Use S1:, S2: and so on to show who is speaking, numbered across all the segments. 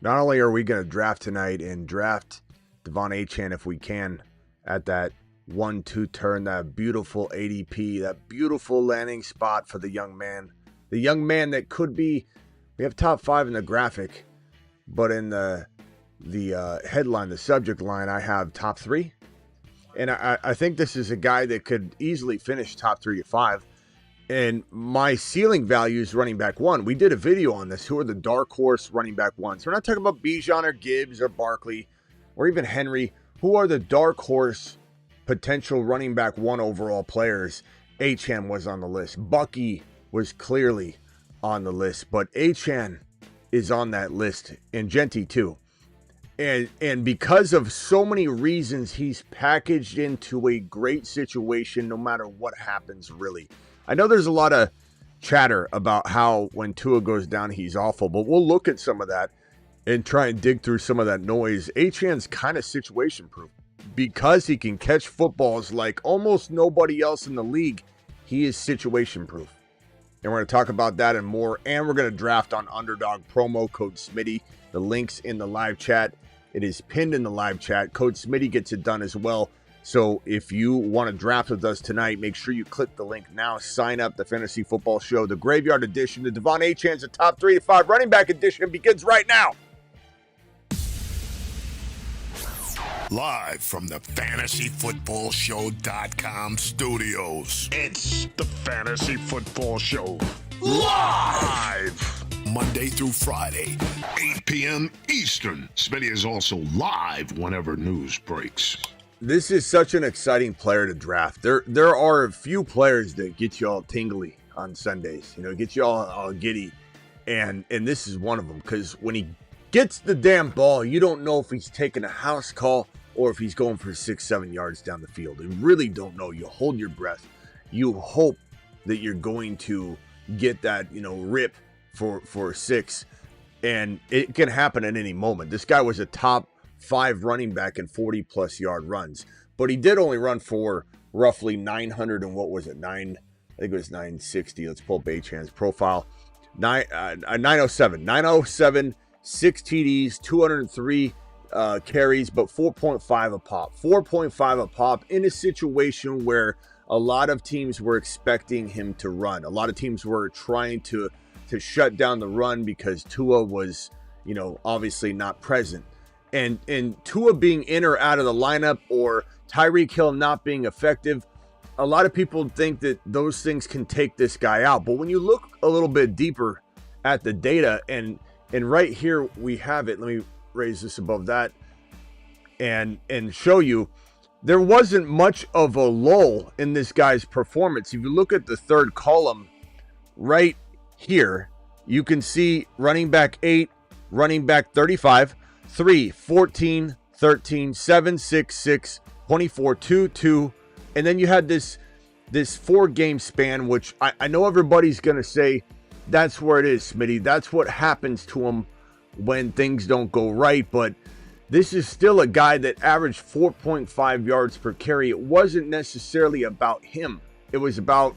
S1: Not only are we going to draft tonight and draft Achane if we can at that 1-2 turn, that beautiful ADP, that beautiful landing spot for the young man. The young man that could be, we have top 5 in the graphic, but in the headline, the subject line, I have top 3. And I think this is a guy that could easily finish top 3 to 5. And my ceiling value is running back 1. We did a video on this. Who are the dark horse running back 1s? We're not talking about Bijan or Gibbs or Barkley or even Henry. Who are the dark horse potential running back 1 overall players? Achane was on the list. Bucky was clearly on the list. But Achane is on that list. And Genty too. And because of so many reasons, he's packaged into a great situation no matter what happens, really. I know there's a lot of chatter about how when Tua goes down, he's awful, but we'll look at some of that and try and dig through some of that noise. Achane's kind of situation proof because he can catch footballs like almost nobody else in the league. He is situation proof. And we're going to talk about that and more. And we're going to draft on Underdog, promo code Smitty. The link's in the live chat. It is pinned in the live chat. Code Smitty gets it done as well. So if you want to draft with us tonight, make sure you click the link now. Sign up. The Fantasy Football Show, the Graveyard Edition, the Achane's the top 3 to 5 running back edition begins right now.
S2: Live from the FantasyFootballShow.com studios. It's the Fantasy Football Show. Live! Monday through Friday, 8 p.m. Eastern. Smitty is also live whenever news breaks.
S1: This is such an exciting player to draft. There are a few players that get you all tingly on Sundays, get you all giddy. And this is one of them, because when he gets the damn ball, you don't know if he's taking a house call or if he's going for 6-7 yards down the field. You really don't know. You hold your breath. You hope that you're going to get that, rip for 6. And it can happen at any moment. This guy was a top 5 running back in 40-plus yard runs. But he did only run for roughly 900 and what was it? I think it was 960. Let's pull up Achane's profile. 907. 907, 6 TDs, 203 carries, but 4.5 a pop. 4.5 a pop in a situation where a lot of teams were expecting him to run. A lot of teams were trying to shut down the run because Tua was, obviously not present. And Tua being in or out of the lineup or Tyreek Hill not being effective, a lot of people think that those things can take this guy out. But when you look a little bit deeper at the data, and right here we have it. Let me raise this above that and show you. There wasn't much of a lull in this guy's performance. If you look at the third column right here, you can see running back 8, running back 35, 3, 14, 13, 7, 6, 6, 24, 2, 2. And then you had this 4-game span, which I know everybody's going to say that's where it is, Smitty. That's what happens to him when things don't go right. But this is still a guy that averaged 4.5 yards per carry. It wasn't necessarily about him. It was about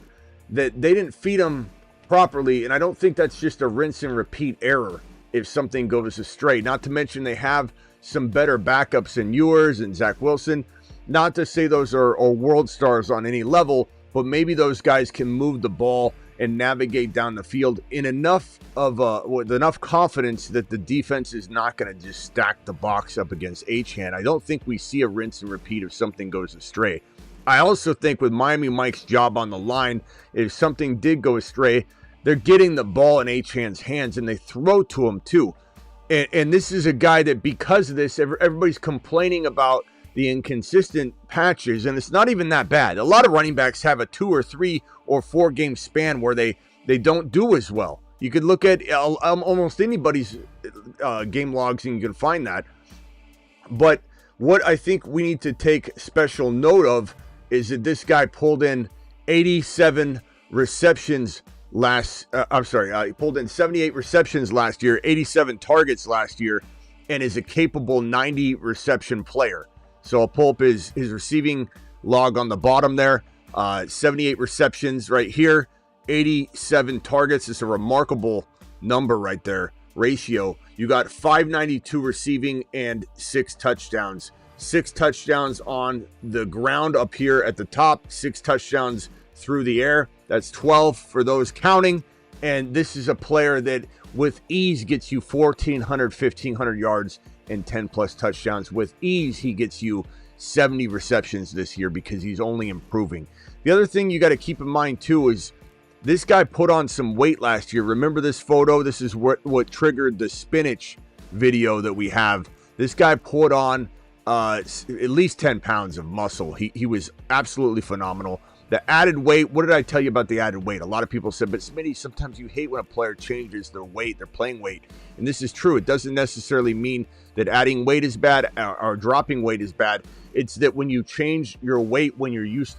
S1: that they didn't feed him properly. And I don't think that's just a rinse and repeat error if something goes astray. Not to mention they have some better backups than yours and Zach Wilson. Not to say those are world stars on any level, but maybe those guys can move the ball and navigate down the field in enough of with enough confidence that the defense is not going to just stack the box up against Achane. I don't think we see a rinse and repeat if something goes astray. I also think with Miami Mike's job on the line, if something did go astray, they're getting the ball in Achane's hands and they throw to him too. And this is a guy that because of this, everybody's complaining about the inconsistent patches, and it's not even that bad. A lot of running backs have a 2 or 3 or 4 game span where they don't do as well. You could look at almost anybody's game logs and you can find that. But what I think we need to take special note of is that this guy pulled in 87 receptions he pulled in 78 receptions last year, 87 targets last year, and is a capable 90 reception player. So I'll pull up his receiving log on the bottom there. 78 receptions right here, 87 targets. It's a remarkable number right there, ratio. You got 592 receiving and 6 touchdowns. 6 touchdowns on the ground up here at the top, 6 touchdowns through the air. That's 12 for those counting. And this is a player that with ease gets you 1,400, 1,500 yards and 10 plus touchdowns. With ease, he gets you 70 receptions this year because he's only improving. The other thing you got to keep in mind too is this guy put on some weight last year. Remember this photo? This is what triggered the spinach video that we have. This guy put on at least 10 pounds of muscle. He was absolutely phenomenal. The added weight, what did I tell you about the added weight? A lot of people said, but Smitty, sometimes you hate when a player changes their weight, their playing weight. And this is true. It doesn't necessarily mean that adding weight is bad or dropping weight is bad. It's that when you change your weight, when you're used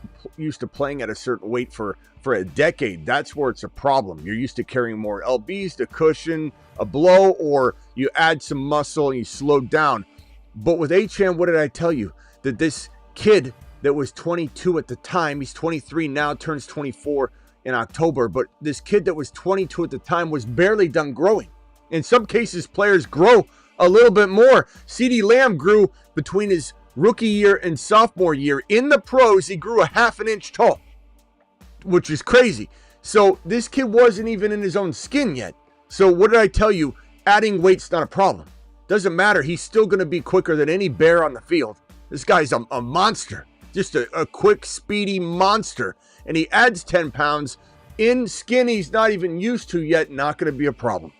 S1: to playing at a certain weight for a decade, that's where it's a problem. You're used to carrying more lbs to cushion a blow, or you add some muscle and you slow down. But with Achane, what did I tell you? That this kid that was 22 at the time, he's 23 now, turns 24 in October, but this kid that was 22 at the time was barely done growing. In some cases, players grow a little bit more. CeeDee Lamb grew between his rookie year and sophomore year. In the pros, he grew a half an inch tall, which is crazy. So this kid wasn't even in his own skin yet. So what did I tell you? Adding weight's not a problem. Doesn't matter. He's still going to be quicker than any bear on the field. This guy's a monster. Just a quick, speedy monster. And he adds 10 pounds in skin he's not even used to yet. Not going to be a problem.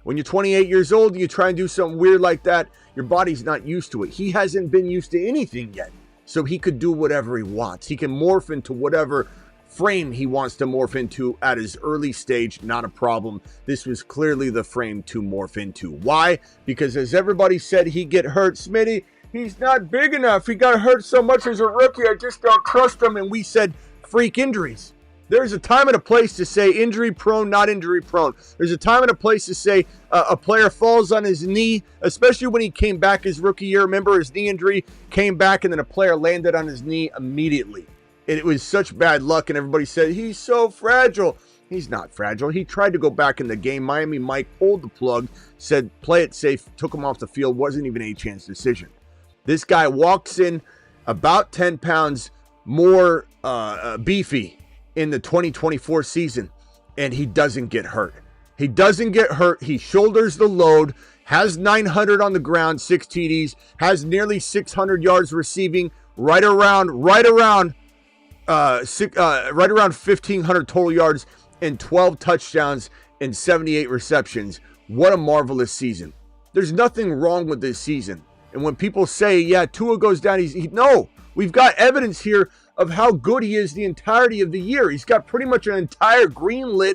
S1: When you're 28 years old, you try and do something weird like that, your body's not used to it. He hasn't been used to anything yet. So he could do whatever he wants. He can morph into whatever frame he wants to morph into at his early stage. Not a problem. This was clearly the frame to morph into. Why? Because as everybody said, he'd get hurt. Smitty, he's not big enough. He got hurt so much as a rookie. I just don't trust him. And we said freak injuries. There's a time and a place to say injury prone, not injury prone. There's a time and a place to say a player falls on his knee, especially when he came back his rookie year. Remember, his knee injury came back and then a player landed on his knee immediately. It was such bad luck, and everybody said, he's so fragile. He's not fragile. He tried to go back in the game. Miami Mike pulled the plug, said play it safe, took him off the field. Wasn't even Achane's decision. This guy walks in about 10 pounds more beefy in the 2024 season, and he doesn't get hurt. He doesn't get hurt. He shoulders the load, has 900 on the ground, 6 TDs, has nearly 600 yards receiving, right around 1,500 total yards and 12 touchdowns and 78 receptions. What a marvelous season. There's nothing wrong with this season. And when people say, yeah, Tua goes down, no, we've got evidence here of how good he is the entirety of the year. He's got pretty much an entire greenlit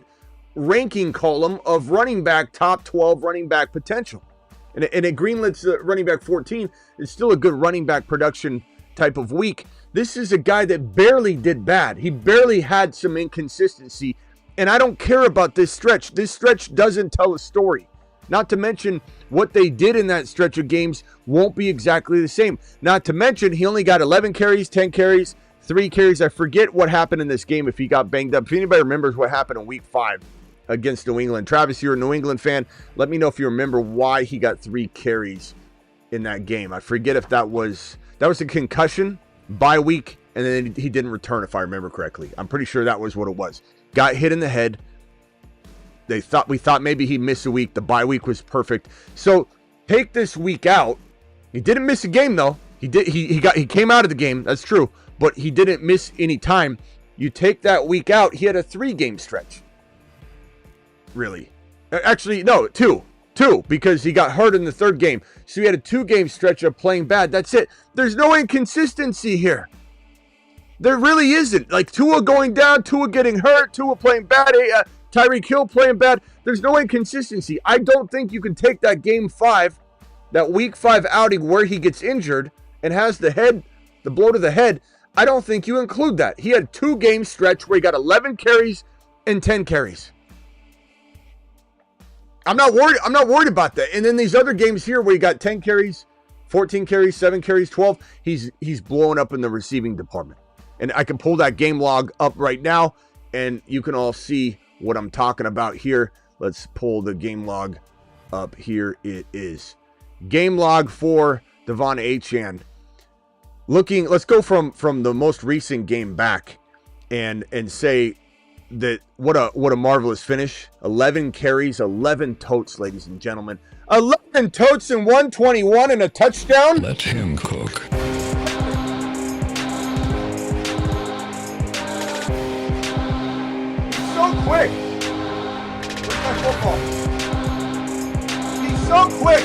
S1: ranking column of running back, top 12 running back potential. And it greenlit's running back 14 is still a good running back production type of week. This is a guy that barely did bad. He barely had some inconsistency. And I don't care about this stretch. This stretch doesn't tell a story. Not to mention what they did in that stretch of games won't be exactly the same. Not to mention he only got 11 carries, 10 carries, 3 carries. I forget what happened in this game if he got banged up. If anybody remembers what happened in week 5 against New England. Travis, you're a New England fan. Let me know if you remember why he got 3 carries in that game. I forget if that was a concussion, bye week, and then he didn't return if I remember correctly. I'm pretty sure that was what it was. Got hit in the head. We thought maybe he'd miss a week. The bye week was perfect. So take this week out. He didn't miss a game though. He came out of the game. That's true. But he didn't miss any time. You take that week out, he had a 3-game stretch. Really? Actually, no, 2, because he got hurt in the 3rd game. So he had a 2-game stretch of playing bad. That's it. There's no inconsistency here. There really isn't. Like Tua going down, Tua getting hurt, Tua playing bad, Tyreek Hill playing bad. There's no inconsistency. I don't think you can take that game 5, that week 5 outing where he gets injured and has the blow to the head. I don't think you include that. He had 2-game stretch where he got 11 carries and 10 carries. I'm not worried about that. And then these other games here where he got 10 carries, 14 carries, 7 carries, 12, he's blowing up in the receiving department. And I can pull that game log up right now, and you can all see what I'm talking about here. Let's pull the game log up. Here it is. Game log for Devon Achane. Let's go from the most recent game back and say that what a marvelous finish. 11 carries, 11 totes, ladies and gentlemen. 11 totes and 121 and a touchdown.
S2: Let him cook.
S1: He's so quick. Where's my football? He's so quick.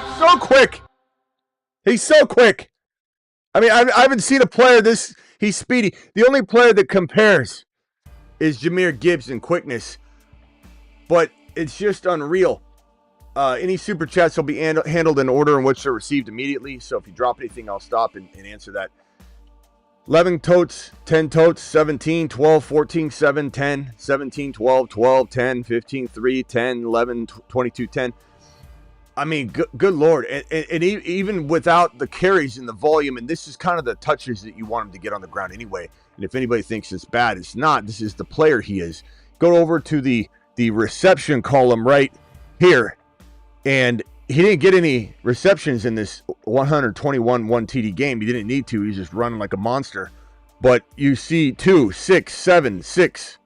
S1: He's so quick. He's so quick. I mean, I haven't seen a player this. He's speedy. The only player that compares is Jahmyr Gibbs in quickness. But it's just unreal. Any super chats will be handled in order in which they're received immediately. So if you drop anything, I'll stop and answer that. 11 totes, 10 totes, 17, 12, 14, 7, 10, 17, 12, 12, 10, 15, 3, 10, 11, 22, 10. I mean, good Lord. And even without the carries and the volume, and this is kind of the touches that you want him to get on the ground anyway. And if anybody thinks it's bad, it's not. This is the player he is. Go over to the reception column right here. And he didn't get any receptions in this 121 1 TD game. He didn't need to. He's just running like a monster. But you see 2, 6, 7, 6,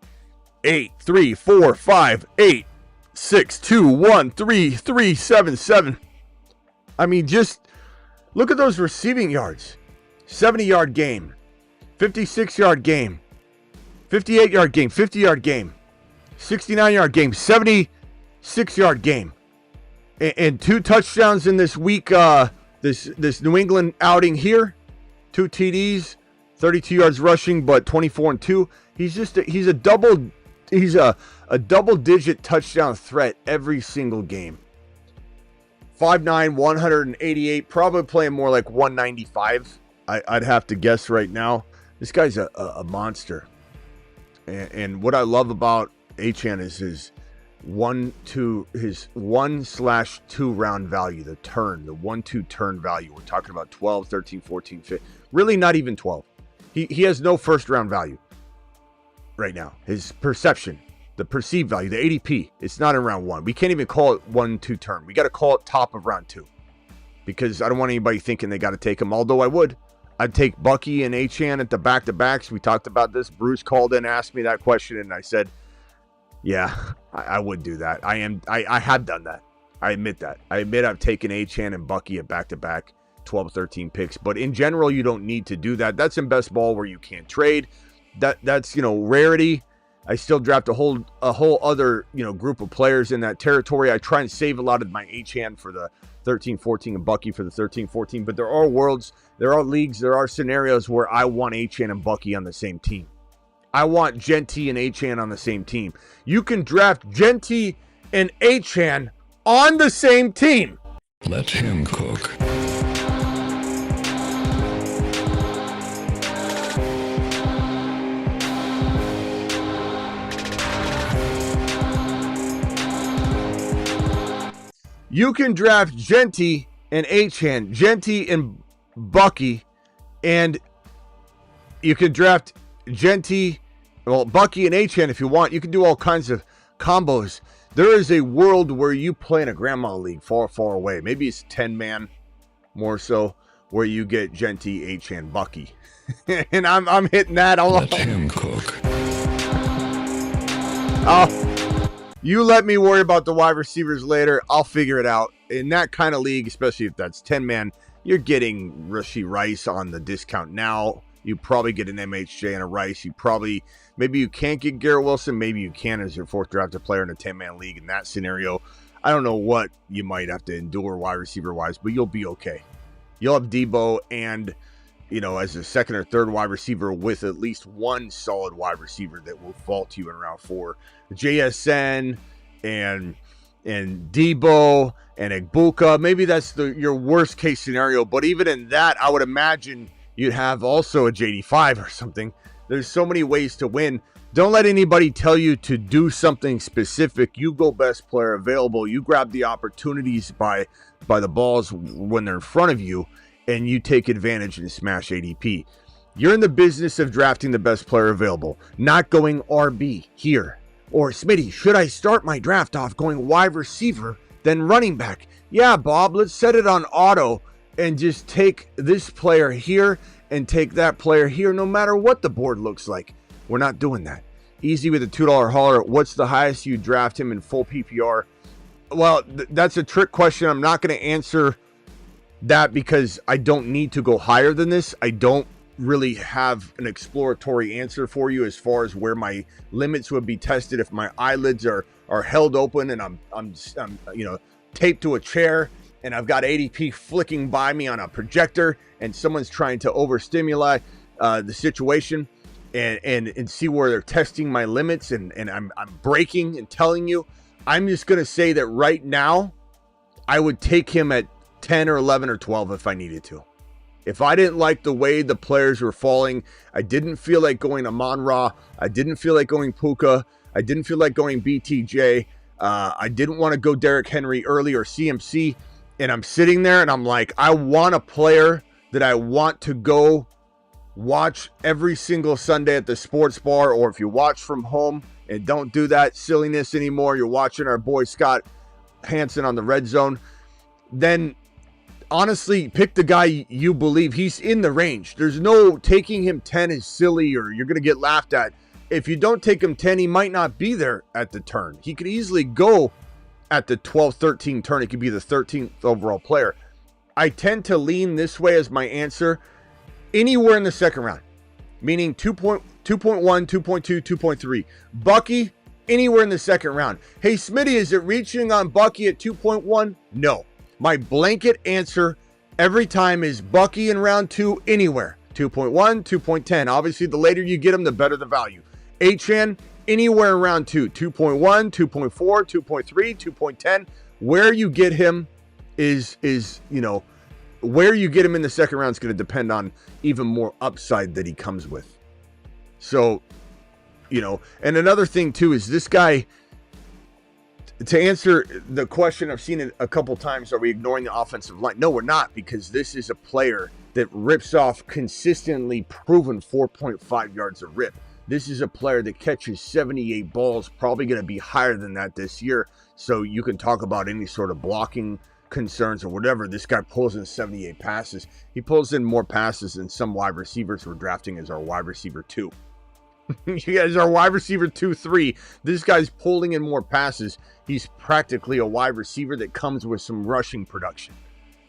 S1: 8, 3, 4, 5, 8. 6, 2, 1, 3, 3, 7, 7. I mean, just look at those receiving yards. 70-yard game, 56-yard game, 58-yard game, 50-yard game, 69-yard game, 76-yard game, and 2 touchdowns in this week. This New England outing here, 2 TDs, 32 yards rushing, but 24 and 2. He's a double-digit touchdown threat every single game. 5'9", 188, probably playing more like 195. I'd have to guess right now. This guy's a monster. And what I love about Achane is his 1/2 round value, the 1-2 turn value. We're talking about 12, 13, 14, 15. Really not even 12. He has no first round value right now. His perception, the perceived value, the ADP, it's not in round 1. We can't even call it 1-2 turn. We got to call it top of round 2 because I don't want anybody thinking they got to take him, although I would. I'd take Bucky and Achane at the back-to-backs. We talked about this. Bruce called in, asked me that question, and I said, yeah, I would do that. I have done that. I admit that. I admit I've taken Achane and Bucky at back-to-back 12, 13 picks, but in general, you don't need to do that. That's in best ball where you can't trade. That's rarity. I still draft a whole other group of players in that territory. I try and save a lot of my Achane for the 13, 14 and Bucky for the 13, 14. But there are worlds, there are leagues, there are scenarios where I want Achane and Bucky on the same team. I want Genty and Achane on the same team. You can draft Genty and Achane on the same team.
S2: Let him cook.
S1: You can draft Genty and Achane, Genty and Bucky, and you can draft Genty, Bucky and Achane if you want. You can do all kinds of combos. There is a world where you play in a grandma league far, far away. Maybe it's 10-man more so, where you get Genty, Achane, Bucky. And I'm hitting that all
S2: Let him cook.
S1: You let me worry about the wide receivers later. I'll figure it out. In that kind of league, especially if that's 10-man, you're getting Rashee Rice on the discount now. You probably get an MHJ and a Rice. Maybe you can't get Garrett Wilson. Maybe you can as your 4th drafted player in a 10-man league. In that scenario, I don't know what you might have to endure wide receiver-wise, but you'll be okay. You'll have Debo and, as a 2nd or 3rd wide receiver with at least one solid wide receiver that will fall to you in round 4. JSN and Debo and Egbuka. Maybe that's your worst case scenario, but even in that, I would imagine you'd have also a JD5 or something. There's so many ways to win. Don't let anybody tell you to do something specific. You go best player available. You grab the opportunities by the balls when they're in front of you, and you take advantage and smash ADP. You're in the business of drafting the best player available, not going RB here. Or, Smitty, should I start my draft off going wide receiver, then running back? Yeah, Bob, let's set it on auto and just take this player here and take that player here, no matter what the board looks like. We're not doing that. Easy with a $2 holler. What's the highest you draft him in full PPR? Well, that's a trick question. I'm not going to answer that because I don't need to go higher than this. I don't really have an exploratory answer for you as far as where my limits would be tested if my eyelids are held open and I'm taped to a chair and I've got ADP flicking by me on a projector and someone's trying to overstimulate the situation and see where they're testing my limits and I'm breaking and telling you. I'm just going to say that right now I would take him at 10 or 11 or 12 if I needed to. If I didn't like the way the players were falling, I didn't feel like going Amon-Ra. I didn't feel like going Puka. I didn't feel like going BTJ. I didn't want to go Derrick Henry early or CMC. And I'm sitting there and I'm like, I want a player that I want to go watch every single Sunday at the sports bar, or if you watch from home and don't do that silliness anymore, you're watching our boy Scott Hansen on the Red Zone, then honestly, pick the guy you believe he's in the range. There's no taking him 10 is silly or you're going to get laughed at. If you don't take him 10, he might not be there at the turn. He could easily go at the 12, 13 turn. It could be the 13th overall player. I tend to lean this way as my answer. Anywhere in the second round, meaning 2.1, 2.2, 2.3. Bucky, anywhere in the second round. Hey, Smitty, is it reaching on Bucky at 2.1? No. My blanket answer every time is Bucky in round 2, anywhere. 2.1, 2.10. Obviously, the later you get him, the better the value. Achane, anywhere in round 2. 2.1, 2.4, 2.3, 2.10. Where you get him is where you get him in the second round is going to depend on even more upside that he comes with. So, and another thing too is this guy, to answer the question, I've seen it a couple times, are we ignoring the offensive line? No, we're not, because this is a player that rips off consistently proven 4.5 yards a rip. This is a player that catches 78 balls, probably going to be higher than that this year. So you can talk about any sort of blocking concerns or whatever. This guy pulls in 78 passes. He pulls in more passes than some wide receivers we're drafting as our wide receiver 2. You guys are wide receiver 2-3. This guy's pulling in more passes. He's practically a wide receiver that comes with some rushing production.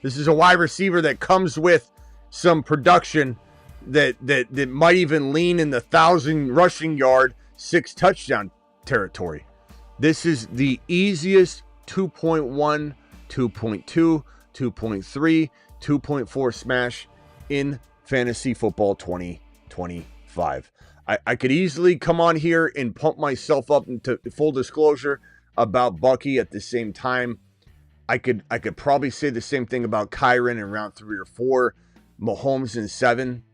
S1: This is a wide receiver that comes with some production that might even lean in the 1,000 rushing yard, 6 touchdown territory. This is the easiest 2.1, 2.2, 2.3, 2.4 smash in fantasy football 2025. I could easily come on here and pump myself up into full disclosure about Bucky at the same time. I could probably say the same thing about Kairon in round 3 or 4, Mahomes in 7.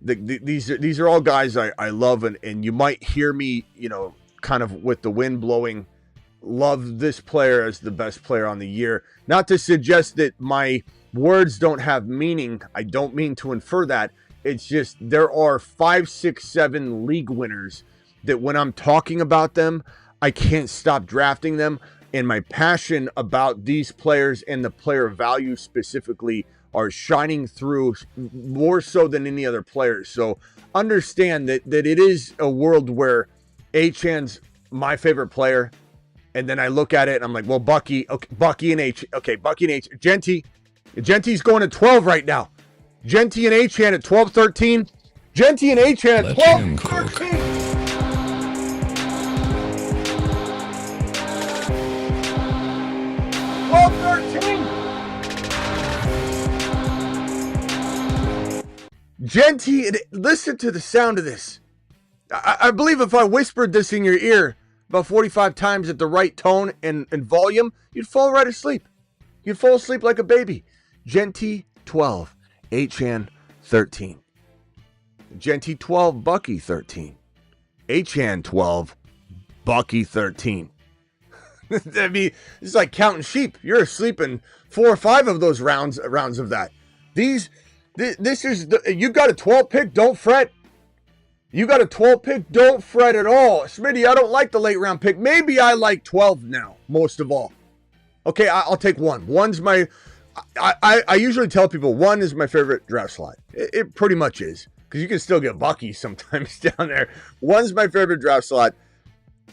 S1: These are all guys I love, and you might hear me, kind of with the wind blowing, love this player as the best player on the year. Not to suggest that my words don't have meaning. I don't mean to infer that. It's just there are 5, 6, 7 league winners that when I'm talking about them, I can't stop drafting them. And my passion about these players and the player value specifically are shining through more so than any other players. So understand that it is a world where Achane's my favorite player. And then I look at it and I'm like, well, Bucky and H. Genti's going to 12 right now. Genty and Achane at 12, 13. Genty and Achane at 12, 13. 12, 13. Genty, listen to the sound of this. I believe if I whispered this in your ear about 45 times at the right tone and volume, you'd fall right asleep. You'd fall asleep like a baby. Genty, 12. Achane, 13. Genty, 12. Bucky, 13. Achane, 12. Bucky, 13. I mean, it's like counting sheep. You're asleep in 4 or 5 of those rounds of that. These This is you got a 12 pick, don't fret. You got a 12 pick, don't fret at all. Smitty, I don't like the late round pick. Maybe I like 12 now, most of all. Okay, I'll take 1. One's my, I usually tell people 1 is my favorite draft slot. It pretty much is, because you can still get Bucky sometimes down there. 1's my favorite draft slot.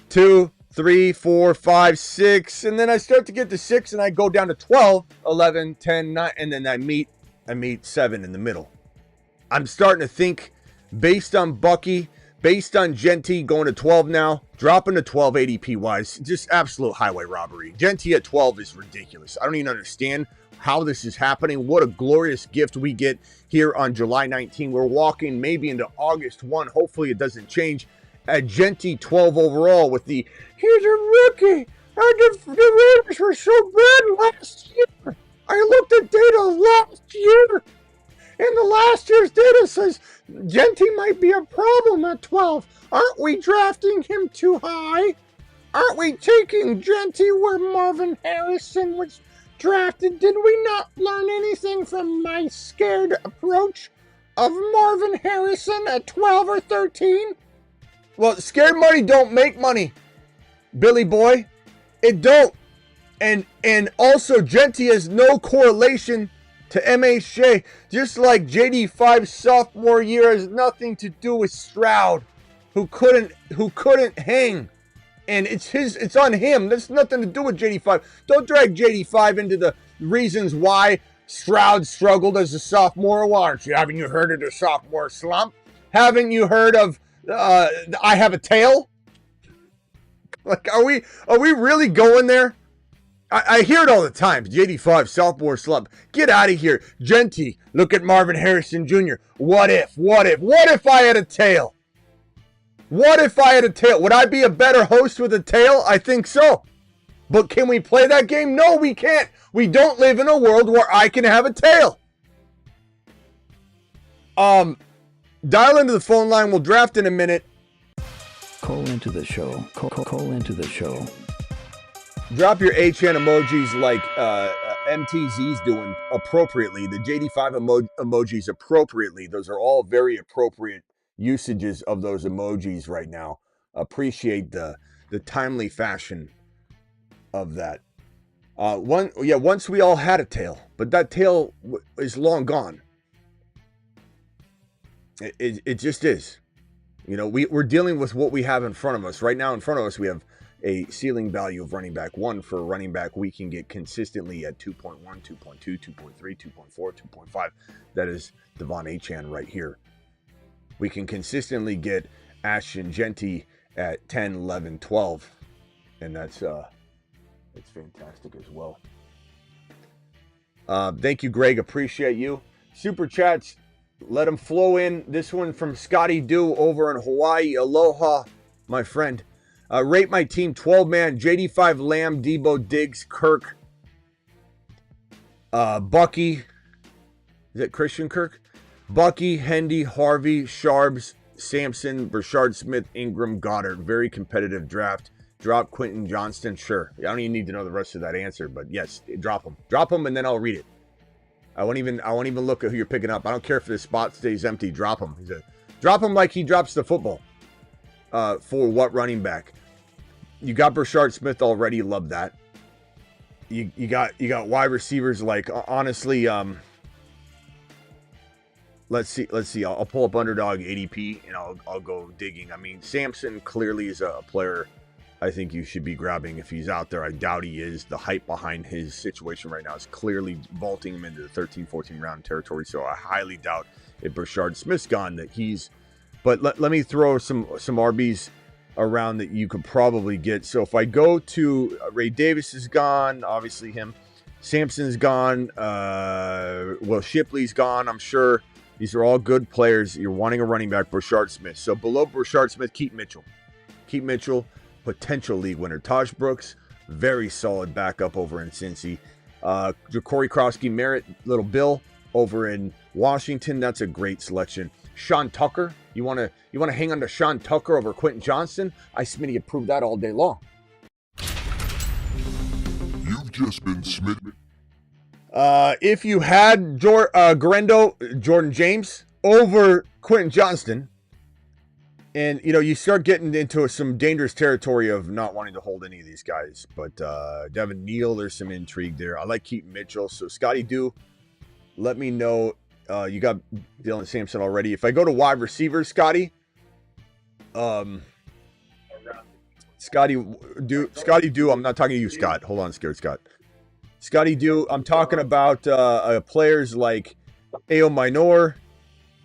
S1: 2, 3, 4, 5, 6, and then I start to get to 6, and I go down to 12, 11, 10, 9, and then I meet 7 in the middle. I'm starting to think, based on Bucky, based on Genty going to 12 now, dropping to 12 ADP wise, just absolute highway robbery. Genty at 12 is ridiculous. I don't even understand how this is happening. What a glorious gift we get here on July 19. We're walking maybe into August 1. Hopefully it doesn't change. At Genty 12 overall with the, here's a rookie. The Raiders were so bad last year. I looked at data last year, and the last year's data says Genty might be a problem at 12. Aren't we drafting him too high? Aren't we taking Genty where Marvin Harrison was drafted? Did we not learn anything from my scared approach of Marvin Harrison at 12 or 13? Well, scared money don't make money, Billy boy. It don't. And also, Genty has no correlation to MHJ. Just like JD5's sophomore year has nothing to do with Stroud, who couldn't hang. And it's on him. That's nothing to do with JD5. Don't drag JD5 into the reasons why Stroud struggled as a sophomore. Well, haven't you heard of the sophomore slump? Haven't you heard of I have a tail? Like, are we really going there? I hear it all the time. JD5, sophomore slump. Get out of here. Genty, look at Marvin Harrison Jr. What if I had a tail? What if I had a tail? Would I be a better host with a tail? I think so. But can we play that game? No, we can't. We don't live in a world where I can have a tail. Dial into the phone line. We'll draft in a minute.
S3: Call into the show. Call into the show.
S1: Drop your Achane emojis like MTZ's doing appropriately. The JD5 emojis appropriately. Those are all very appropriate usages of those emojis right now. Appreciate the timely fashion of that. Once we all had a tail, but that tail is long gone. It just is. You know, we're dealing with what we have in front of us. Right now in front of us, we have a ceiling value of running back 1 for a running back we can get consistently at 2.1, 2.2, 2.3, 2.4, 2.5. That is Devon Achane right here. We can consistently get Ashton Genty at 10, 11, 12. And that's it's fantastic as well. Thank you, Greg. Appreciate you. Super chats, let them flow in. This one from Scotty Dew over in Hawaii. Aloha, my friend. Rate my team 12-man. JD5, Lamb, Debo, Diggs, Kirk, Bucky. Is it Christian Kirk? Bucky, Hendy, Harvey, Sharbs, Sampson, Brashard Smith, Ingram, Goddard. Very competitive draft. Drop Quentin Johnston. Sure. I don't even need to know the rest of that answer, but yes, drop him. Drop him, and then I'll read it. I won't even look at who you're picking up. I don't care if the spot stays empty. Drop him. Drop him like he drops the football. For what running back? You got Brashard Smith already. Love that. You got wide receivers like honestly. Let's see. I'll pull up underdog ADP and I'll go digging. I mean, Sampson clearly is a player I think you should be grabbing if he's out there. I doubt he is. The hype behind his situation right now is clearly vaulting him into the 13, 14 round territory. So I highly doubt if Brashard Smith's gone that he's. But let me throw some RBs around that you could probably get. So if I go to Ray Davis is gone, obviously him. Sampson's gone. Will Shipley's gone, I'm sure. These are all good players. You're wanting a running back, Brashard Smith. So below Brashard Smith, keep Mitchell. Potential league winner. Taj Brooks, very solid backup over in Cincy. Corey Krosky, Merritt, Little Bill over in Washington. That's a great selection. Sean Tucker. You want to hang on to Sean Tucker over Quentin Johnston? Smitty approved that all day long.
S2: You've just been Smitty.
S1: If you had Jordan James over Quentin Johnston, and you start getting into some dangerous territory of not wanting to hold any of these guys. But Devin Neal, there's some intrigue there. I like Keaton Mitchell. So Scotty Do, let me know. You got Dylan Sampson already. If I go to wide receivers, Scotty Do, I'm not talking to you, Scott. Hold on, scared Scott. Scotty Do, I'm talking about players like Ao Minor.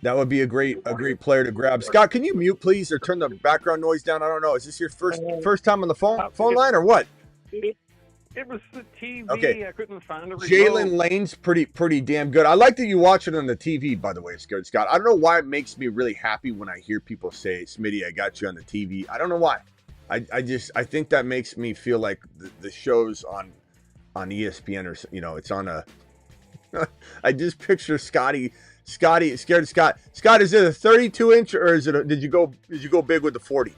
S1: That would be a great player to grab. Scott, can you mute, please, or turn the background noise down? I don't know. Is this your first time on the phone line or what?
S4: It was the TV.
S1: Okay.
S4: I couldn't find a remote.
S1: Jalen Lane's pretty damn good. I like that you watch it on the TV, by the way, Scared Scott. I don't know why it makes me really happy when I hear people say, Smitty, I got you on the TV. I don't know why. I think that makes me feel like the show's on ESPN or, it's on a I just picture Scotty, Scared Scott. Scott, is it a 32-inch or is it did you go big with the 40?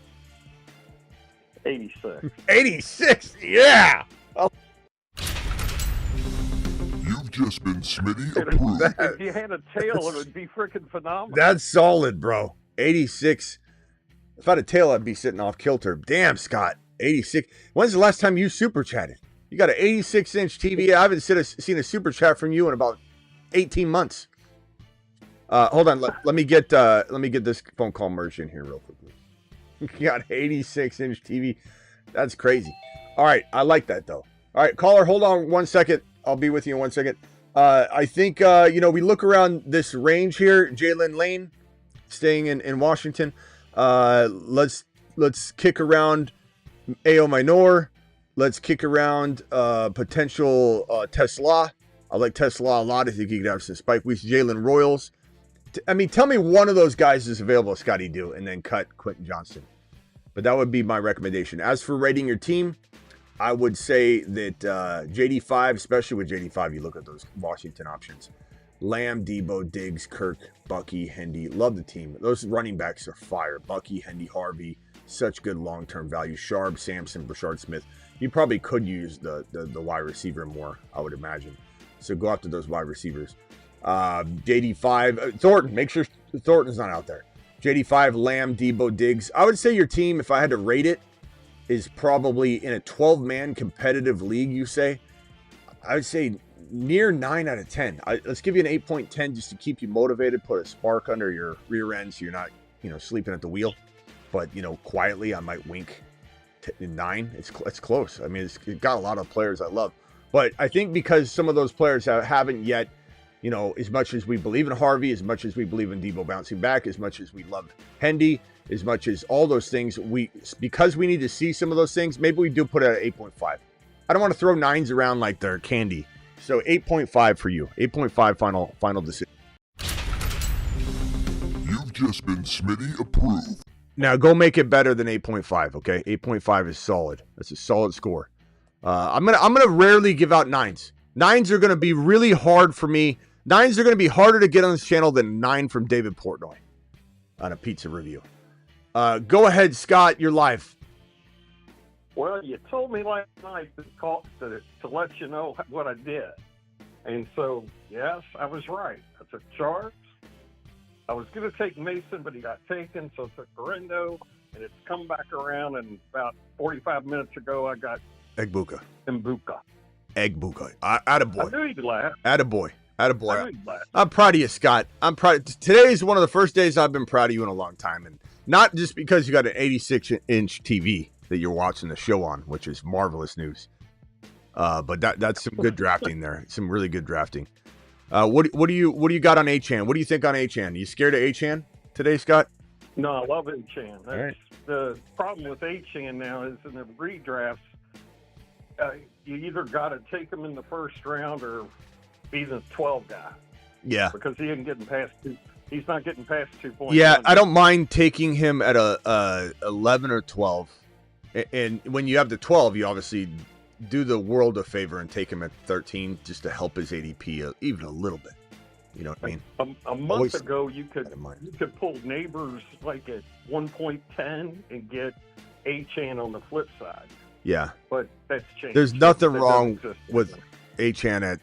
S4: 86.
S1: 86, yeah.
S2: You've just been Smitty approved.
S4: If you had a tail, it would be freaking phenomenal.
S1: That's solid, bro. 86. If I had a tail, I'd be sitting off kilter. Damn, Scott. 86. When's the last time you super chatted? You got an 86-inch TV. I haven't seen a super chat from you in about 18 months. Hold on. Let me get this phone call merged in here real quickly. You got 86-inch TV. That's crazy. All right. I like that, though. All right, caller, hold on 1 second. I'll be with you in 1 second. I think, we look around this range here. Jalen Lane staying in Washington. Let's kick around Ao Minor. Let's kick around potential Tesla. I like Tesla a lot. I think he could have some spike weeks. Jalen Royals. Tell me one of those guys is available, Scotty Do, and then cut Quentin Johnston. But that would be my recommendation. As for rating your team, I would say that JD5, especially with JD5, you look at those Washington options. Lamb, Debo, Diggs, Kirk, Bucky, Hendy. Love the team. Those running backs are fire. Bucky, Hendy, Harvey. Such good long-term value. Sharp, Sampson, Brashard Smith. You probably could use the wide receiver more, I would imagine. So go after those wide receivers. JD5. Thornton. Make sure Thornton's not out there. JD5, Lamb, Debo, Diggs. I would say your team, if I had to rate it, is probably in a 12-man competitive league, you say. I would say near 9 out of 10. Let's give you an 8.10 just to keep you motivated, put a spark under your rear end so you're not, sleeping at the wheel. But, quietly I might wink 9. It's close. It's got a lot of players I love. But I think because some of those players haven't yet, as much as we believe in Harvey, as much as we believe in Debo bouncing back, as much as we love Hendy, as much as all those things, because we need to see some of those things, maybe we do put it at 8.5. I don't want to throw 9s around like they're candy. So 8.5 for you. 8.5 final decision.
S2: You've just been Smitty approved.
S1: Now go make it better than 8.5, okay? 8.5 is solid. That's a solid score. I'm gonna rarely give out 9s. 9s are gonna be really hard for me. 9s are gonna be harder to get on this channel than 9 from David Portnoy on a pizza review. Go ahead, Scott. You're live.
S4: Well, you told me last night to let you know what I did. And so, yes, I was right. I took Charles. I was going to take Mason, but he got taken, so I took Correndo, and it's come back around, and about 45 minutes ago, I got
S1: Egbuka.
S4: Mbuka.
S1: Egbuka. Attaboy.
S4: I knew you'd laugh.
S1: Attaboy.
S4: I knew you'd laugh.
S1: I'm proud of you, Scott. I'm proud. Today is one of the first days I've been proud of you in a long time, and not just because you got an 86-inch TV that you're watching the show on, which is marvelous news. But that's some good drafting there. Some really good drafting. What do you got on Achane? What do you think on Achane? You scared of Achane today, Scott?
S4: No, I love Achane. That's
S1: right.
S4: The problem with Achane now is in the redrafts, you either got to take him in the first round or be the 12 guy.
S1: Yeah.
S4: Because he isn't getting past two. He's not getting past 2 points.
S1: Yeah, I don't mind taking him at a 11 or 12. And when you have the 12, you obviously do the world a favor and take him at 13 just to help his ADP even a little bit. You know what I mean?
S4: A month ago, you could pull Neighbors like at 1.10 and get Achane on the flip side.
S1: Yeah.
S4: But that's changed.
S1: There's nothing wrong with Achane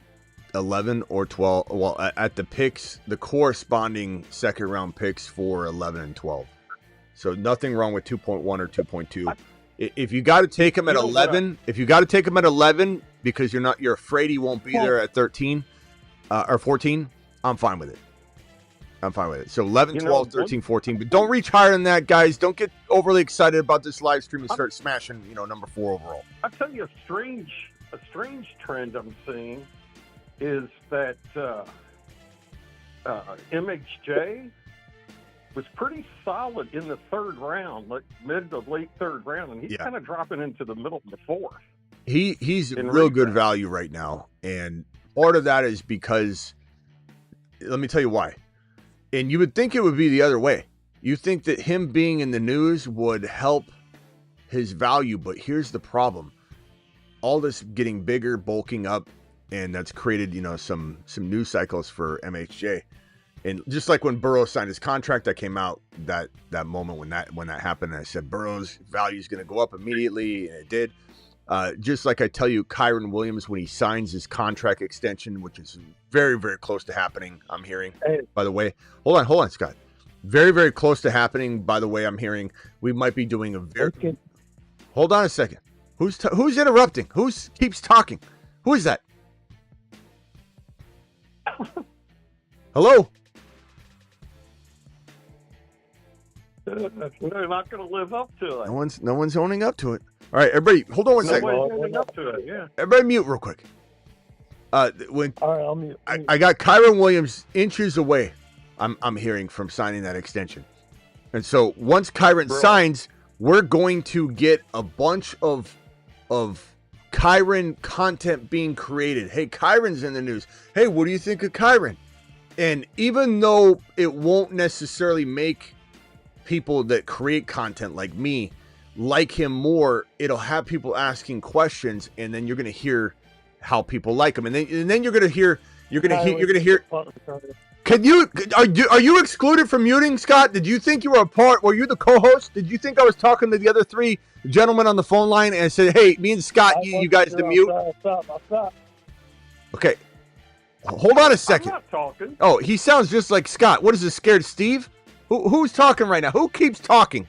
S1: 11 or 12. Well, at the picks, the corresponding second round picks for 11 and 12. So nothing wrong with 2.1 or 2.2. If you got to take him at 11, because you're afraid he won't be there at 13 or 14, I'm fine with it. So 11, 12, 13, 14. But don't reach higher than that, guys. Don't get overly excited about this live stream and start smashing, number 4 overall.
S4: I'll tell you a strange trend I'm seeing is that MHJ was pretty solid in the third round, like mid to late third round, and he's kind of dropping into the middle of the fourth.
S1: He's real good value right now, and part of that is because, let me tell you why. And you would think it would be the other way. You think that him being in the news would help his value, but here's the problem. All this getting bigger, bulking up, and that's created, some news cycles for MHJ. And just like when Burrow signed his contract, that came out that moment when that happened, and I said Burrow's value is going to go up immediately, and it did. Just like I tell you, Kairon Williams, when he signs his contract extension, which is very, very close to happening, I'm hearing. By the way, hold on, Scott. Very, very close to happening. By the way, I'm hearing we might be doing a very. Okay. Hold on a second. Who's interrupting? Who keeps talking? Who is that? Hello.
S4: They're not going to live up to it.
S1: No one's owning up to it. All right, everybody, hold on one second.
S4: Owning up to it, yeah.
S1: Everybody mute real quick.
S5: All right, I'll mute.
S1: I got Kairon Williams inches away, I'm hearing, from signing that extension. And so once Kairon signs, we're going to get a bunch of Kairon content being created. Hey, Kairon's in the news. Hey, what do you think of Kairon? And even though it won't necessarily make people that create content like me like him more, it'll have people asking questions, and then you're going to hear how people like him, and then you're going to hear. Are you excluded from muting, Scott? Did you think you were a part? Were you the co-host? Did you think I was talking to the other 3 gentlemen on the phone line and said, "Hey, me and Scott, you guys to mute"?
S5: Stop.
S1: Okay, hold on a second.
S4: I'm not talking.
S1: Oh, he sounds just like Scott. What is this? Scared Steve? Who's talking right now? Who keeps talking?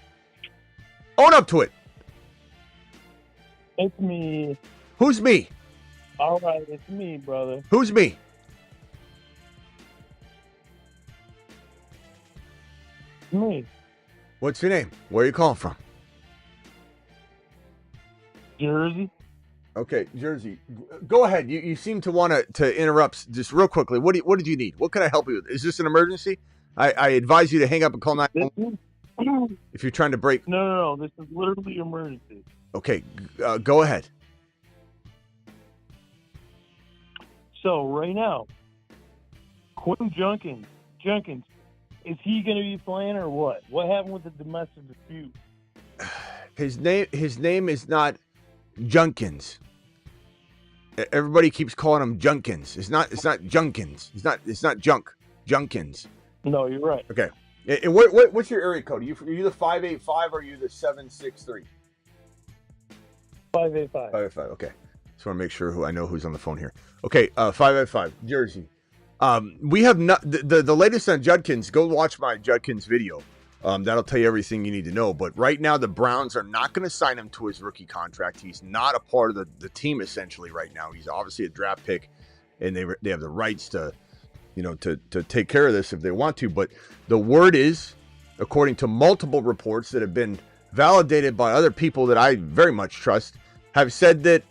S1: Own up to it.
S5: It's me.
S1: Who's me?
S5: All right, it's me, brother.
S1: Who's me?
S5: Me.
S1: What's your name? Where are you calling from?
S5: Jersey.
S1: Okay, Jersey. Go ahead. You seem to want to interrupt just real quickly. What did you need? What can I help you with? Is this an emergency? I advise you to hang up and call 911 if you're trying to break.
S5: No. This is literally emergency.
S1: Okay, go ahead.
S5: So right now, Quentin Judkins, is he going to be playing or what? What happened with the domestic dispute?
S1: His name is not Judkins. Everybody keeps calling him Judkins. It's not Judkins. It's not Judkins.
S5: No, you're right.
S1: Okay. And what's your area code? Are you the 585 or are you the 763?
S5: 585.
S1: 585. Okay. Just want to make sure I know who's on the phone here. Okay. 585 Jersey. We have not the latest on Judkins. Go watch my Judkins video. That'll tell you everything you need to know. But right now, the Browns are not going to sign him to his rookie contract. He's not a part of the team essentially right now. He's obviously a draft pick, and they have the rights to take care of this if they want to. But the word is, according to multiple reports that have been validated by other people that I very much trust, have said that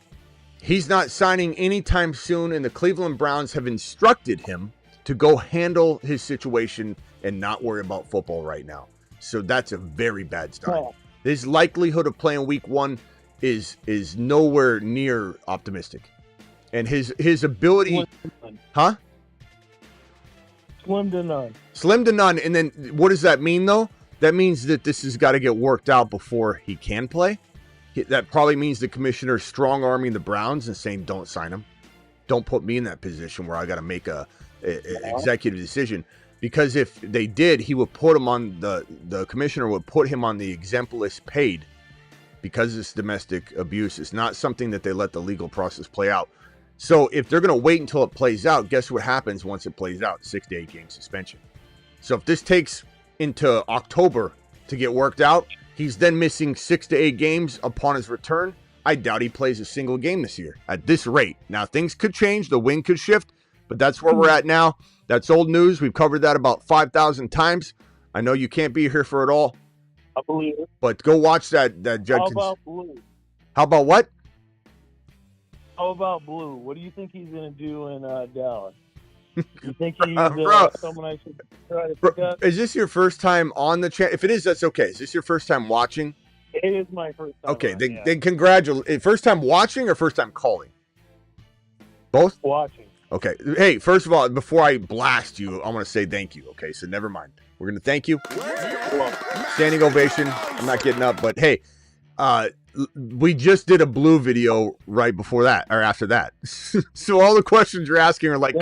S1: he's not signing anytime soon, and the Cleveland Browns have instructed him to go handle his situation and not worry about football right now. So that's a very bad start.
S5: Oh.
S1: His likelihood of playing week 1 is nowhere near optimistic. And his ability... Huh?
S5: Slim to none.
S1: Slim to none. And then what does that mean, though? That means that this has got to get worked out before he can play. That probably means the commissioner strong-arming the Browns and saying, don't sign him. Don't put me in that position where I got to make a executive decision. Because if they did, he would put him on the commissioner would put him on the exempt list paid because it's domestic abuse. It's not something that they let the legal process play out. So if they're going to wait until it plays out, guess what happens once it plays out? 6 to 8 game suspension. So if this takes into October to get worked out, he's then missing 6 to 8 games upon his return. I doubt he plays a single game this year at this rate. Now, things could change. The wind could shift, but that's where we're at now. That's old news. We've covered that about 5,000 times. I know you can't be here for it all.
S5: I believe it.
S1: But go watch that Judkins.
S5: How about Blue?
S1: How about what?
S5: How about Blue? What do you think he's going to do in Dallas? You think he's someone I should try to pick up?
S1: Is this your first time on the channel? If it is, that's okay. Is this your first time watching?
S5: It is my first time.
S1: Okay, then congratulate. First time watching or first time calling? Both?
S5: Watching.
S1: Okay. Hey, first of all, before I blast you, I want to say thank you. Okay, so never mind. We're going to thank you. Standing ovation. I'm not getting up, but hey, we just did a Blue video right before that or after that. So all the questions you're asking are like,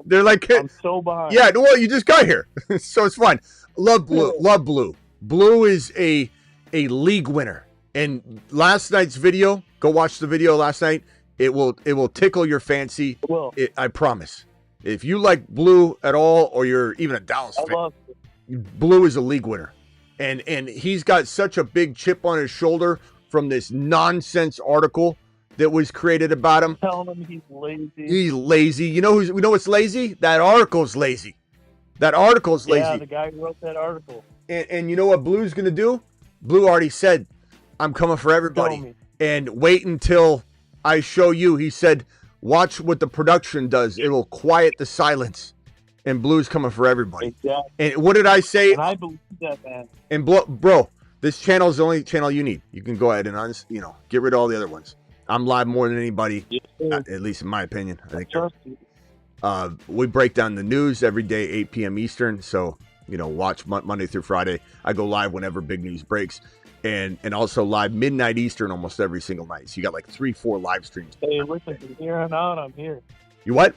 S1: they're like,
S5: I'm so behind.
S1: Yeah, well, you just got here. So it's fine. Love Blue. Love Blue. Blue is a league winner. And last night's video, go watch the video last night. It will tickle your fancy. I promise. If you like Blue at all, or you're even a Dallas fan, Blue is a league winner. And he's got such a big chip on his shoulder from this nonsense article that was created about him.
S5: Telling him he's lazy.
S1: He's lazy. You know what's lazy? That article's lazy. That article's lazy.
S5: Yeah, the guy who wrote that article.
S1: And you know what Blue's going to do? Blue already said, I'm coming for everybody. And wait until I show you. He said, watch what the production does. It will quiet the silence. And Blue's coming for everybody.
S5: Exactly.
S1: And what did I say?
S5: And I believe that, man.
S1: And bro, this channel is the only channel you need. You can go ahead and get rid of all the other ones. I'm live more than anybody, at least in my opinion. I think we break down the news every day, 8 p.m. Eastern. So, watch Monday through Friday. I go live whenever big news breaks. And also live midnight Eastern almost every single night. So you got like 3-4 live streams.
S5: Hey, listen, from here on out, I'm here.
S1: You what?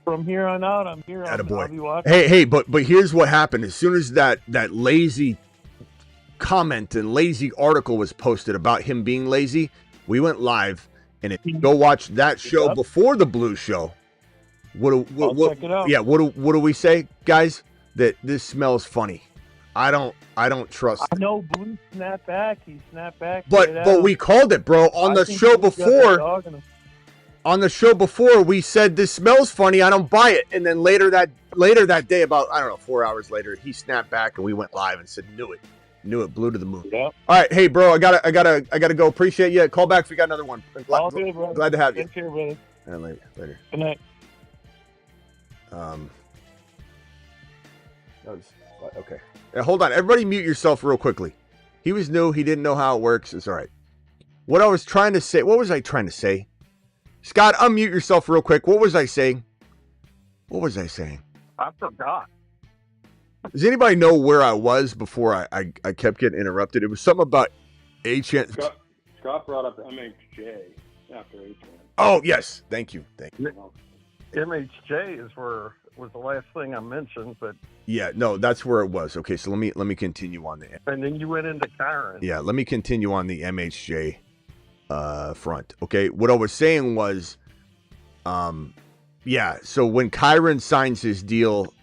S5: From here on out, I'm here. I'll be watching.
S1: Hey, but here's what happened. As soon as that lazy comment and lazy article was posted about him being lazy, we went live. And if you go watch that show before the Blue show,
S5: check it out.
S1: Yeah, what do we say, guys? That this smells funny. I don't trust.
S5: I know Blue snapped back. He snapped back.
S1: But we called it, bro, on the show before. On the show before, we said this smells funny. I don't buy it. And then later that day, about 4 hours later, he snapped back and we went live and said, knew it, Blue to the moon.
S5: Yep.
S1: All right, hey, bro, I gotta go. Appreciate you. Call back if you got another one. Glad to have you.
S5: Take care, brother.
S1: And later.
S5: Good night.
S1: Okay. Hold on. Everybody mute yourself real quickly. He was new. He didn't know how it works. It's all right. What I was trying to say. What was I trying to say? Scott, unmute yourself real quick. What was I saying?
S4: I forgot.
S1: Does anybody know where I was before I kept getting interrupted? It was something about Achane.
S6: Scott brought up MHJ after Achane.
S1: Oh, yes. Thank you.
S4: MHJ was the last thing I mentioned, but
S1: yeah, no, that's where it was. Okay, so let me continue on the.
S4: And then you went into Kairon.
S1: Yeah, let me continue on the MHJ front. Okay, what I was saying was, so when Kairon signs his deal,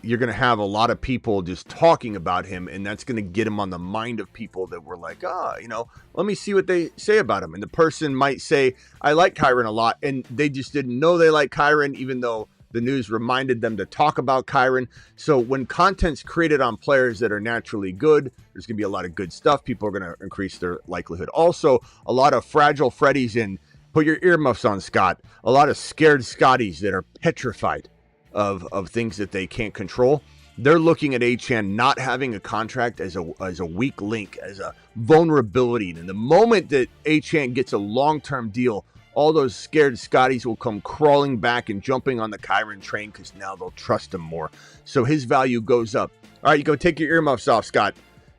S1: you're gonna have a lot of people just talking about him, and that's gonna get him on the mind of people that were like, let me see what they say about him. And the person might say, I like Kairon a lot, and they just didn't know they like Kairon, even though the news reminded them to talk about Kairon. So when content's created on players that are naturally good, there's going to be a lot of good stuff. People are going to increase their likelihood. Also, a lot of fragile Freddies and put your earmuffs on, Scott. A lot of scared Scotties that are petrified of things that they can't control. They're looking at Achane not having a contract as a weak link, as a vulnerability. And the moment that Achane gets a long-term deal, all those scared Scotties will come crawling back and jumping on the Kairon train because now they'll trust him more. So his value goes up. All right, you go take your earmuffs off, Scott.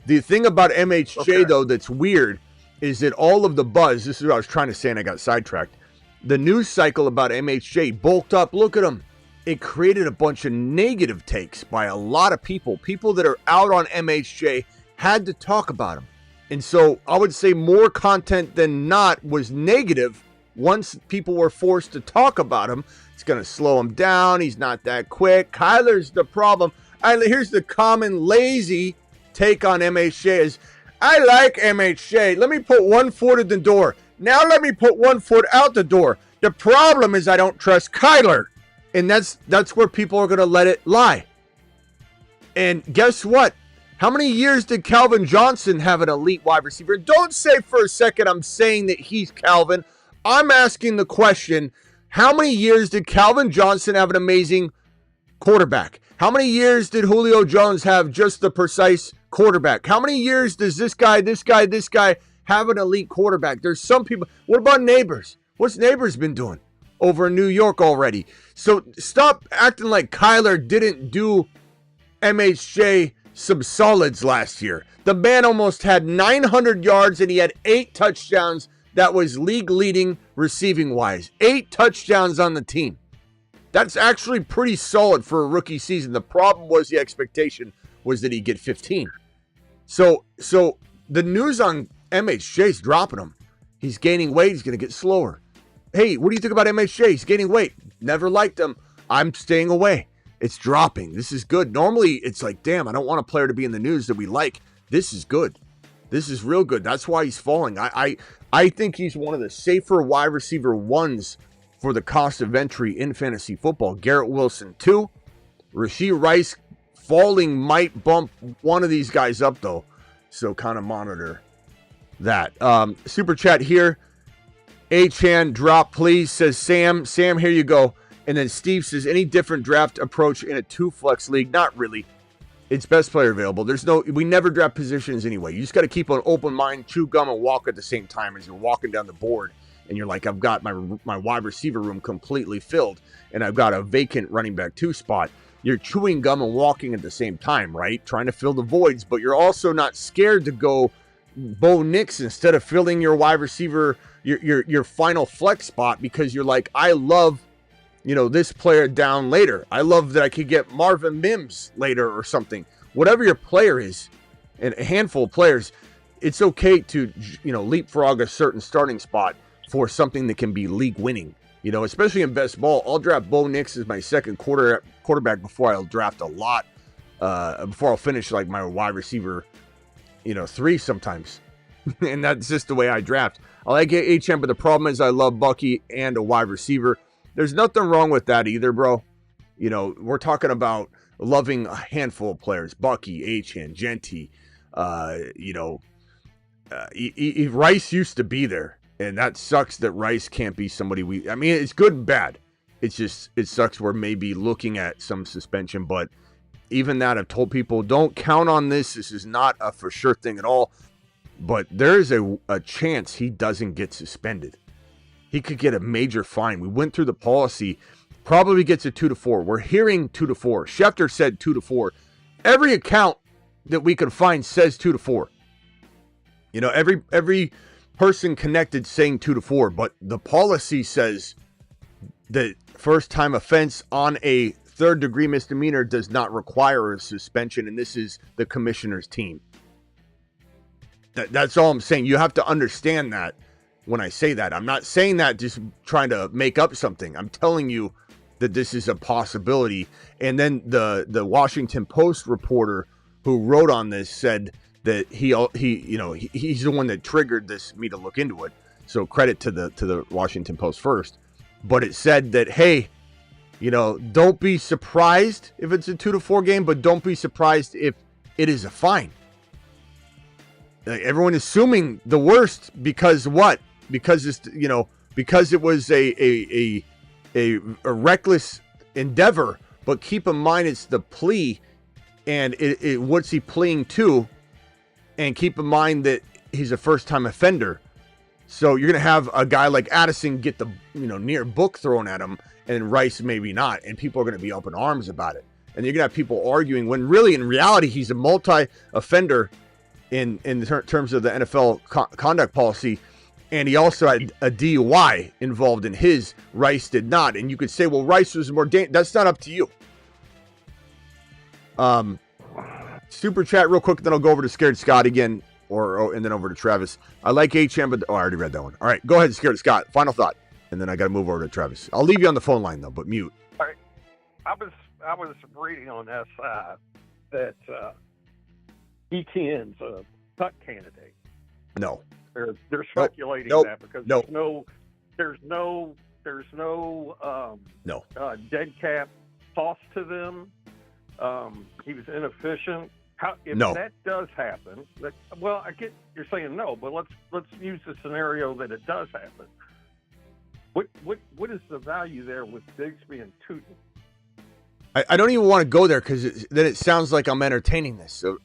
S1: The thing about MHJ, though, that's weird is that all of the buzz, this is what I was trying to say and I got sidetracked. The news cycle about MHJ bulked up. Look at him. It created a bunch of negative takes by a lot of people. People that are out on MHJ had to talk about him. And so I would say more content than not was negative once people were forced to talk about him, it's going to slow him down. He's not that quick. Kyler's the problem. Here's the common lazy take on MHJ is, I like MHJ. Let me put one foot in the door. Now let me put one foot out the door. The problem is I don't trust Kyler. And that's where people are going to let it lie. And guess what? How many years did Calvin Johnson have an elite wide receiver? Don't say for a second I'm saying that he's Calvin. I'm asking the question, how many years did Calvin Johnson have an amazing quarterback? How many years did Julio Jones have just the precise quarterback? How many years does this guy have an elite quarterback? There's some people. What about Neighbors? What's Neighbors been doing over in New York already? So stop acting like Kyler didn't do MHJ some solids last year. The man almost had 900 yards and he had 8 touchdowns. That was league leading receiving wise. 8 touchdowns on the team. That's actually pretty solid for a rookie season. The problem was the expectation was that he'd get 15. So the news on MHJ is dropping him. He's gaining weight. He's going to get slower. Hey, what do you think about MHJ? He's gaining weight. Never liked him. I'm staying away. It's dropping. This is good. Normally, it's like, damn, I don't want a player to be in the news that we like. This is good. This is real good. That's why he's falling. I think he's one of the safer wide receiver ones for the cost of entry in fantasy football. Garrett Wilson, 2. Rashee Rice falling might bump one of these guys up, though. So kind of monitor that. Super chat here. Achane, drop, please, says Sam. Sam, here you go. And then Steve says, any different draft approach in a 2-flex league? Not really. It's best player available. We never draft positions anyway. You just got to keep an open mind, chew gum, and walk at the same time as you're walking down the board. And you're like, I've got my wide receiver room completely filled, and I've got a vacant running back 2 spot. You're chewing gum and walking at the same time, right? Trying to fill the voids, but you're also not scared to go Bo Nix instead of filling your wide receiver, your final flex spot, because you're like, I love, this player down later. I love that I could get Marvin Mims later or something. Whatever your player is, and a handful of players, it's okay to, leapfrog a certain starting spot for something that can be league winning. Especially in best ball, I'll draft Bo Nix as my second quarterback before I'll draft a lot, before I'll finish like my wide receiver, 3 sometimes. And that's just the way I draft. I like HM, but the problem is I love Bucky and a wide receiver. There's nothing wrong with that either, bro. We're talking about loving a handful of players. Bucky, HN, Genty, Rice used to be there. And that sucks that Rice can't be somebody it's good and bad. It's just, it sucks we're maybe looking at some suspension. But even that, I've told people, don't count on this. This is not a for sure thing at all. But there is a chance he doesn't get suspended. He could get a major fine. We went through the policy. Probably gets a 2 to 4. We're hearing 2 to 4. Schefter said 2 to 4. Every account that we could find says 2 to 4. Every person connected saying 2 to 4, but the policy says that first time offense on a 3rd degree misdemeanor does not require a suspension, and this is the commissioner's team. That's all I'm saying. You have to understand that when I say that. I'm not saying that just trying to make up something. I'm telling you that this is a possibility. And then the Washington Post reporter who wrote on this said that he's the one that triggered me to look into it. So credit to the Washington Post first. But it said that, hey, don't be surprised if it's a 2 to 4 game, but don't be surprised if it is a fine. Everyone assuming the worst because what? Because it's because it was a reckless endeavor. But keep in mind it's the plea, and what's he pleading to? And keep in mind that he's a first-time offender. So you're going to have a guy like Addison get the near book thrown at him, and Rice maybe not. And people are going to be up in arms about it. And you're going to have people arguing when really, in reality, he's a multi-offender in terms of the NFL conduct policy. And he also had a DUI involved in his. Rice did not. And you could say, well, Rice was more dangerous. That's not up to you. Super chat real quick, then I'll go over to Scared Scott again, and then over to Travis. I like HM, but I already read that one. All right, go ahead, Scared Scott. Final thought. and then I got to move over to Travis. I'll leave you on the phone line though, but mute.
S4: All right. I was reading on SI that ETN's a cut candidate.
S1: No.
S4: They're speculating that because there's no dead cap cost to them. He was inefficient. If that does happen, I get you're saying no, but let's use the scenario that it does happen. What is the value there with Bigsby and Tootin?
S1: I don't even want to go there because then it sounds like I'm entertaining this. So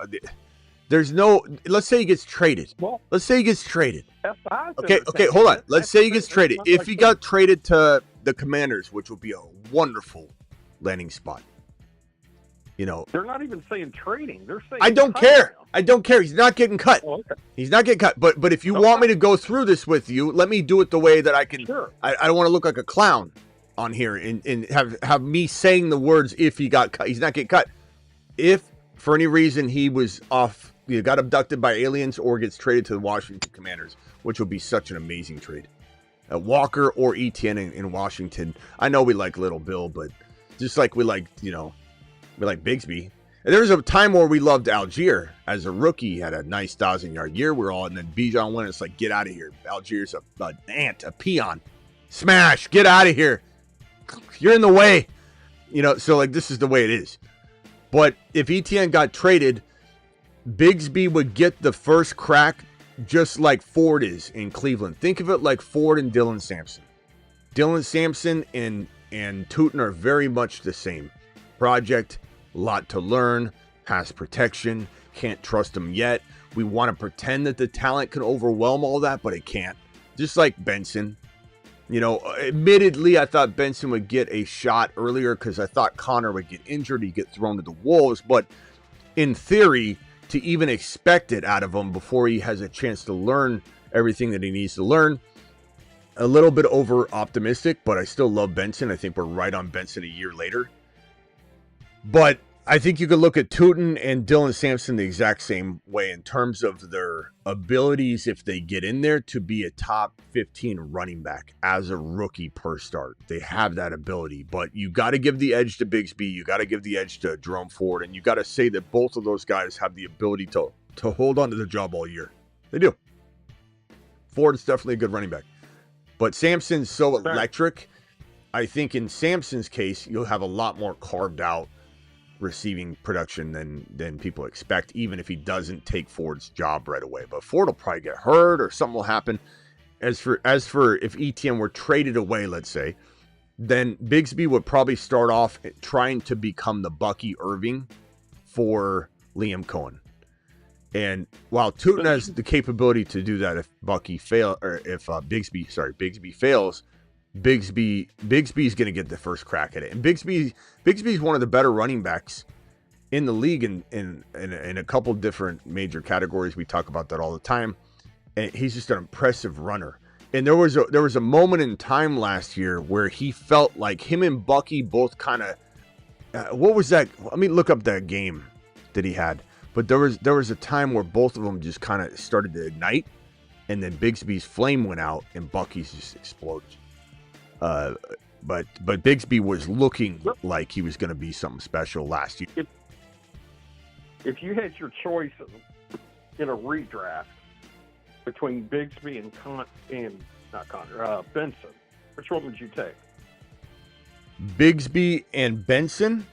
S1: there's no. Let's say he gets traded.
S4: Well,
S1: let's say he gets traded.
S4: Okay,
S1: hold on. Let's say he gets traded. If he got traded to the Commanders, which would be a wonderful landing spot. You know,
S4: they're not even saying trading. They're saying
S1: I don't care. I don't care. He's not getting cut.
S4: Oh, okay.
S1: He's not getting cut. But if you want me to go through this with you, let me do it the way that I can.
S4: Sure.
S1: I don't want to look like a clown on here and have me saying the words if he got cut. He's not getting cut. If for any reason he was off, got abducted by aliens or gets traded to the Washington Commanders, which would be such an amazing trade. Walker or ETN in Washington. I know we like Little Bill, but just like we like Bigsby. And there was a time where we loved Algier as a rookie. He had a nice 1,000-yard year. We're all, and then Bijan went. It's like, get out of here. Algier's an ant, a peon. Smash, get out of here. You're in the way. So like this is the way it is. But if ETN got traded, Bigsby would get the first crack just like Ford is in Cleveland. Think of it like Ford and Dylan Sampson. Dylan Sampson and Tootin are very much the same. Project, lot to learn, pass protection, can't trust him yet. We want to pretend that the talent can overwhelm all that, but it can't. Just like Benson. Admittedly, I thought Benson would get a shot earlier because I thought Connor would get injured. He'd get thrown to the Wolves. But in theory, to even expect it out of him before he has a chance to learn everything that he needs to learn, a little bit over optimistic, but I still love Benson. I think we're right on Benson a year later. But I think you could look at Tootin and Dylan Sampson the exact same way in terms of their abilities, if they get in there, to be a top 15 running back as a rookie per start. They have that ability, but you got to give the edge to Bigsby. You got to give the edge to Jerome Ford, and you got to say that both of those guys have the ability to hold on to the job all year. They do. Ford is definitely a good running back, but Sampson's so electric. I think in Sampson's case, you'll have a lot more carved out receiving production than people expect, even if he doesn't take Ford's job right away. But Ford will probably get hurt or something will happen. As for if ETN were traded away, let's say, then Bigsby would probably start off trying to become the Bucky Irving for Liam Cohen. And while Tootin has the capability to do that, if Bigsby fails, Bigsby's going to get the first crack at it. And Bigsby's one of the better running backs in the league in a couple different major categories. We talk about that all the time. And he's just an impressive runner. And there was a moment in time last year where he felt like him and Bucky both kind of what was that? Let me look up that game that he had. But there was a time where both of them just kind of started to ignite, and then Bigsby's flame went out and Bucky's just exploded. But Bigsby was looking like he was going to be something special last year.
S4: If you had your choice in a redraft between Bigsby and Benson, which one would you take?
S1: Bigsby and Benson?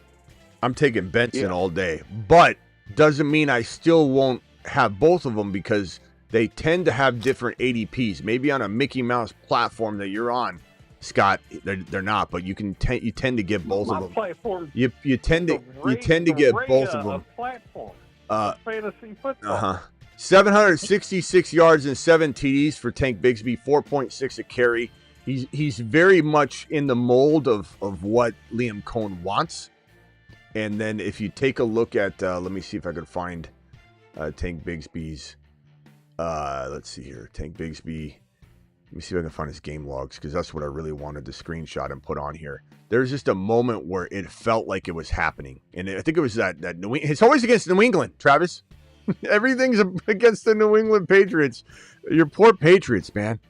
S1: I'm taking Benson all day. But doesn't mean I still won't have both of them because they tend to have different ADPs. Maybe on a Mickey Mouse platform that you're on, Scott, they're not, but you tend to get both of them.
S4: Platform,
S1: you tend to get both of them.
S4: Platform. Fantasy football.
S1: 766 yards and 7 TDs for Tank Bigsby, 4.6 a carry. He's very much in the mold of what Liam Cohen wants. And then if you take a look at, let me see if I can find Tank Bigsby's. Let's see here, Tank Bigsby. Let me see if I can find his game logs, because that's what I really wanted to screenshot and put on here. There's just a moment where it felt like it was happening. And I think it was that it's always against New England, Travis. Everything's against the New England Patriots. Your poor Patriots, man.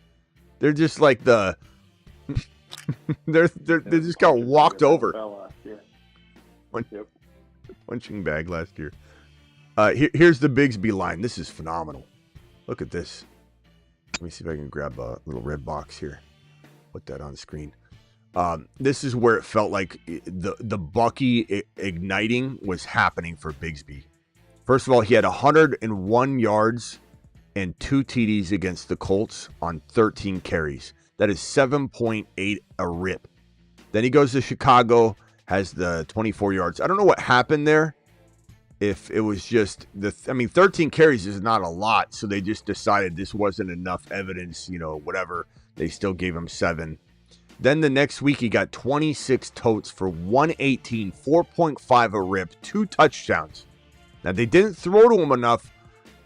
S1: They're just like They just got walked over.
S6: Last year. Yep.
S1: Punching bag last year. Here's the Bigsby line. This is phenomenal. Look at this. Let me see if I can grab a little red box here. Put that on screen. This is where it felt like the Bucky igniting was happening for Bigsby. First of all, he had 101 yards and 2 TDs against the Colts on 13 carries. That is 7.8 a rip. Then he goes to Chicago, has the 24 yards. I don't know what happened there. If it was just 13 carries is not a lot, so they just decided this wasn't enough evidence, whatever. They still gave him 7. Then the next week he got 26 totes for 118, 4.5 a rip, 2 touchdowns. Now they didn't throw to him enough,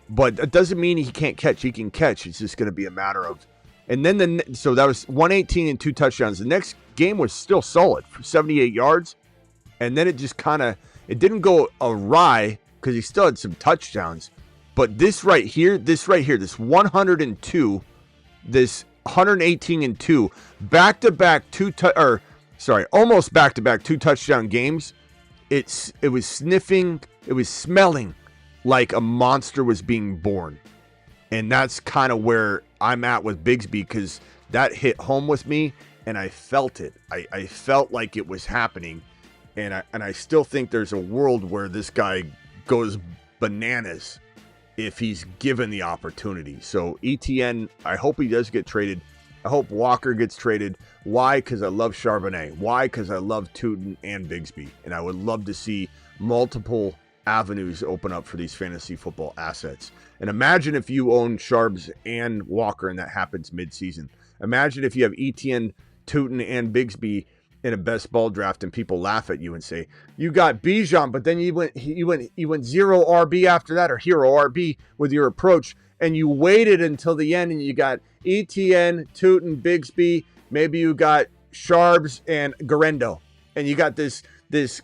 S1: but that doesn't mean he can't catch. He can catch. It's just going to be a matter of. And then so that was 118 and 2 touchdowns. The next game was still solid for 78 yards, and then it just it didn't go awry because he still had some touchdowns. But this right here, this 102, this 118 and 2, back-to-back almost back-to-back 2 touchdown games. It was smelling like a monster was being born. And that's kind of where I'm at with Bigsby, because that hit home with me and I felt it. I felt like it was happening. And I still think there's a world where this guy goes bananas if he's given the opportunity. So ETN, I hope he does get traded. I hope Walker gets traded. Why? Because I love Charbonnet. Why? Because I love Tootin and Bigsby. And I would love to see multiple avenues open up for these fantasy football assets. And imagine if you own Charbs and Walker and that happens midseason. Imagine if you have ETN, Tootin, and Bigsby in a best ball draft and people laugh at you and say, you got Bijan, but then you went 0 RB after that, or hero RB with your approach, and you waited until the end and you got ETN, Tootin, Bigsby, maybe you got Charbs and Garendo, and you got this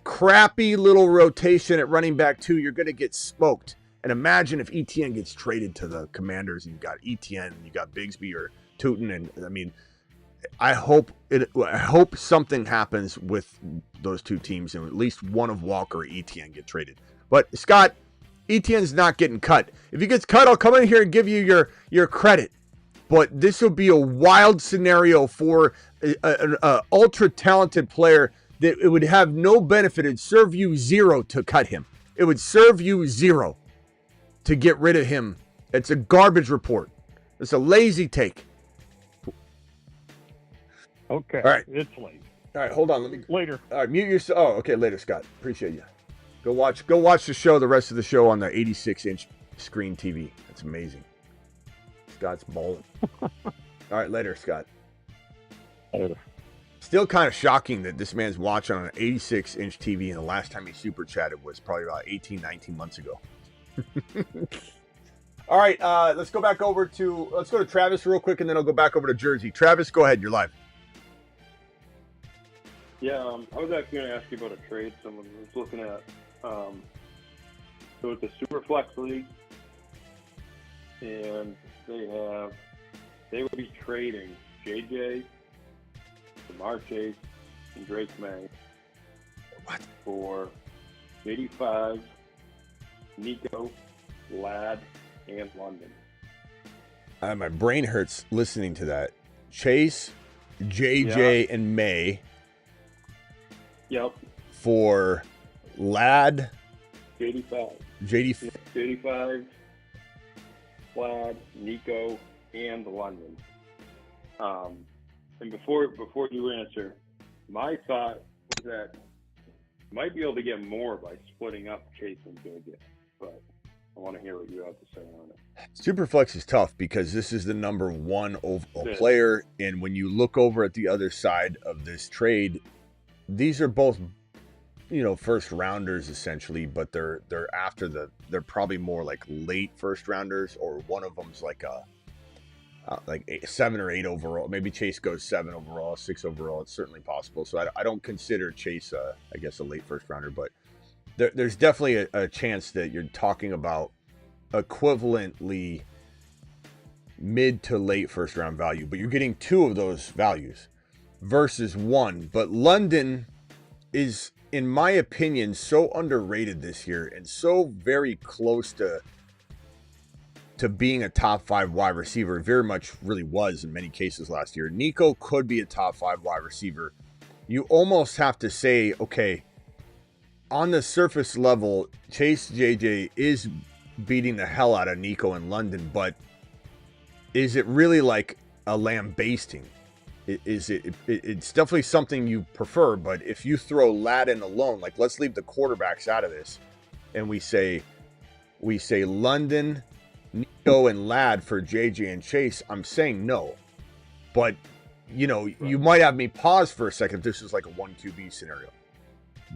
S1: crappy little rotation at running back 2. You're going to get smoked. And imagine if ETN gets traded to the Commanders and you got ETN and you got Bigsby or Tootin, and I hope something happens with those two teams and at least one of Walker or ETN get traded. But Scott, ETN's not getting cut. If he gets cut, I'll come in here and give you your credit. But this will be a wild scenario for an ultra talented player that it would have no benefit. It'd serve you 0 to cut him. It would serve you 0 to get rid of him. It's a garbage report. It's a lazy take.
S4: Okay.
S1: All right.
S4: It's late.
S1: All right, hold on.
S4: Later.
S1: All right, mute yourself. Oh, okay, later, Scott. Appreciate you. Go watch the show, the rest of the show on the 86-inch screen TV. That's amazing. Scott's balling. All right, later, Scott.
S4: Later.
S1: Still kind of shocking that this man's watching on an 86-inch TV, and the last time he super chatted was probably about 18, 19 months ago. All right, let's go to Travis real quick, and then I'll go back over to Jersey. Travis, go ahead. You're live.
S6: Yeah, I was actually going to ask you about a trade. Someone was looking at, so it's a super flex league, and they would be trading JJ, Jamar Chase, and Drake May for 85, Nico, Ladd, and London.
S1: My brain hurts listening to that. Chase, JJ, and May.
S6: Yep.
S1: For Ladd.
S6: JD5, Ladd, Nico, and London. And before you answer, my thought was that you might be able to get more by splitting up Chase and JJ, but I want to hear what you have to say on it.
S1: Superflex is tough because this is the number 1 overall player, and when you look over at the other side of this trade, these are both, first rounders essentially, but they're they're probably more like late first rounders, or one of them's like a 7 or 8 overall. Maybe Chase goes 7 overall, 6 overall. It's certainly possible. So I don't consider Chase, I guess, a late first rounder, but there's definitely a chance that you're talking about equivalently mid to late first round value, but you're getting 2 of those values. versus 1. But London is, in my opinion, so underrated this year and so very close to being a top 5 wide receiver. Very much really was in many cases last year. Nico could be a top 5 wide receiver. You almost have to say, okay, on the surface level, Chase JJ is beating the hell out of Nico in London, but is it really like a lambasting? It's definitely something you prefer, but if you throw Ladd in alone, like let's leave the quarterbacks out of this, and we say London, Nico, and Ladd for JJ and Chase, I'm saying no. But you know, you might have me pause for a second if this is like a 1 QB scenario.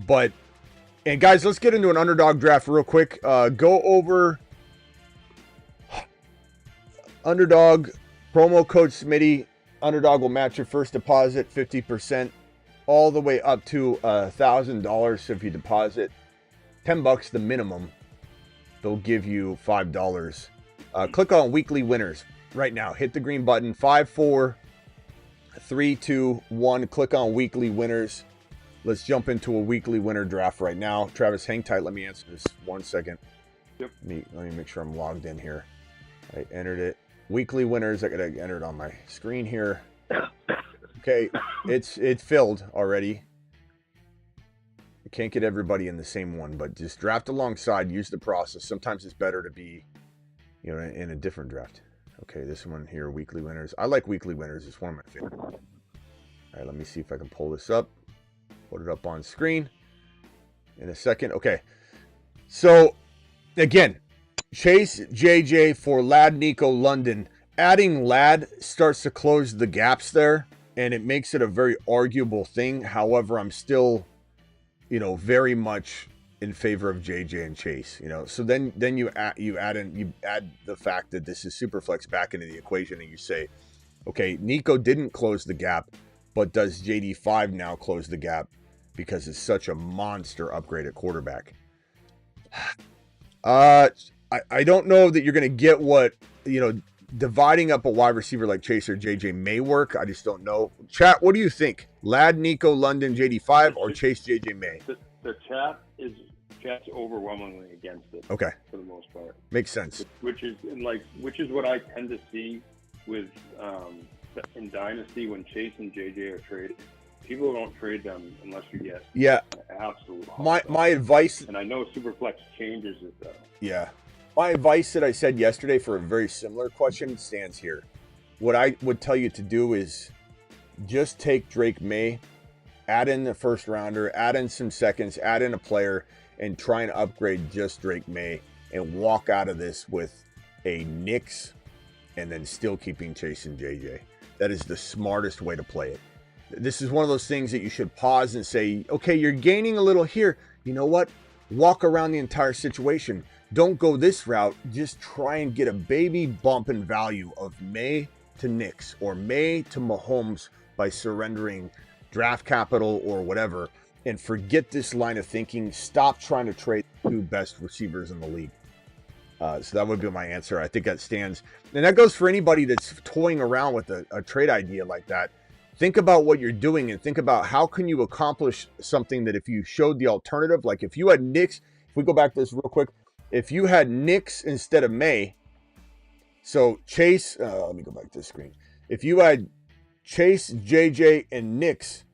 S1: But and guys, let's get into an underdog draft real quick. Go over underdog promo code Smitty. Underdog will match your first deposit 50%, all the way up to $1,000. So if you deposit $10, the minimum, they'll give you $5. Click on weekly winners right now. Hit the green button. 5, 4, 3, 2, 1. Click on weekly winners. Let's jump into a weekly winner draft right now. Travis, hang tight. Let me answer this 1 second.
S6: Yep.
S1: Let me make sure I'm logged in here. I entered it. Weekly winners. I gotta enter it on my screen here. Okay, it's filled already. I can't get everybody in the same one, but just draft alongside. Use the process. Sometimes it's better to be, you know, in a different draft. Okay, this one here, weekly winners. I like weekly winners. It's one of my favorites. All right, let me see if I can pull this up. Put it up on screen in a second. Okay, so again, Chase JJ for Ladd, Nico, London. Adding Ladd starts to close the gaps there, and it makes it a very arguable thing. However, I'm still, you know, very much in favor of JJ and Chase. You know, so then you add the fact that this is Superflex back into the equation, and you say, okay, Nico didn't close the gap, but does JD5 now close the gap because it's such a monster upgrade at quarterback? I don't know that you're going to get what, you know, dividing up a wide receiver like Chase or JJ may work. I just don't know. Chat, what do you think? Ladd, Nico, London, JD5, or Chase, JJ, May?
S6: The chat's overwhelmingly against it.
S1: Okay.
S6: For the most part.
S1: Makes sense.
S6: Which is what I tend to see with in Dynasty when Chase and JJ are traded. People don't trade them unless you get absolute.
S1: My advice,
S6: and I know Superflex changes it though.
S1: Yeah. My advice that I said yesterday for a very similar question stands here. What I would tell you to do is just take Drake May, add in the first rounder, add in some seconds, add in a player, and try and upgrade just Drake May and walk out of this with a Knicks and then still keeping Chase and JJ. That is the smartest way to play it. This is one of those things that you should pause and say, okay, you're gaining a little here. You know what? Walk around the entire situation. Don't go this route. Just try and get a baby bump in value of May to Knicks or May to Mahomes by surrendering draft capital or whatever, and forget this line of thinking. Stop trying to trade the 2 best receivers in the league. So that would be my answer. I think that stands. And that goes for anybody that's toying around with a trade idea like that. Think about what you're doing and think about how can you accomplish something that if you showed the alternative, like if you had Knicks, if we go back to this real quick, if you had Knicks instead of May, so Chase, let me go back to the screen. If you had Chase, JJ, and Knicks,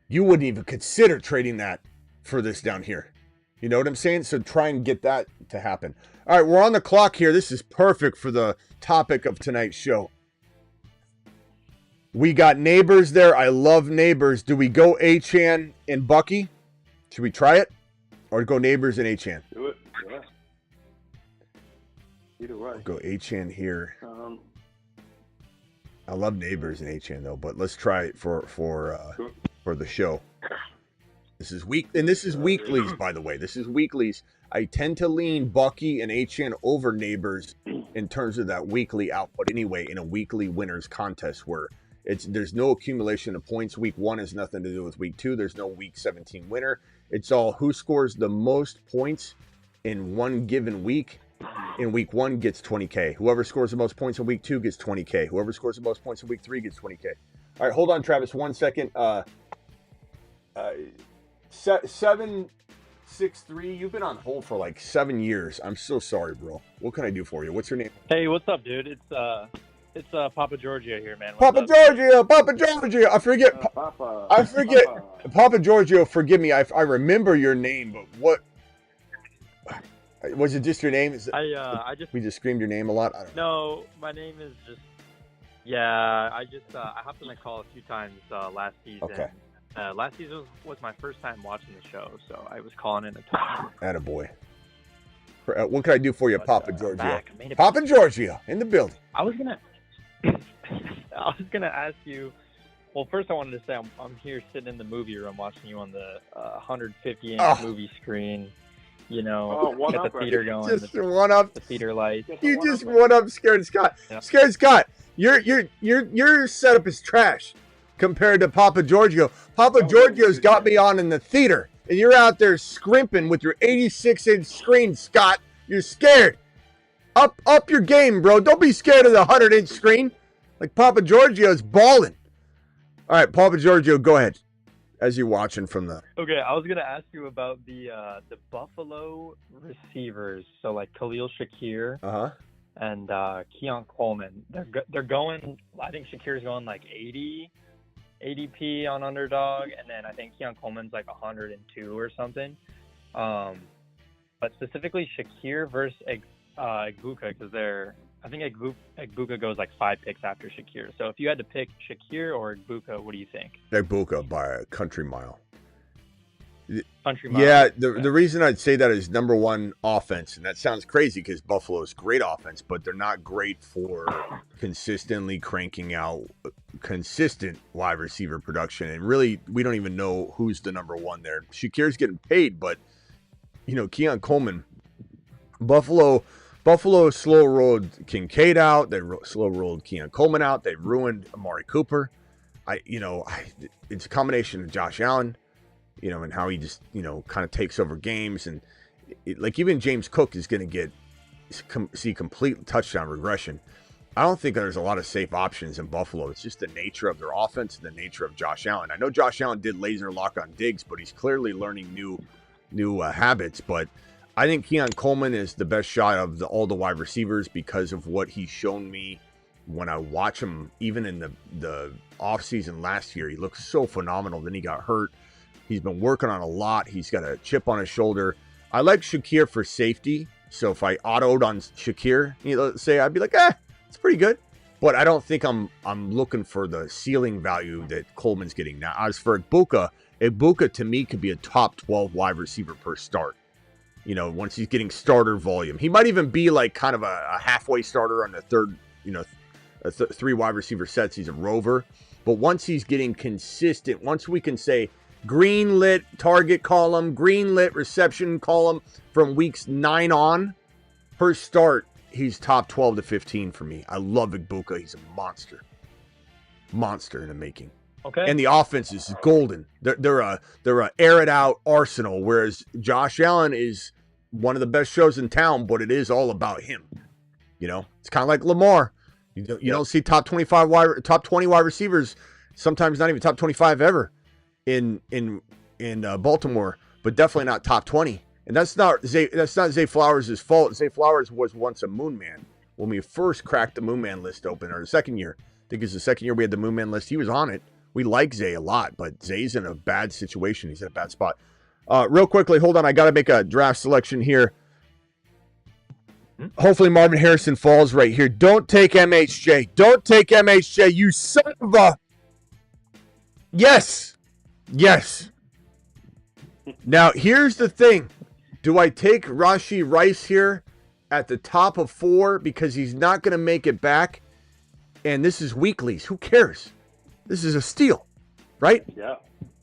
S1: you wouldn't even consider trading that for this down here. You know what I'm saying? So try and get that to happen. All right, we're on the clock here. This is perfect for the topic of tonight's show. We got Neighbors there. I love Neighbors. Do we go Achane and Bucky? Should we try it? Or go Neighbors and Achane?
S6: Do it. Yeah. Either way.
S1: Go Achane here. I love Neighbors and Achane though, but let's try it for the show. This is weeklies, by the way. This is weeklies. I tend to lean Bucky and Achane over Neighbors in terms of that weekly output anyway in a weekly winners contest where there's no accumulation of points. Week 1 has nothing to do with week 2. There's no week 17 winner. It's all who scores the most points in one given week. In week 1 gets 20K. Whoever scores the most points in week 2 gets 20K. Whoever scores the most points in week 3 gets 20K. All right, hold on, Travis, 1 second. 763. You've been on hold for like 7 years. I'm so sorry, bro. What can I do for you? What's your name?
S7: Hey, what's up, dude? It's Papa Giorgio here, man.
S1: Papa Giorgio. I forget.
S6: Papa.
S1: I forget. Papa Giorgio, forgive me. I remember your name, but what was it? Just your name? We just screamed your name a lot. I don't know.
S7: No, my name is just. Yeah, I hopped on the call a few times last season.
S1: Okay.
S7: Last season was my first time watching the show, so I was calling in a ton.
S1: Attaboy. What can I do for you, Papa Giorgio?
S7: Papa
S1: Giorgio in the building.
S7: I was gonna ask you. Well, first I wanted to say I'm here sitting in the movie room watching you on the 150-inch movie screen. You know, get the theater going.
S1: Just one up.
S7: The theater lights.
S1: You just one up, Scared Scott. Yep. Scared Scott. Your setup is trash compared to Papa Giorgio. Papa Giorgio's got me on in the theater, and you're out there scrimping with your 86-inch screen, Scott. You're scared. Up your game, bro. Don't be scared of the 100-inch screen. Like Papa Giorgio's balling. All right, Papa Giorgio, go ahead. As you're watching from the.
S7: Okay, I was gonna ask you about the Buffalo receivers. So like Khalil Shakir. And Keon Coleman. They're going. I think Shakir's going like 80 ADP on Underdog, and then I think Keon Coleman's like 102 or something. But specifically Shakir versus Egbuka, because I think Egbuka goes like 5 picks after Shakir. So if you had to pick Shakir or Egbuka, what do you think?
S1: Egbuka by a country mile.
S7: Country mile.
S1: Yeah, the reason I'd say that is number one, offense, and that sounds crazy because Buffalo's great offense, but they're not great for consistently cranking out consistent wide receiver production. And really, we don't even know who's the number one there. Shakir's getting paid, but Keon Coleman, Buffalo slow rolled Kincaid out. They slow rolled Keon Coleman out. They ruined Amari Cooper. It's a combination of Josh Allen. And how he just, kind of takes over games. And even James Cook is going to see complete touchdown regression. I don't think there's a lot of safe options in Buffalo. It's just the nature of their offense and the nature of Josh Allen. I know Josh Allen did laser lock on Diggs, but he's clearly learning new habits. But I think Keon Coleman is the best shot of all the wide receivers because of what he's shown me when I watch him, even in the offseason last year. He looked so phenomenal. Then he got hurt. He's been working on a lot. He's got a chip on his shoulder. I like Shakir for safety. So if I autoed on Shakir, let's say, I'd be like, it's pretty good. But I don't think I'm looking for the ceiling value that Coleman's getting now. As for Egbuka to me could be a top 12 wide receiver per start. Once he's getting starter volume. He might even be like kind of a halfway starter on the third, 3 wide receiver sets. He's a rover. But once he's getting consistent, once we can say, green lit target column, green lit reception column from weeks 9 on per start, he's top 12 to 15 for me. I love Egbuka. He's a monster in the making.
S7: Okay.
S1: And the offense is golden. They're a air it out arsenal, whereas Josh Allen is one of the best shows in town, but it is all about him. It's kind of like Lamar. You don't see top 20 wide receivers, sometimes not even top 25 ever in Baltimore, but definitely not top 20. And that's not Zay Flowers' fault. Zay Flowers was once a Moon Man when we first cracked the Moon Man list open, or the second year. I think it's the second year we had the Moon Man list. He was on it. We like Zay a lot, but Zay's in a bad situation. He's in a bad spot. Real quickly, hold on. I got to make a draft selection here. Hopefully Marvin Harrison falls right here. Don't take MHJ. Don't take MHJ, you son of a... Yes. Now, here's the thing. Do I take Rashee Rice here at the top of 4 because he's not going to make it back? And this is weeklies. Who cares? This is a steal, right?
S6: Yeah.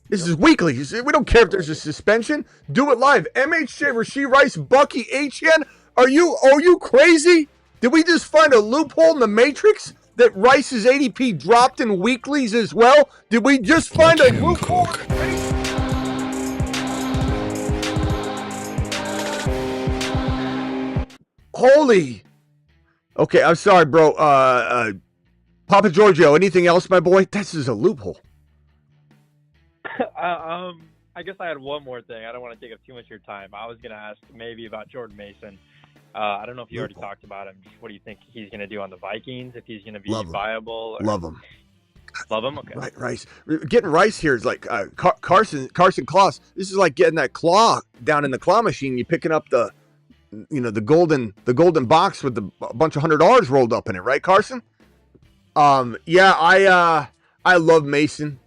S1: This is weeklies. We don't care if there's a suspension. Do it live. MHJ, Rashee Rice, Bucky, Achane. Are you crazy? Did we just find a loophole in the Matrix that Rice's ADP dropped in weeklies as well? Did we just find a loophole? Holy. Okay, I'm sorry, bro. Papa Giorgio, anything else, my boy? This is a loophole.
S7: I guess I had one more thing. I don't want to take up too much of your time. I was going to ask maybe about Jordan Mason. I don't know if you already talked about him. Just what do you think he's going to do on the Vikings? If he's going to be viable? Or...
S1: Love him.
S7: Love him? Okay.
S1: Right, Rice. Getting Rice here is like Carson Claus. This is like getting that claw down in the claw machine. You're picking up the golden box with a bunch of $100 rolled up in it, right, Carson? I love Mason.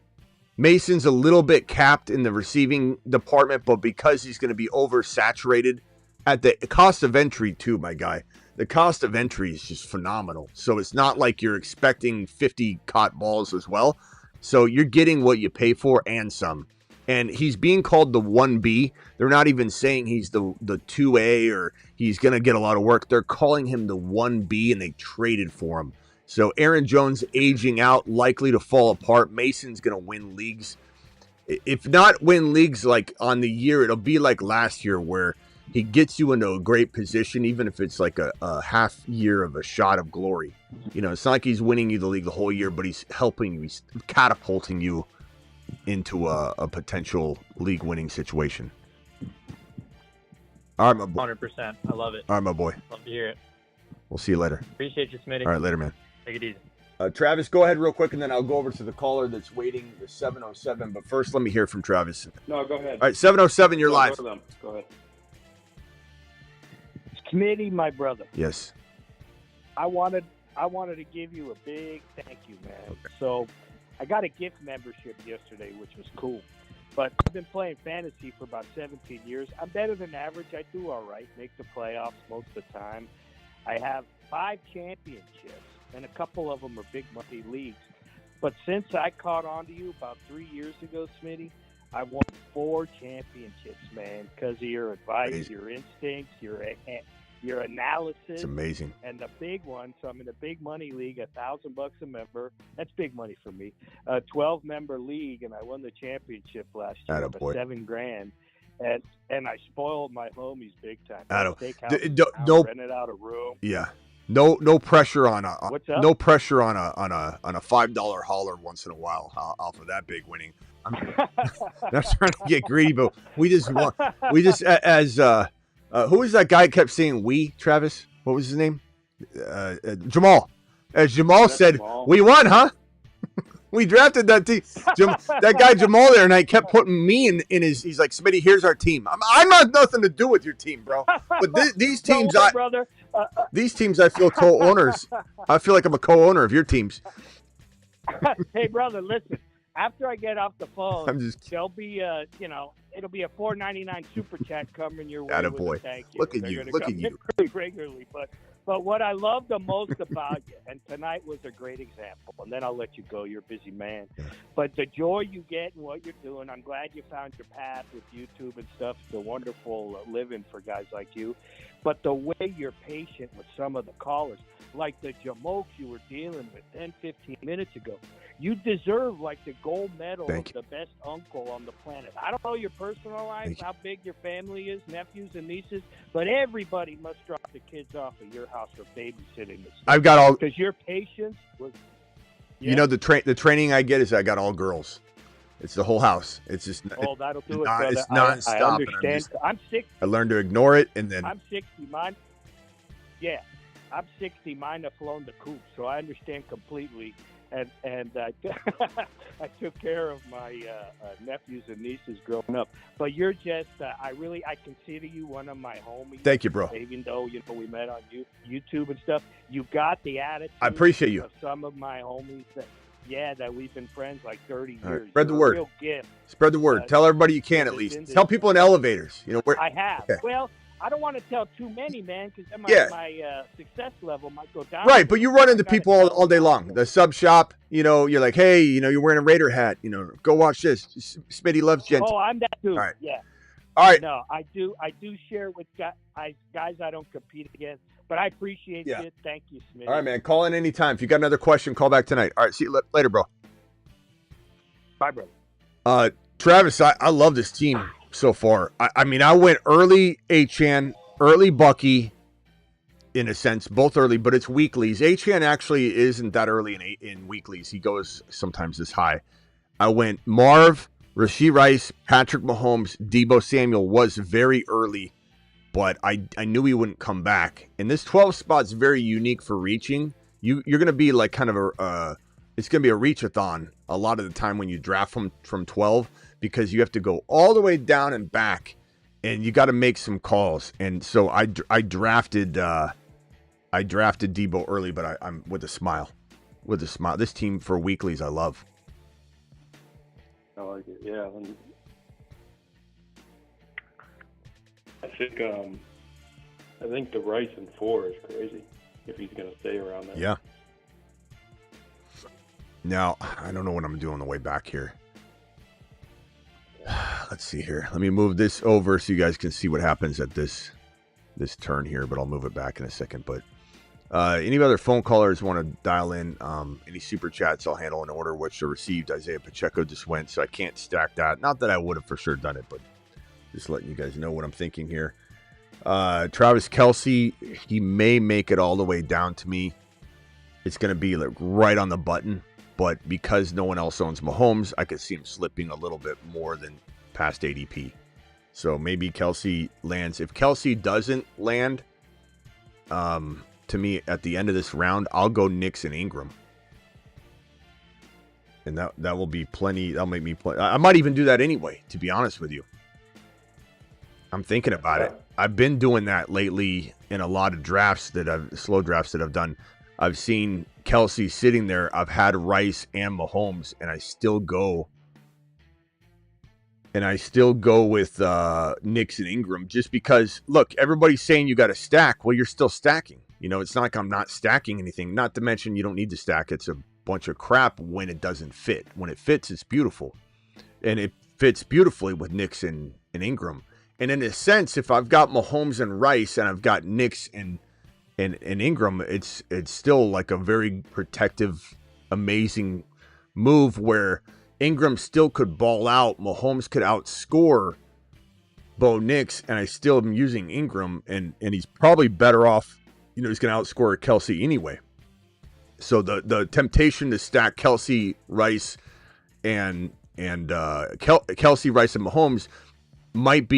S1: Mason's a little bit capped in the receiving department, but because he's going to be oversaturated at the cost of entry too, my guy, the cost of entry is just phenomenal. So it's not like you're expecting 50 caught balls as well. So you're getting what you pay for and some. And he's being called the 1B. They're not even saying he's the 2A or he's going to get a lot of work. They're calling him the 1B, and they traded for him. So Aaron Jones aging out, likely to fall apart. Mason's going to win leagues. If not win leagues like on the year, it'll be like last year where he gets you into a great position, even if it's like a half year of a shot of glory. You know, it's not like he's winning you the league the whole year, but he's helping you. He's catapulting you into a potential league winning situation. All right, my boy.
S7: 100%. I love it.
S1: All right, my boy.
S7: Love to hear it.
S1: We'll see you later.
S7: Appreciate you, Smitty.
S1: All right, later, man.
S7: Take it easy.
S1: Travis, go ahead real quick, and then I'll go over to the caller that's waiting, the 707. But first, let me hear from Travis.
S6: No, go ahead.
S1: All right, 707, you're live.
S6: Go ahead.
S5: Smitty, my brother.
S1: Yes.
S5: I wanted to give you a big thank you, man. Okay. So I got a gift membership yesterday, which was cool. But I've been playing fantasy for about 17 years. I'm better than average. I do all right, make the playoffs most of the time. I have 5 championships, and a couple of them are big money leagues. But since I caught on to you about 3 years ago, Smitty, I won 4 championships, man, because of your advice, amazing. Your instincts, your analysis.
S1: It's amazing.
S5: And the big one, so I'm in a big money league, $1,000 a member. That's big money for me. A 12-member league, and I won the championship last year for $7,000. And I spoiled my homies big time.
S1: No,
S5: rented out a room.
S1: Yeah. No pressure on a
S5: What's up?
S1: No pressure on a $5 hauler once in a while off of that big winning. I'm not trying to get greedy, but we just as who was that guy kept saying we, Travis? What was his name? Jamal. As Jamal said, we won, huh? We drafted that team. That guy Jamal there, and I kept putting me in his. He's like, Smitty, here's our team. I'm not nothing to do with your team, bro. But these teams, these teams, I feel co-owners. I feel like I'm a co-owner of your teams.
S5: Hey, brother, listen. After I get off the phone, there'll be it'll be a $4.99 super chat coming your way.
S1: Attaboy.
S5: Thank you.
S1: Look at you. Look at you.
S5: Pretty regularly, but what I love the most about you, and tonight was a great example, and then I'll let you go. You're a busy man. But the joy you get in what you're doing, I'm glad you found your path with YouTube and stuff. It's a wonderful living for guys like you. But the way you're patient with some of the callers, like the jamokes you were dealing with 10, 15 minutes ago, you deserve like the gold medal of the best uncle on the planet. I don't know your personal life, how big your family is, nephews and nieces, but everybody must drop the kids off at your house for babysitting.
S1: I've got all
S5: because your patience was. Yeah.
S1: You know the training I get is I got all girls. It's the whole house. It's just
S5: that'll do it, brother.
S1: It's nonstop.
S5: I understand. I'm 60.
S1: I learned to ignore it, and then
S5: I'm 60. Mine. Yeah, I'm 60. Mine have flown the coop, so I understand completely. And I took care of my nephews and nieces growing up. But you're just, I consider you one of my homies.
S1: Thank you, bro.
S5: Even though, we met on YouTube and stuff, you got the attitude.
S1: I appreciate you.
S5: Of some of my homies that we've been friends like 30 years.
S1: Right. Spread the word.
S5: Real gift.
S1: Spread the word. Tell everybody you can at least. Tell people in elevators.
S5: I have. Okay. Well, I don't want to tell too many, man, because then my success level might go down.
S1: Right, but you run into people all day long. The sub shop, you're like, hey, you're wearing a Raider hat. Go watch this. Smitty loves Gent.
S5: Oh, I'm that dude.
S1: All right.
S5: Yeah.
S1: All right.
S5: No, I do share with guys I don't compete against, but I appreciate it. Thank you, Smitty.
S1: All right, man. Call in anytime. If you got another question, call back tonight. All right, see you later, bro.
S5: Bye, brother.
S1: Travis, I love this team so far. I mean, I went early Achane, early Bucky, in a sense, both early, but it's weeklies. Achane actually isn't that early in weeklies. He goes sometimes this high. I went Marv, Rashee Rice, Patrick Mahomes, Deebo Samuel was very early, but I knew he wouldn't come back. And this 12 spot's very unique for reaching. You're going to be like kind of it's going to be a reach-a-thon a lot of the time when you draft from 12, because you have to go all the way down and back, and you got to make some calls. And so I drafted Deebo early, but I'm with a smile. With a smile. This team for weeklies I love.
S6: I like it. Yeah. I think the Rice in 4 is crazy if he's going to stay around there.
S1: Yeah. Now, I don't know what I'm doing on the way back here. Let's see here. Let me move this over so you guys can see what happens at this turn here, but I'll move it back in a second. But any other phone callers want to dial in, any super chats, I'll handle in order which are received. Isaiah Pacheco just went, so I can't stack that. Not that I would have for sure done it, but just letting you guys know what I'm thinking here. Travis Kelce, he may make it all the way down to me. It's going to be like right on the button, but because no one else owns Mahomes, I could see him slipping a little bit more than past ADP. So maybe Kelce lands. If Kelce doesn't land, to me at the end of this round, I'll go Nix and Ingram. And that will be plenty. That'll make me play. I might even do that anyway, to be honest with you. I'm thinking about it. I've been doing that lately in a lot of slow drafts that I've done. I've seen Kelce sitting there. I've had Rice and Mahomes, and I still go with Nix and Ingram just because, look, everybody's saying you got to stack. Well, you're still stacking. You know, it's not like I'm not stacking anything. Not to mention you don't need to stack. It's a bunch of crap when it doesn't fit. When it fits, it's beautiful. And it fits beautifully with Nix and Ingram. And in a sense, if I've got Mahomes and Rice and I've got Nix and Ingram, it's still like a very protective, amazing move where Ingram still could ball out. Mahomes could outscore Bo Nix, and I still am using Ingram, and he's probably better off. You know, he's going to outscore Kelce anyway. So the temptation to stack Kelce, Rice, and Kelce, Rice, and Mahomes might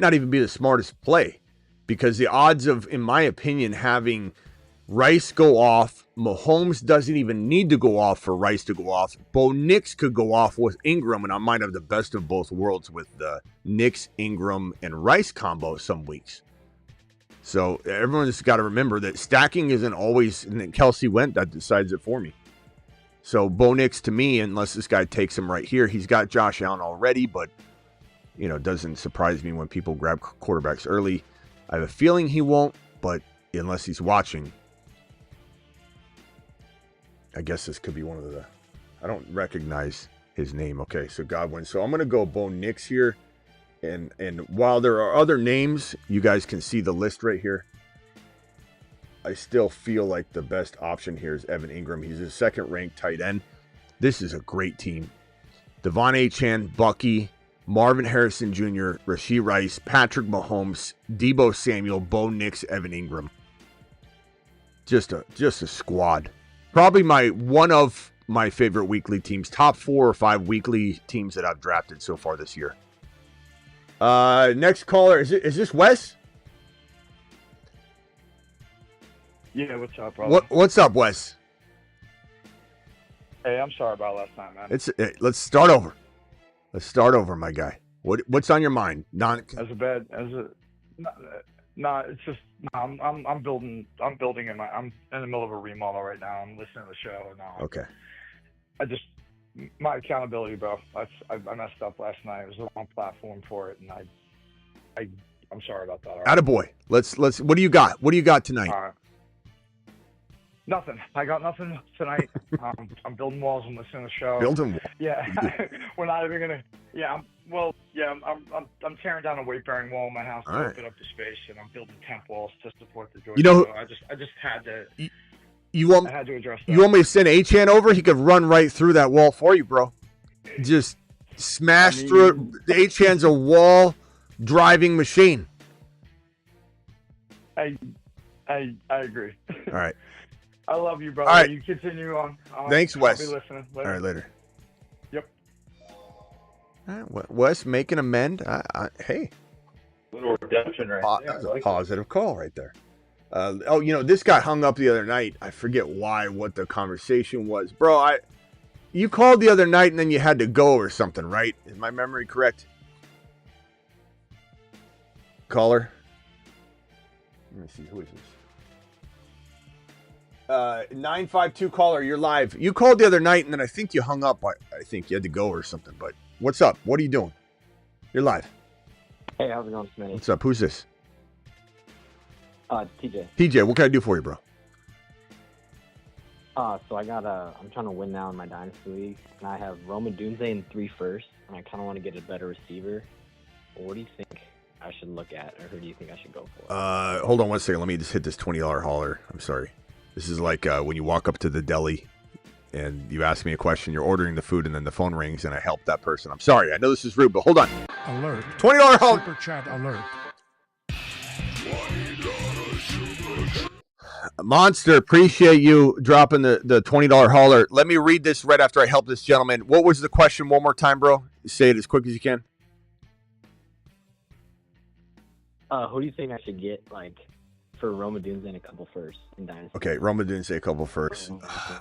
S1: not even be the smartest play, because the odds of, in my opinion, having Rice go off, Mahomes doesn't even need to go off for Rice to go off. Bo Nix could go off with Ingram, and I might have the best of both worlds with the Nix, Ingram, and Rice combo some weeks. So everyone's got to remember that stacking isn't always, and then Kelce went, that decides it for me. So Bo Nix, to me, unless this guy takes him right here, he's got Josh Allen already, but you know, it doesn't surprise me when people grab quarterbacks early. I have a feeling he won't, but unless he's watching, I guess this could be one of the, I don't recognize his name. Okay, so Godwin. So I'm going to go Bo Nix here. And while there are other names, you guys can see the list right here. I still feel like the best option here is Evan Ingram. He's a second-ranked tight end. This is a great team. Devon Achane, Bucky, Marvin Harrison Jr., Rashee Rice, Patrick Mahomes, Deebo Samuel, Bo Nix, Evan Ingram. Just a squad. Probably one of my favorite weekly teams. Top 4 or 5 weekly teams that I've drafted so far this year. Next caller, is this Wes?
S8: Yeah, what's up, brother?
S1: What's up, Wes?
S8: Hey, I'm sorry about last night, man.
S1: Let's start over. Let's start over, my guy. What's on your mind?
S8: It's just I'm building I'm in the middle of a remodel right now. I'm listening to the show and
S1: okay.
S8: My accountability, bro. I messed up last night. It was the wrong platform for it, and I'm sorry about that.
S1: Attaboy. Let's. What do you got? What do you got tonight?
S8: Nothing. I got nothing tonight. I'm building walls and listening to the show.
S1: Building walls.
S8: Yeah. We're not even gonna. Yeah. I'm tearing down a weight-bearing wall in my house to open up the space, and I'm building temp walls to support the joint.
S1: You know,
S8: I just had to.
S1: I had to address that. You want me to send Achane over? He could run right through that wall for you, bro. Just smash through it. The Achane's a wall driving machine.
S8: I agree.
S1: All right.
S8: I love you, brother.
S1: All right.
S8: You continue on.
S1: Thanks, Wes.
S8: I'll be listening. Later.
S1: All right, later.
S8: Yep.
S1: All right, Wes, make an amend. Hey.
S6: Little redemption right there.
S1: That was a positive call right there. This got hung up the other night. I forget what the conversation was. Bro, you called the other night and then you had to go or something, right? Is my memory correct? Caller? Let me see. Who is this? 952 caller, you're live. You called the other night and then I think you hung up. I think you had to go or something. But what's up? What are you doing? You're live.
S9: Hey, how's it going, Smitty?
S1: What's up? Who's this?
S9: TJ.
S1: TJ, what can I do for you, bro?
S9: So I'm trying to win now in my dynasty league, and I have Roma Dunze in 3 first, and I kind of want to get a better receiver. What do you think I should look at, or who do you think I should go for?
S1: Hold on one second. Let me just hit this $20 holler. I'm sorry. This is like when you walk up to the deli and you ask me a question, you're ordering the food, and then the phone rings, and I help that person. I'm sorry. I know this is rude, but hold on.
S10: Alert.
S1: $20 holler.
S10: Super chat alert.
S1: Monster, appreciate you dropping the $20 holler. Let me read this right after I help this gentleman. What was the question one more time, bro? Say it as quick as you can.
S9: Who do you think I should get, for Roma Dunze and a couple firsts in dynasty?
S1: Okay, Roma Dunze, a couple firsts.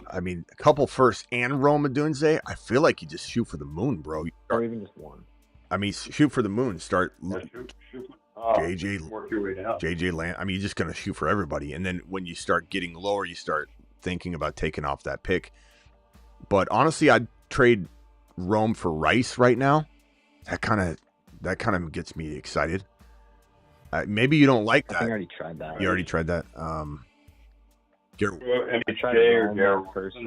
S1: I mean, a couple firsts and Roma Dunze, I feel like you just shoot for the moon, bro.
S9: Or even just one.
S1: I mean, shoot for the moon. Start
S6: Work your way down.
S1: JJ Land. I mean, you're just going to shoot for everybody. And then when you start getting lower, you start thinking about taking off that pick. But honestly, I'd trade Rome for Rice right now. That kind of gets me excited. Maybe you don't like that.
S9: I think I already tried that.
S1: You already tried that?
S9: I tried Rome first.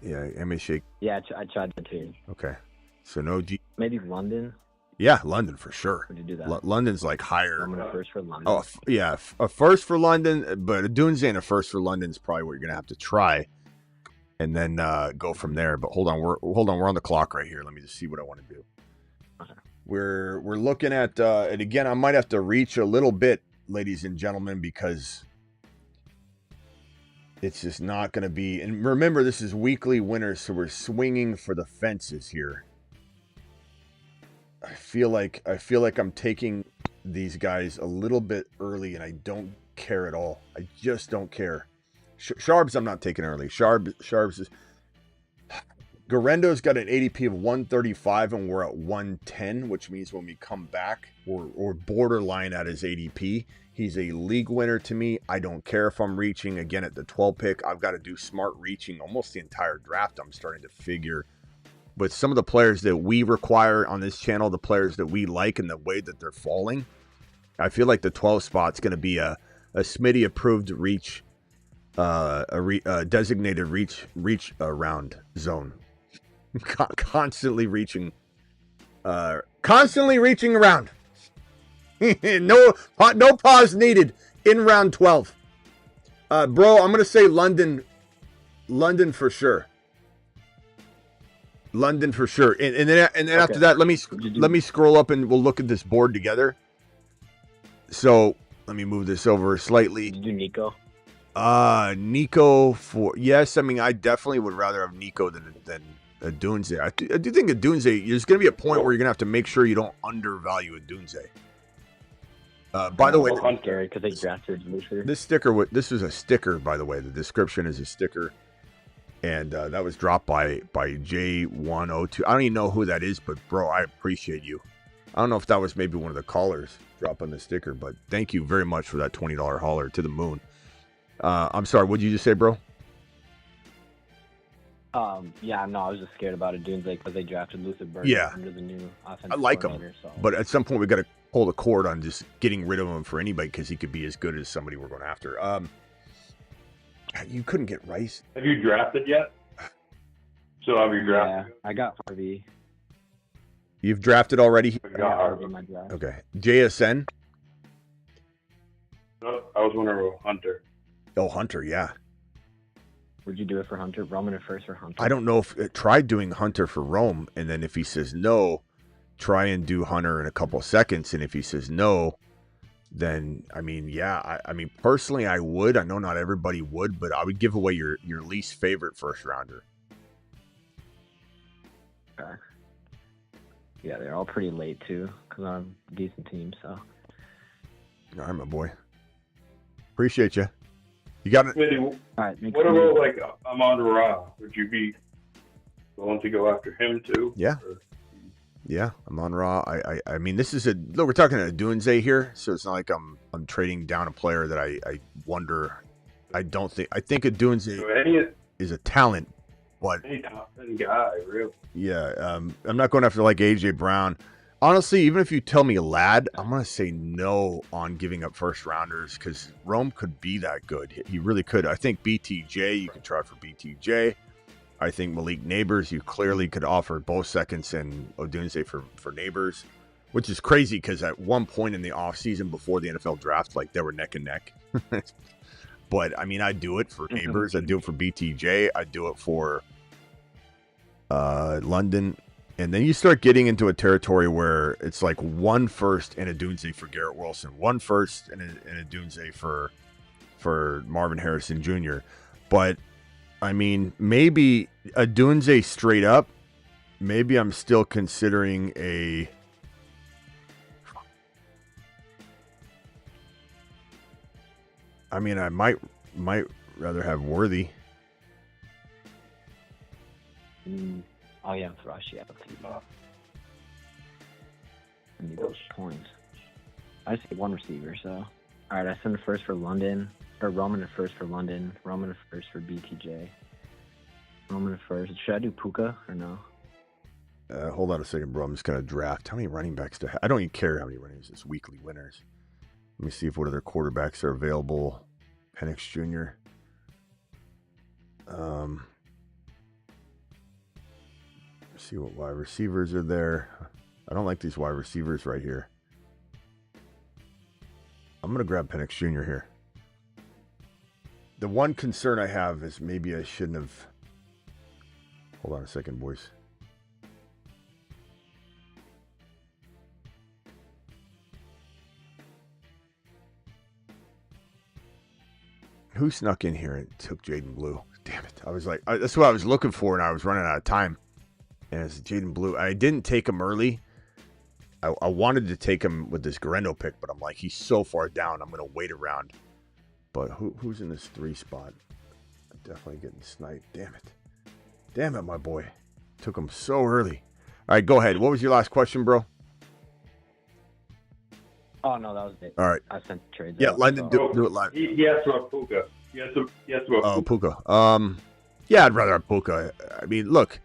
S1: Yeah, MHA.
S9: Yeah, I tried that too.
S1: Okay. So no G.
S9: Maybe London.
S1: Yeah, London for sure.
S9: Would you do that?
S1: London's like higher.
S9: I'm a first for London.
S1: Oh, yeah, a first for London, but a Dunze and a first for London is probably what you're gonna have to try, and then go from there. But hold on, we're on the clock right here. Let me just see what I want to do.
S9: Okay.
S1: We're looking at, and again, I might have to reach a little bit, ladies and gentlemen, because it's just not going to be. And remember, this is weekly winners, so we're swinging for the fences here. I feel like I'm taking these guys a little bit early, and I don't care at all. I just don't care. Sharbs, I'm not taking early. Sharbs is. Garendo's got an ADP of 135, and we're at 110, which means when we come back, we're borderline at his ADP. He's a league winner to me. I don't care if I'm reaching again at the 12 pick. I've got to do smart reaching almost the entire draft. I'm starting to figure. But some of the players that we require on this channel, the players that we like and the way that they're falling, I feel like the 12 spot's going to be a Smitty approved reach, a designated reach around zone. Constantly reaching around. no pause needed in round 12. Bro, I'm going to say London for sure. London for sure. And then okay. After that, let me scroll up and we'll look at this board together. So let me move this over slightly.
S9: Did you do Nico?
S1: Nico for yes. I mean, I definitely would rather have Nico than a Dunze. I do think a Dunze. There's going to be a point where you're going to have to make sure you don't undervalue a Dunze. By the way,
S9: because they drafted Luther.
S1: This is a sticker, by the way. The description is a sticker. And that was dropped by J102. I don't even know who that is, but bro, I appreciate you. I don't know if that was maybe one of the callers dropping the sticker, but thank you very much for that $20 holler to the moon. I'm sorry, what did you just say, bro?
S9: Yeah, no, I was just scared about it Dunze because they drafted Luther Burns under the new offensive
S1: I like him,
S9: so.
S1: But at some point we got to pull the cord on just getting rid of him for anybody because he could be as good as somebody we're going after. You couldn't get Rice.
S6: Have you drafted yet? So have you drafted?
S9: Yeah, I got Harvey.
S1: You've drafted already?
S9: I got Harvey in my draft.
S1: Okay. JSN?
S6: No, I was wondering about Hunter.
S1: Oh, Hunter, yeah.
S9: Would you do it for Hunter? Roman at first for Hunter?
S1: I don't know if try doing Hunter for Rome, and then if he says no, try and do Hunter in a couple seconds, and if he says no, then I mean, yeah, I mean, personally, I would. I know not everybody would, but I would give away your least favorite first rounder.
S9: Okay. Yeah, they're all pretty late too, because I'm a decent team. So.
S1: All right, my boy. Appreciate you. You got it.
S6: Smitty,
S9: All right.
S6: what about like Amon Ra? Would you be willing to go after him too?
S1: Yeah. Yeah, Amon Ra. I mean, this is look, we're talking a Dunze here, so it's not like I'm trading down a player that I wonder. I think a Dunze is a talent, but
S6: any top 10 guy, really.
S1: Yeah, I'm not going after like AJ Brown. Honestly, even if you tell me Ladd, I'm gonna say no on giving up first rounders because Rome could be that good. He really could. I think BTJ, you can try for BTJ. I think Malik Neighbors, you clearly could offer both seconds and Odunze for Neighbors, which is crazy because at one point in the offseason before the NFL draft, like they were neck and neck. But I mean, I'd do it for Neighbors. I'd do it for BTJ. I'd do it for London. And then you start getting into a territory where it's like 1 first and a Dunze for Garrett Wilson, 1 first and a Dunze for Marvin Harrison Jr. But I mean, maybe a Dunze straight up. Maybe I'm still considering a. I mean, I might rather have Worthy.
S9: Oh yeah, Thrush. Yeah, I need those points. I just get 1 receiver, so all right. I send a first for London. Or Roman at first for London. Roman at first for BTJ. Roman at first. Should I do Puka or no?
S1: Hold on a second, bro. I'm just going to draft. How many running backs do I have? I don't even care how many running backs. It's weekly winners. Let me see if what other quarterbacks are available. Penix Jr. See what wide receivers are there. I don't like these wide receivers right here. I'm going to grab Penix Jr. here. The one concern I have is maybe I shouldn't have. Hold on a second, boys. Who snuck in here and took Jaden Blue? Damn it. I was like, that's what I was looking for, and I was running out of time. And it's Jaden Blue. I didn't take him early. I wanted to take him with this Garendo pick, but I'm like, he's so far down. I'm going to wait around. But who's in this 3 spot? I'm definitely getting sniped. Damn it. Damn it, my boy. Took him so early. All right, go ahead. What was your last question, bro?
S9: Oh, no, that was it.
S1: All right.
S9: I sent trades.
S1: Yeah, London, do it live.
S6: He asked about Puka. Yes, about
S1: Puka. Yeah, I'd rather have Puka. I mean, look,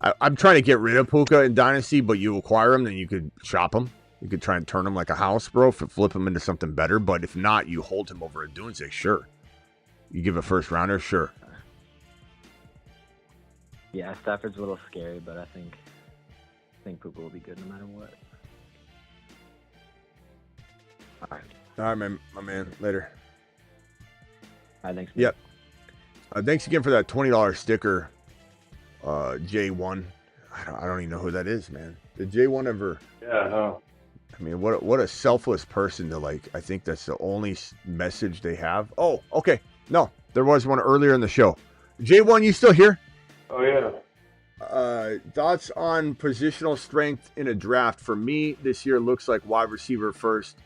S1: I'm trying to get rid of Puka in Dynasty, but you acquire him, then you could shop him. You could try and turn him like a house, bro, flip him into something better. But if not, you hold him over a Dunze, sure. You give a first rounder, sure.
S9: Yeah, Stafford's a little scary, but I think Puka will be good no matter what. All
S1: right, my man. Later.
S9: All right, thanks.
S1: Yep. Thanks again for that $20 sticker, J1. I don't even know who that is, man. Did J1 ever?
S6: Yeah, no.
S1: I mean, what a selfless person to like. I think that's the only message they have. Oh, okay. No, there was one earlier in the show. J1, you still here?
S6: Oh, yeah.
S1: Thoughts on positional strength in a draft? For me, this year looks like wide receiver first,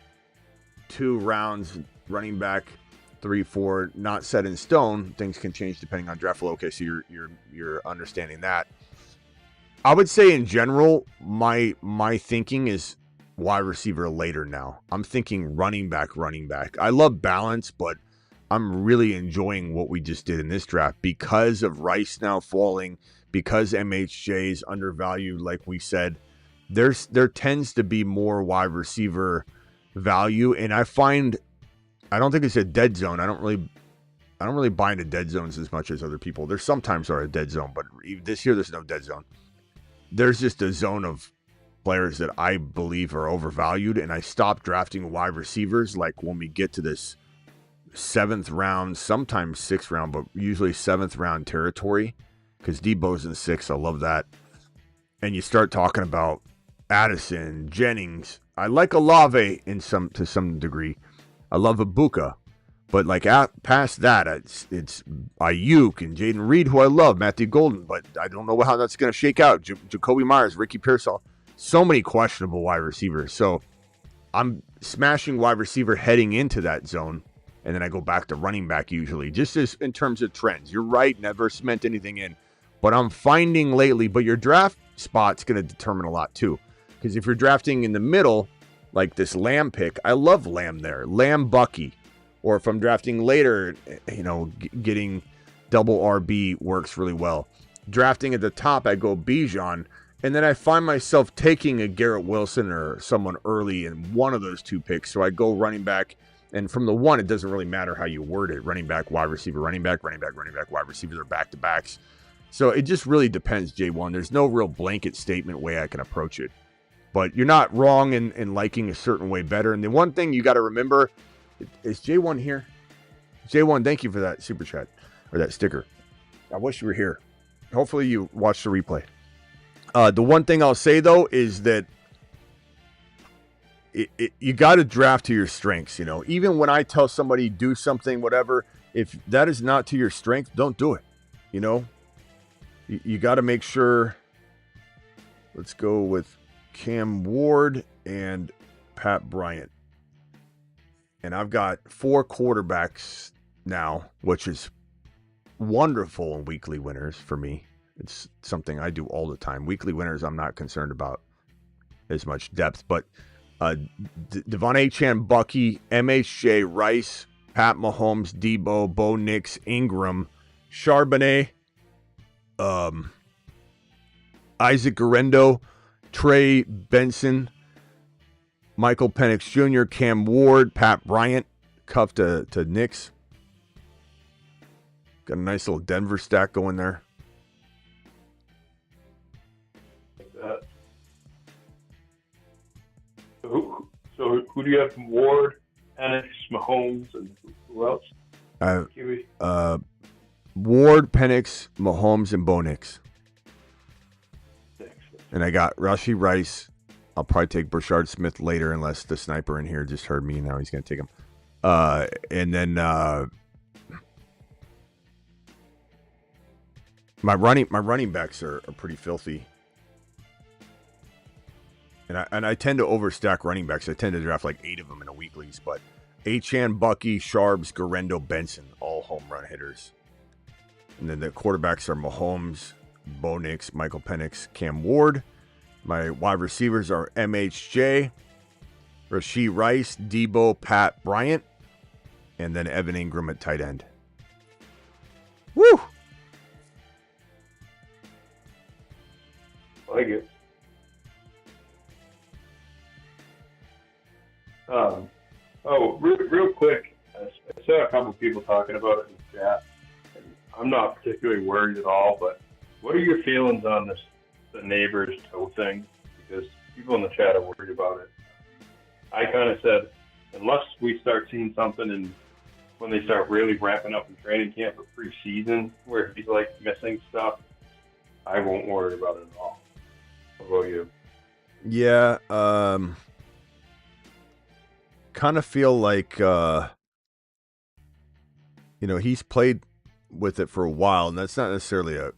S1: 2 rounds, running back 3, 4, not set in stone. Things can change depending on draft flow. Okay, so you're understanding that. I would say in general, my thinking is wide receiver later now. I'm thinking running back. I love balance, but I'm really enjoying what we just did in this draft because of Rice now falling, because MHJ is undervalued, like we said. There tends to be more wide receiver value, and I don't think it's a dead zone. I don't really buy into dead zones as much as other people. There's sometimes are a dead zone, but this year there's no dead zone. There's just a zone of players that I believe are overvalued, and I stopped drafting wide receivers like when we get to this 7th round, sometimes 6th round, but usually 7th round territory, because Debo's in 6. I love that. And you start talking about Addison, Jennings, I like Olave to some degree. I love Ibuka. But like past that, it's Ayuk and Jaden Reed, who I love, Matthew Golden, but I don't know how that's going to shake out. Jacoby Myers, Ricky Pearsall, so many questionable wide receivers. So I'm smashing wide receiver heading into that zone, and then I go back to running back usually, just as in terms of trends. You're right, never cement anything in, but I'm finding lately. But your draft spot's going to determine a lot too, because if you're drafting in the middle, like this Lamb pick, I love Lamb there, Lamb Bucky. Or if I'm drafting later, getting double RB works really well. Drafting at the top, I go Bijan. And then I find myself taking a Garrett Wilson or someone early in one of those two picks. So I go running back. And from the one, it doesn't really matter how you word it. Running back, wide receiver, running back, running back, running back, wide receiver. They're back-to-backs. So it just really depends, J1. There's no real blanket statement way I can approach it. But you're not wrong in liking a certain way better. And the one thing you got to remember, is J1 here? J1, thank you for that super chat or that sticker. I wish you were here. Hopefully you watched the replay. The one thing I'll say though is that you got to draft to your strengths. Even when I tell somebody do something, whatever, if that is not to your strength, don't do it. You got to make sure. Let's go with Cam Ward and Pat Bryant. And I've got 4 quarterbacks now, which is wonderful in weekly winners for me. It's something I do all the time. Weekly winners, I'm not concerned about as much depth. But Devon Achane, Bucky, MHJ, Rice, Pat Mahomes, Debo, Bo Nix, Ingram, Charbonnet, Isaac Guerrero, Trey Benson, Michael Penix Jr., Cam Ward, Pat Bryant, cuff to Knicks. Got a nice little Denver stack going there.
S6: So who do you have from Ward, Penix, Mahomes, and who else?
S1: Ward, Penix, Mahomes, and Bo Nix. And I got Rashee Rice. I'll probably take Brashard Smith later unless the sniper in here just heard me and now he's going to take him. And then my running backs are pretty filthy. And I tend to overstack running backs. I tend to draft like 8 of them in a weeklies. But Achane, Bucky, Sharbs, Guerrero, Benson, all home run hitters. And then the quarterbacks are Mahomes, Bo Nix, Michael Penix, Cam Ward. My wide receivers are MHJ, Rashee Rice, Debo, Pat Bryant, and then Evan Ingram at tight end. Woo!
S6: I like it. Real quick, I saw a couple people talking about it in the chat, and I'm not particularly worried at all, but what are your feelings on the neighbor's toe thing? Because people in the chat are worried about it. I kind of said, unless we start seeing something and when they start really ramping up in training camp or preseason where he's like missing stuff, I won't worry about it at all. How about you?
S1: Yeah, kind of feel like he's played with it for a while, and that's not necessarily a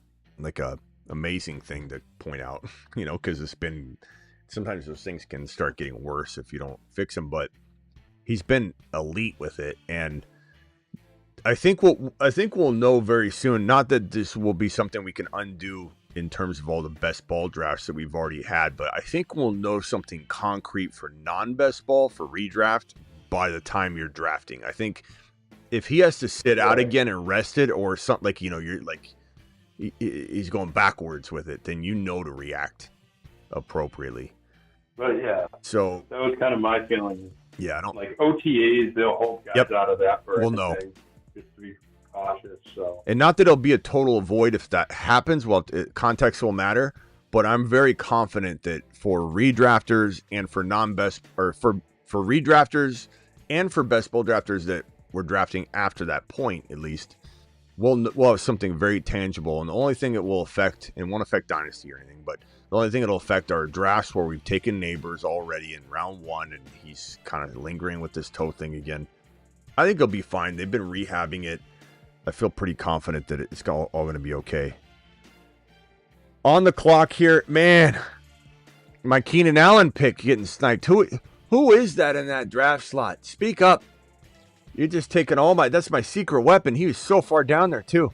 S1: amazing thing to point out, because it's been, sometimes those things can start getting worse if you don't fix them, but he's been elite with it. And I think we'll know very soon, not that this will be something we can undo in terms of all the best ball drafts that we've already had, but I think we'll know something concrete for non-best ball, for redraft, by the time you're drafting. I think if he has to sit out again and rest it, or something you're like, he's going backwards with it, then to react appropriately.
S6: But yeah,
S1: so
S6: that was kind of my feeling.
S1: Yeah, I don't
S6: like OTAs. They'll hold guys out of that for anything, just to be cautious. So,
S1: and not that it'll be a total avoid if that happens. Well, context will matter, but I'm very confident that for redrafters and for non-best, or for redrafters and for best ball drafters that we're drafting after that point, at least, we'll have something very tangible. And the only thing it will affect, and won't affect Dynasty or anything, but the only thing it'll affect are drafts where we've taken Neighbors already in round 1, and he's kind of lingering with this toe thing again. I think he'll be fine. They've been rehabbing it. I feel pretty confident that it's all going to be okay. On the clock here, man, my Keenan Allen pick getting sniped. Who is that in that draft slot? Speak up. You're just taking that's my secret weapon. He was so far down there too.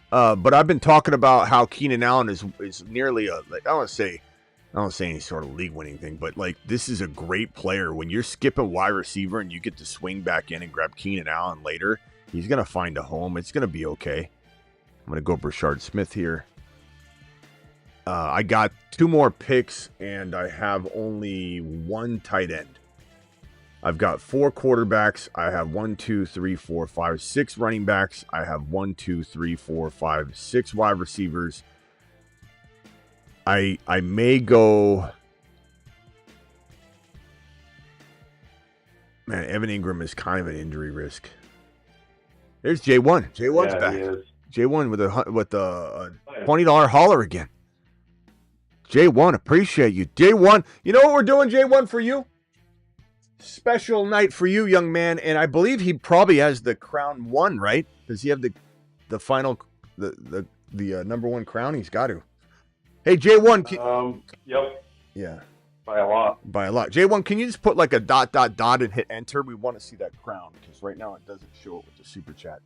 S1: But I've been talking about how Keenan Allen is nearly I don't say any sort of league winning thing, but like this is a great player. When you're skipping wide receiver and you get to swing back in and grab Keenan Allen later, he's going to find a home. It's going to be okay. I'm going to go Brashard Smith here. I got 2 more picks, and I have only 1 tight end. I've got 4 quarterbacks. I have 1, 2, 3, 4, 5, 6 running backs. I have 1, 2, 3, 4, 5, 6 wide receivers. I may go... Man, Evan Ingram is kind of an injury risk. There's J1. J1's back. J1 with a $20 hauler again. J1, appreciate you. J1, you know what we're doing, J1, for you? Special night for you, young man. And I believe he probably has the crown 1, right? Does he have the final, the number 1 crown? He's got to. Hey, J1.
S6: Yep.
S1: Yeah.
S6: By a lot.
S1: J1, can you just put like a ... and hit enter? We want to see that crown because right now it doesn't show it with the super chat.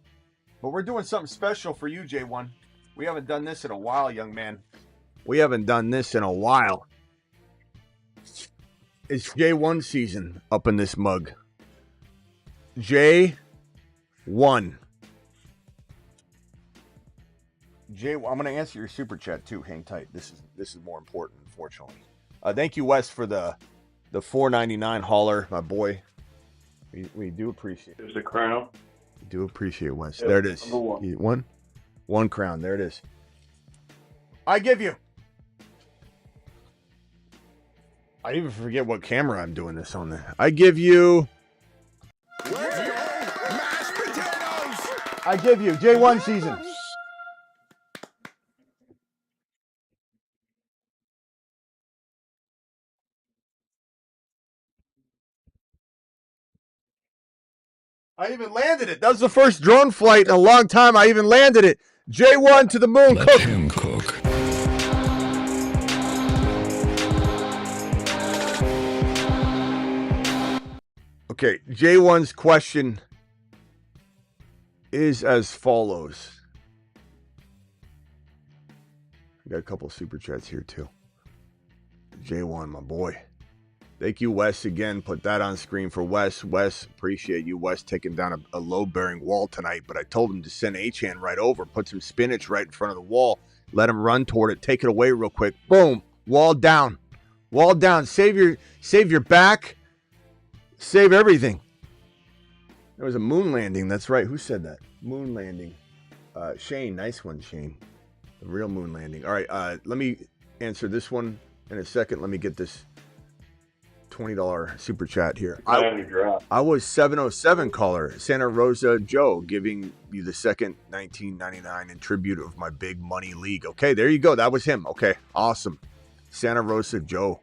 S1: But we're doing something special for you, J1. We haven't done this in a while, young man. We haven't done this in a while. It's J1 season up in this mug. J1. I'm going to answer your super chat too. Hang tight. This is more important, unfortunately. Thank you, Wes, for the $4.99 hauler, my boy. We do appreciate it.
S6: There's the crown.
S1: We do appreciate it, Wes. Yep, there it is.
S6: Number 1.
S1: One crown. There it is. I give you. I even forget what camera I'm doing this on there. I give you.
S2: Mashed potatoes.
S1: I give you J1 season. I even landed it. That was the first drone flight in a long time. I even landed it. J1 to the moon.
S2: Let him cook.
S1: Okay, J1's question is as follows. I got a couple of super chats here too. J1, my boy. Thank you, Wes, again. Put that on screen for Wes. Wes, appreciate you. Wes taking down a low-bearing wall tonight, but I told him to send Achane right over, put some spinach right in front of the wall, let him run toward it, take it away real quick. Boom, wall down. Wall down. Save your back. Save everything. There was a moon landing. That's right. Who said that? Moon landing. Shane. Nice one, Shane. The real moon landing. All right. Let me answer this one in a second. Let me get this $20 super chat here. I was 707 caller. Santa Rosa Joe giving you the second $19.99 in tribute of my big money league. Okay, there you go. That was him. Okay, awesome. Santa Rosa Joe.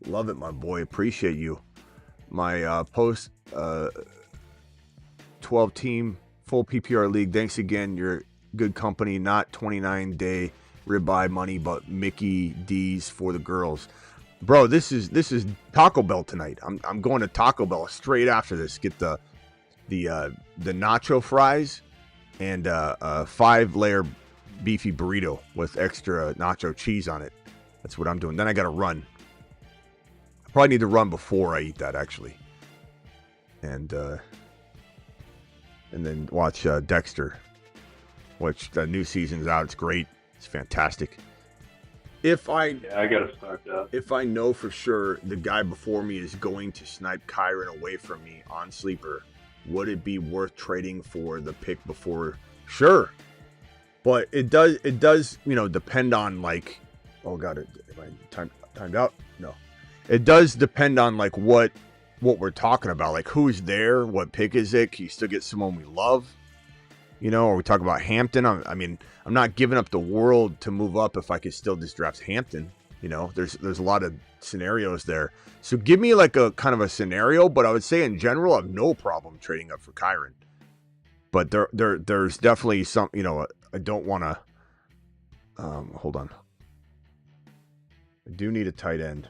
S1: Love it, my boy. Appreciate you. My post 12 team full PPR league. Thanks again. You're good company. Not 29-day ribeye money, but Mickey D's for the girls. Bro, this is Taco Bell tonight. I'm going to Taco Bell straight after this. Get the nacho fries and a 5-layer beefy burrito with extra nacho cheese on it. That's what I'm doing. Then I got to run. I probably need to run before I eat that, actually. And then watch Dexter, which the new season's out. It's great. It's fantastic. I
S6: gotta start that.
S1: If I know for sure the guy before me is going to snipe kairon away from me on sleeper, would it be worth trading for the pick before? Sure, but it does depend on like, oh god, am I timed out? No, it does depend on like what we're talking about, like who's there, what pick is it? Can you still get someone we love? or we talk about Hampton. I'm not giving up the world to move up if I could still just draft Hampton. There's a lot of scenarios there. So give me like a kind of a scenario, but I would say in general, I have no problem trading up for Kairon. But there's definitely some, I don't want to, hold on. I do need a tight end.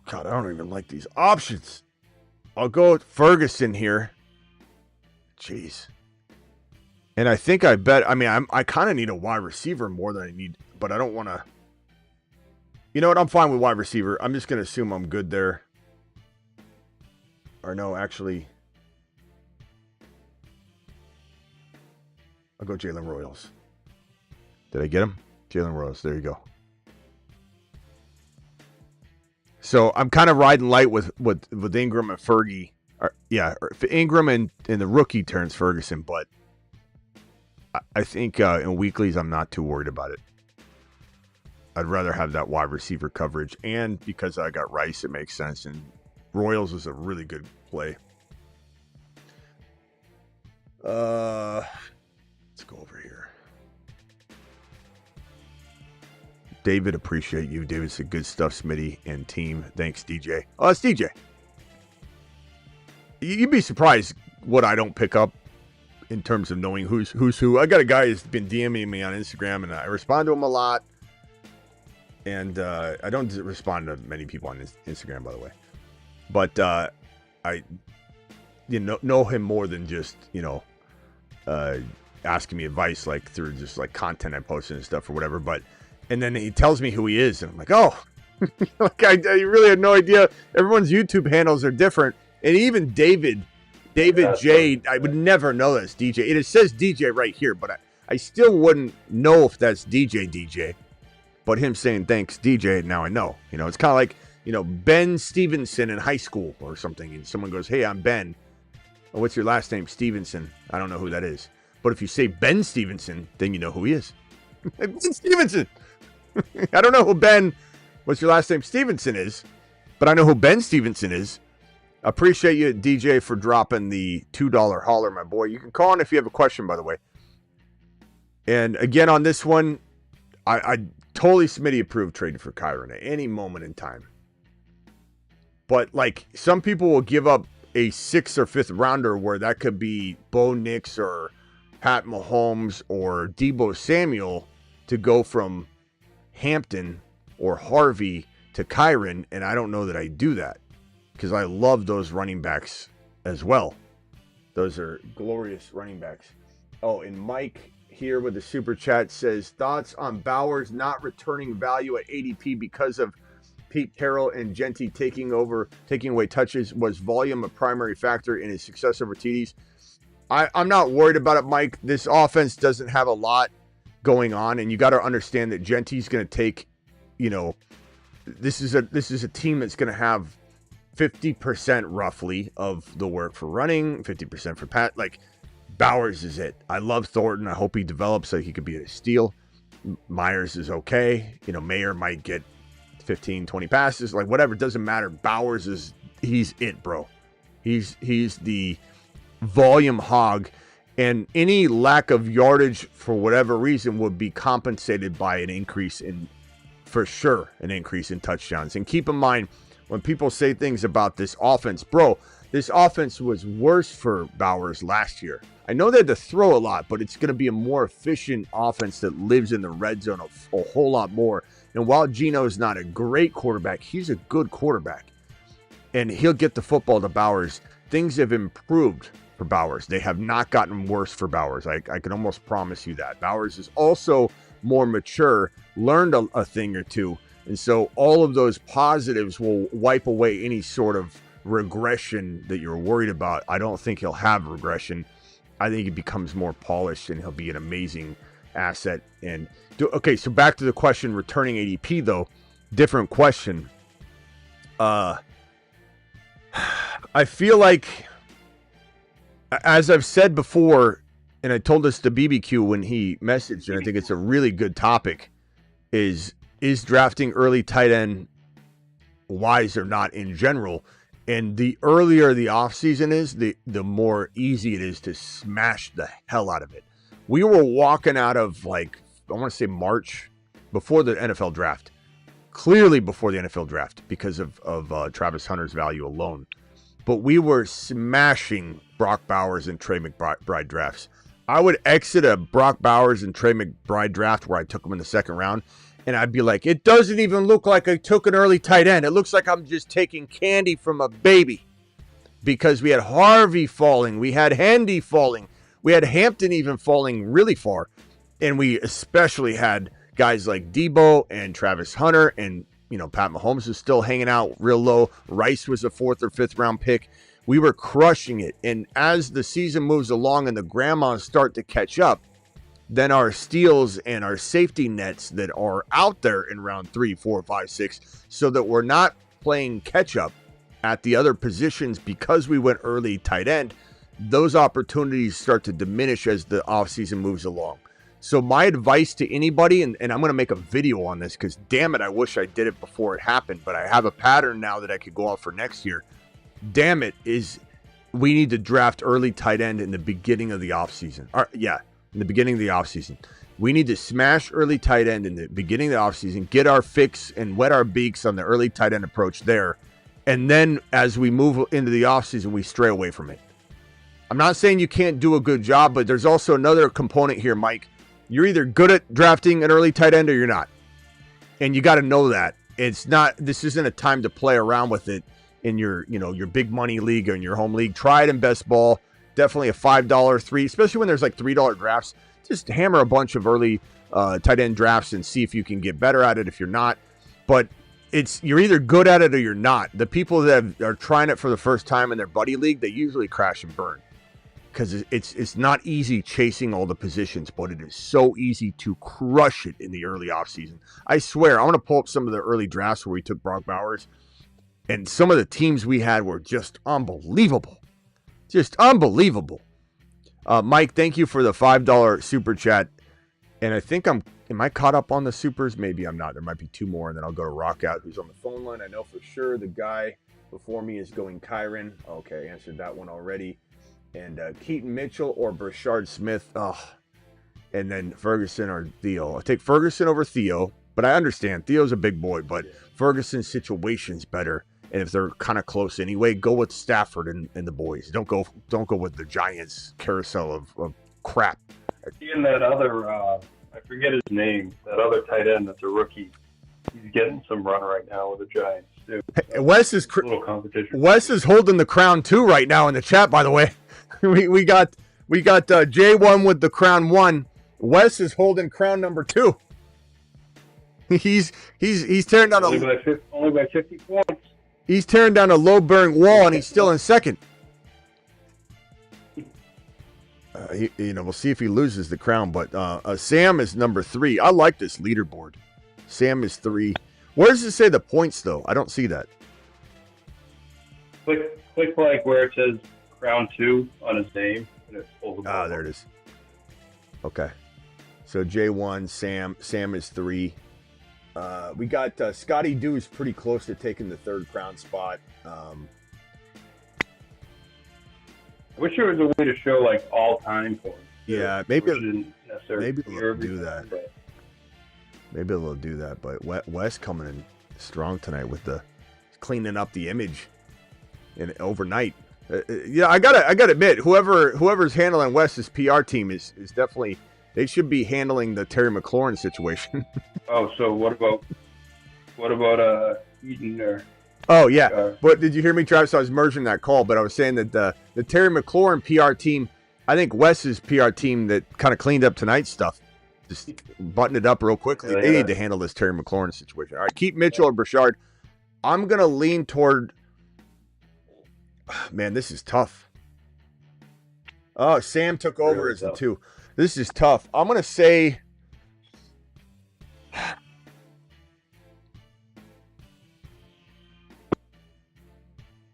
S1: God, I don't even like these options. I'll go with Ferguson here. Jeez. And I think I kind of need a wide receiver more than I need, but I don't want to. You know what? I'm fine with wide receiver. I'm just going to assume I'm good there. Or no, actually. I'll go Jalen Royals. Did I get him? Jalen Royals. There you go. So I'm kind of riding light with Ingram and Fergie. Ingram and the rookie turns Ferguson, but I think in weeklies I'm not too worried about it. I'd rather have that wide receiver coverage, and because I got Rice, it makes sense. And Royals was a really good play. Let's go over here. David, appreciate you. David said good stuff, Smitty and team. Thanks, DJ. Oh, it's DJ. You'd be surprised what I don't pick up in terms of knowing who's who. I got a guy who's been DMing me on Instagram, and I respond to him a lot. And I don't respond to many people on Instagram, by the way. But I know him more than just, asking me advice, like through just like content I posted and stuff or whatever. And then he tells me who he is, and I'm like, oh, like I really had no idea. Everyone's YouTube handles are different. And even David J, I would never know that's DJ. It says DJ right here, but I still wouldn't know if that's DJ. But him saying thanks, DJ, now I know. It's kind of like, Ben Stevenson in high school or something. And someone goes, hey, I'm Ben. Oh, what's your last name? Stevenson. I don't know who that is. But if you say Ben Stevenson, then you know who he is. Ben Stevenson. I don't know who Ben, what's your last name, Stevenson is. But I know who Ben Stevenson is. Appreciate you, DJ, for dropping the $2 holler, my boy. You can call in if you have a question, by the way. And again, on this one, I totally Smitty approved trading for Kairon at any moment in time. But like some people will give up a 6th or 5th rounder where that could be Bo Nix or Pat Mahomes or Deebo Samuel to go from Hampton or Harvey to Kairon. And I don't know that I do that because I love those running backs as well. Those are glorious running backs. Oh, and Mike here with the super chat says thoughts on Bowers not returning value at ADP because of Pete Carroll and Genty taking away touches. Was volume a primary factor in his success over TDs? I'm not worried about it, Mike. This offense doesn't have a lot going on, and you got to understand that Genty's going to take, this is a team that's going to have 50% roughly of the work for running, 50% for Pat. Like Bowers is it. I love Thornton. I hope he develops so he could be a steal. Myers is okay. Mayer might get 15, 20 passes, like whatever. It doesn't matter. Bowers he's it, bro. He's the volume hog, and any lack of yardage for whatever reason would be compensated by an increase in touchdowns. And keep in mind, when people say things about this offense, bro, this offense was worse for Bowers last year. I know they had to throw a lot, but it's going to be a more efficient offense that lives in the red zone a whole lot more. And while Geno is not a great quarterback, he's a good quarterback. And he'll get the football to Bowers. Things have improved for Bowers. They have not gotten worse for Bowers. I can almost promise you that. Bowers is also more mature, learned a thing or two. And so all of those positives will wipe away any sort of regression that you're worried about. I don't think he'll have regression. I think he becomes more polished and he'll be an amazing asset. And okay, so back to the question, returning ADP though, different question. I feel like, as I've said before, and I told this to BBQ when he messaged, and I think it's a really good topic, is drafting early tight end wise or not in general? And the earlier the offseason is, the more easy it is to smash the hell out of it. We were walking out of, like, I want to say March, before the NFL draft. Clearly before the NFL draft because of Travis Hunter's value alone. But we were smashing Brock Bowers and Trey McBride drafts. I would exit a Brock Bowers and Trey McBride draft where I took them in the second round, and I'd be like, it doesn't even look like I took an early tight end. It looks like I'm just taking candy from a baby. Because we had Harvey falling, we had Handy falling, we had Hampton even falling really far, and we especially had guys like Debo and Travis Hunter, and Pat Mahomes was still hanging out real low. Rice was a 4th or 5th round pick. We were crushing it. And as the season moves along and the grandmas start to catch up, then our steals and our safety nets that are out there in round 3, 4, 5, 6, so that we're not playing catch up at the other positions because we went early tight end, those opportunities start to diminish as the offseason moves along. So my advice to anybody, and I'm going to make a video on this because, damn it, I wish I did it before it happened, but I have a pattern now that I could go off for next year. Damn it, is we need to draft early tight end in the beginning of the offseason. In the beginning of the offseason. We need to smash early tight end in the beginning of the offseason, get our fix and wet our beaks on the early tight end approach there. And then as we move into the offseason, we stray away from it. I'm not saying you can't do a good job, but there's also another component here, Mike. You're either good at drafting an early tight end or you're not. And you got to know that. This isn't a time to play around with it in your big money league or in your home league. Try it in best ball. Definitely a $5, $3, especially when there's like $3 drafts. Just hammer a bunch of early tight end drafts and see if you can get better at it if you're not. But you're either good at it or you're not. The people that are trying it for the first time in their buddy league, they usually crash and burn. Because it's not easy chasing all the positions, but it is so easy to crush it in the early offseason. I swear, I want to pull up some of the early drafts where we took Brock Bowers, and some of the teams we had were just unbelievable. Just unbelievable. Mike, thank you for the $5 super chat. And I think am I caught up on the supers? Maybe I'm not. There might be 2 more, and then I'll go to Rockout, who's on the phone line. I know for sure the guy before me is going Kairon. Okay, answered that one already. And Keaton Mitchell or Brashard Smith. And then Ferguson or Theo. I'll take Ferguson over Theo, but I understand. Theo's a big boy, but Ferguson's situation's better. And if they're kind of close anyway, go with Stafford and the boys. Don't go with the Giants carousel of crap.
S6: Seeing that other, I forget his name, that other tight end that's a rookie. He's getting some run right now with the Giants, too.
S1: Hey, Wes is holding the crown, too, right now in the chat, by the way. we got J1 with the crown 1. Wes is holding crown number 2. He's tearing down
S6: only by 50 points.
S1: He's tearing down a low-burning wall, and he's still in second. We'll see if he loses the crown. But Sam is number 3. I like this leaderboard. Sam is 3. Where does it say the points, though? I don't see that.
S6: Click like where it says crown 2 on his name, and it pulls
S1: up. There it is. Okay. So J1, Sam is 3. We got Scotty Dew's pretty close to taking the 3rd crown spot.
S6: I wish there was a way to show like all time points.
S1: Yeah, maybe they'll do that. Maybe they'll do that. But Wes coming in strong tonight with the cleaning up the image and overnight. I gotta admit, whoever's handling Wes's PR team is definitely. They should be handling the Terry McLaurin situation.
S6: Oh, so what about Eaton or?
S1: Oh yeah, but did you hear me, Travis? I was merging that call, but I was saying that the Terry McLaurin PR team, I think Wes's PR team that kind of cleaned up tonight's stuff, just buttoned it up real quickly. They need to handle this Terry McLaurin situation. All right, keep Mitchell or Brashard. I'm gonna lean toward. Man, this is tough. Oh, Sam took over as the 2. This is tough. I'm going to say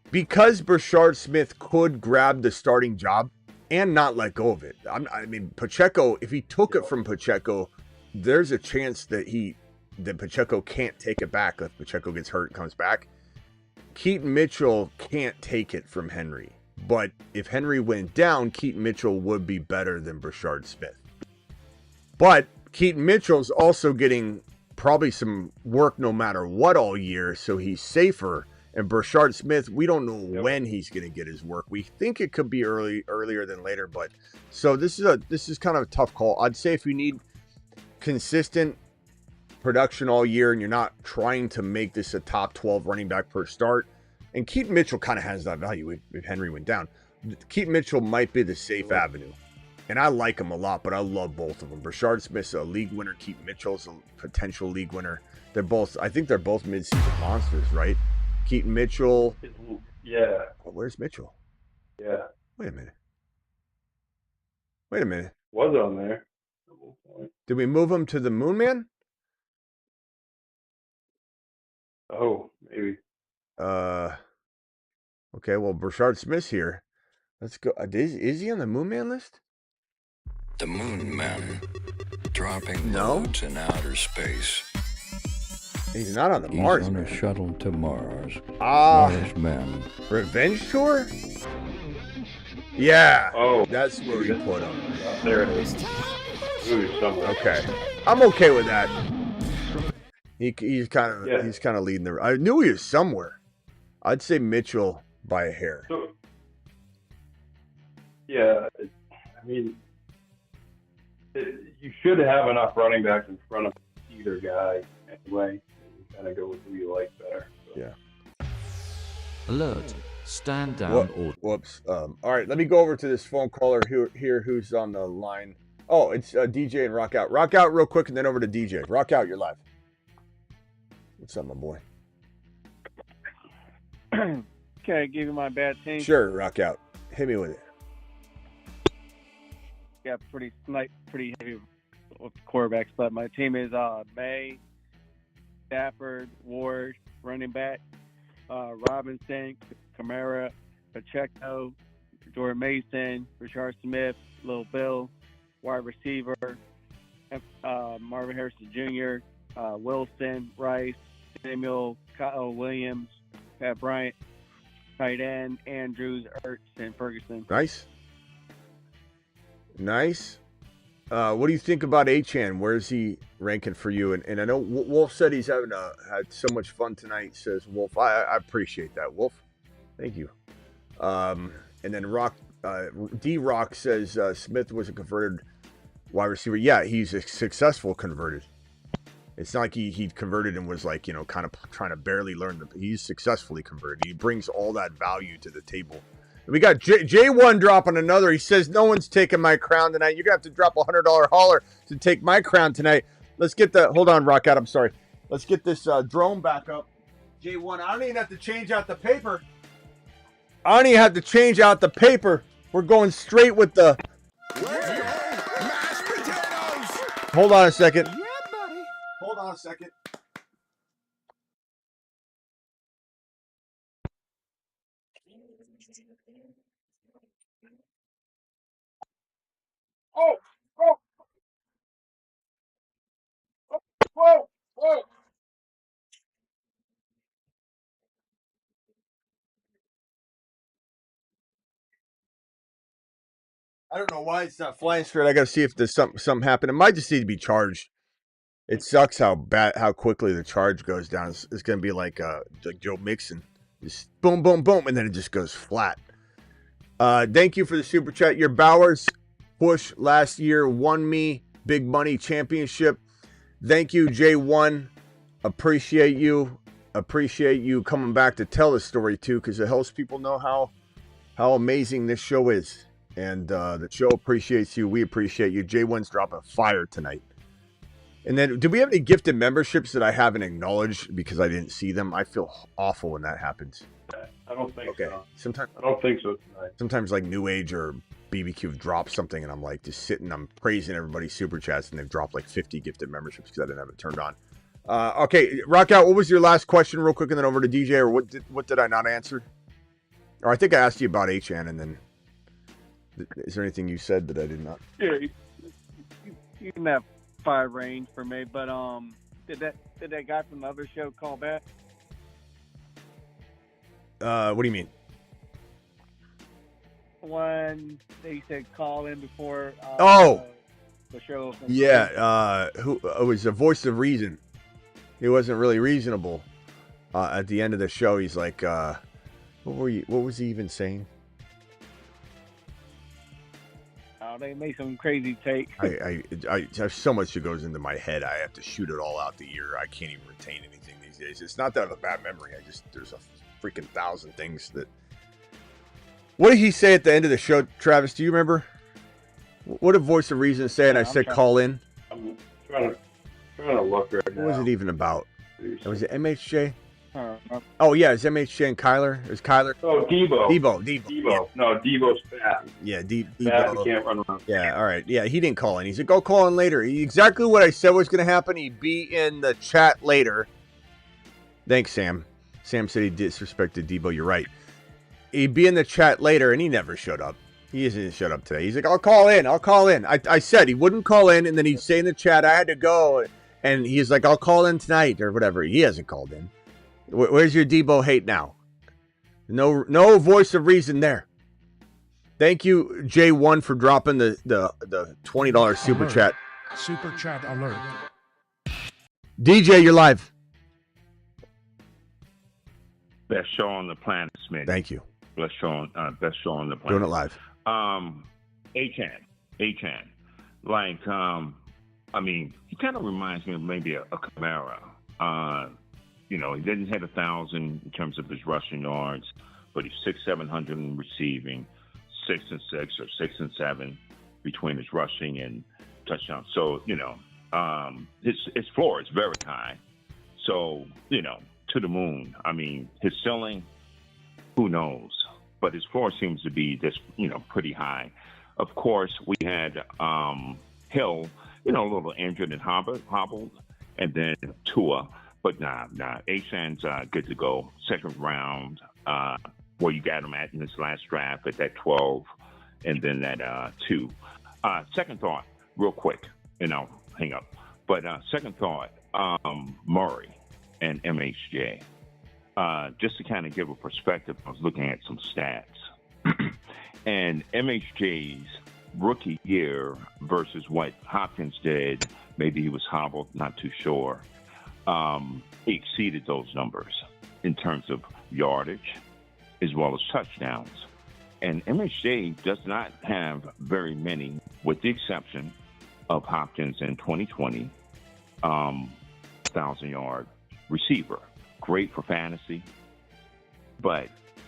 S1: because Brashard Smith could grab the starting job and not let go of it. I mean, Pacheco, if he took it from Pacheco, there's a chance that Pacheco can't take it back if Pacheco gets hurt and comes back. Keaton Mitchell can't take it from Henry. But if Henry went down, Keaton Mitchell would be better than Brashard Smith. But Keaton Mitchell's also getting probably some work no matter what all year, so he's safer. And Brashard Smith, we don't know when he's going to get his work. We think it could be earlier than later, but so this is kind of a tough call. I'd say if you need consistent production all year and you're not trying to make this a top 12 running back per start, and Keaton Mitchell kind of has that value if Henry went down. Keaton Mitchell might be the safe avenue. And I like him a lot, but I love both of them. Brashard Smith's a league winner. Keaton Mitchell's a potential league winner. I think they're both midseason monsters, right? Keaton Mitchell.
S6: Yeah.
S1: Oh, where's Mitchell?
S6: Yeah.
S1: Wait a minute.
S6: Was on there.
S1: Did we move him to the Moon Man?
S6: Oh, maybe.
S1: Okay, well, Brashard Smith's here. Let's go. Is he on the Moon Man list?
S10: The Moon Men dropping loads in outer space.
S1: He's not on the Mars.
S3: He's on a shuttle to Mars.
S1: Mars
S3: Men.
S1: Revenge Tour? Yeah.
S6: Oh.
S1: That's where you put him.
S6: There it is.
S1: Okay. I'm okay with that. He's kind of leading the. I knew he was somewhere. I'd say Mitchell by a hair.
S6: So, yeah, I mean, you should have enough running backs in front of either guy anyway. You kind of go with who you like better. So.
S1: Yeah.
S11: Alert. Stand down.
S1: Whoops. All right, let me go over to this phone caller here who's on the line. Oh, it's DJ and Rock Out. Rock Out real quick and then over to DJ. Rock Out, you're live. What's up, my boy?
S12: Can I give you my bad team?
S1: Sure, Rock Out. Hit me with it.
S12: Got pretty heavy with quarterbacks, but my team is May, Stafford, Ward, running back, Robinson, Kamara, Pacheco, Jordan Mason, Richard Smith, Lil Bill, wide receiver, Marvin Harrison Jr., Wilson, Rice, Samuel, Kyle Williams, Pat Bryant, tight end, Andrews, Ertz, and Ferguson.
S1: Nice. What do you think about Achane? Where's he ranking for you? And I know Wolf said he's had so much fun tonight, says Wolf. I appreciate that, Wolf. Thank you. And then D-Rock says Smith was a converted wide receiver. Yeah, he's a successful converted. It's not like he converted and was like, kind of trying to barely learn. He's successfully converted. He brings all that value to the table. And we got J1 dropping another. He says, no one's taking my crown tonight. You're going to have to drop a $100 hauler to take my crown tonight. Let's get hold on, Rock Out. I'm sorry. Let's get this drone back up. J1, I don't even have to change out the paper. We're going straight with the.
S2: Mashed potatoes.
S1: Hold on a second. Yeah, buddy. Hold on a second. Whoa. I don't know why it's not flying straight. I got to see if there's something happened. It might just need to be charged. It sucks how quickly the charge goes down. It's going to be like Joe Mixon. Just boom, boom, boom, and then it just goes flat. Thank you for the super chat. Your Bowers push last year won me big money championship. Thank you, J1. Appreciate you. Appreciate you coming back to tell the story too, because it helps people know how amazing this show is. And the show appreciates you. We appreciate you. J1's dropping fire tonight. And then, do we have any gifted memberships that I haven't acknowledged because I didn't see them? I feel awful when that happens.
S6: I don't think so.
S1: Sometimes
S6: I don't think so tonight.
S1: Sometimes like New Age or BBQ have dropped something, and I'm like just sitting. I'm praising everybody's super chats, and they've dropped like 50 gifted memberships because I didn't have it turned on. Okay, Rock Out. What was your last question, real quick, and then over to DJ? Or what did I not answer? Or I think I asked you about Achane, and then is there anything you said that I did not?
S12: Yeah, you can have 5 range for me, but did that guy from the other show call back?
S1: What do you mean?
S12: When they said call in before the show.
S1: Yeah, it was a voice of reason. He wasn't really reasonable. At the end of the show, he's like, what was he even saying?
S12: They made some crazy takes.
S1: I have so much that goes into my head. I have to shoot it all out the ear. I can't even retain anything these days. It's not that I have a bad memory. There's a freaking 1,000 things that. What did he say at the end of the show, Travis? Do you remember? What did Voice of Reason say? And I said call in.
S6: I'm trying to look right now.
S1: What was it even about? Was it MHJ? Oh, yeah, it's MHJ and Kyler. It was Kyler.
S6: Oh, Debo.
S1: Debo.
S6: Yeah. No, Debo's fat.
S1: Yeah, Debo.
S6: Fat, can't run around.
S1: Yeah, all right. Yeah, he didn't call in. He said, go call in later. Exactly what I said was going to happen. He'd be in the chat later. Thanks, Sam. Sam said he disrespected Debo. You're right. He'd be in the chat later, and he never showed up. He isn't showed up today. He's like, I'll call in. I said he wouldn't call in, and then he'd say in the chat, I had to go. And he's like, I'll call in tonight or whatever. He hasn't called in. Where's your Debo hate now? No voice of reason there. Thank you, J1, for dropping the $20 super chat.
S13: Super chat alert.
S1: DJ, you're live.
S14: Best show on the planet, Smitty.
S1: Thank you.
S14: Best show on the planet.
S1: Doing it live.
S14: Achane. Like, I mean, he kind of reminds me of maybe a Camara. He didn't hit 1,000 in terms of his rushing yards, but he's 600-700 in receiving, 6 and 6 or 6 and 7 between his rushing and touchdowns. So his floor is very high. So to the moon. I mean, his ceiling, who knows? But his floor seems to be this pretty high. Of course, we had Hill, a little injured and hobbled, and then Tua. But nah, Achane's good to go. Second round, where you got him at in this last draft at that 12, and then that 2. Second thought, real quick, and I'll hang up. But second thought, Murray and MHJ. Just to kind of give a perspective, I was looking at some stats. And MHJ's rookie year versus what Hopkins did, maybe he was hobbled, not too sure. He exceeded those numbers in terms of yardage as well as touchdowns. And MHJ does not have very many, with the exception of Hopkins in 2020, 1,000-yard receiver. Great for fantasy. But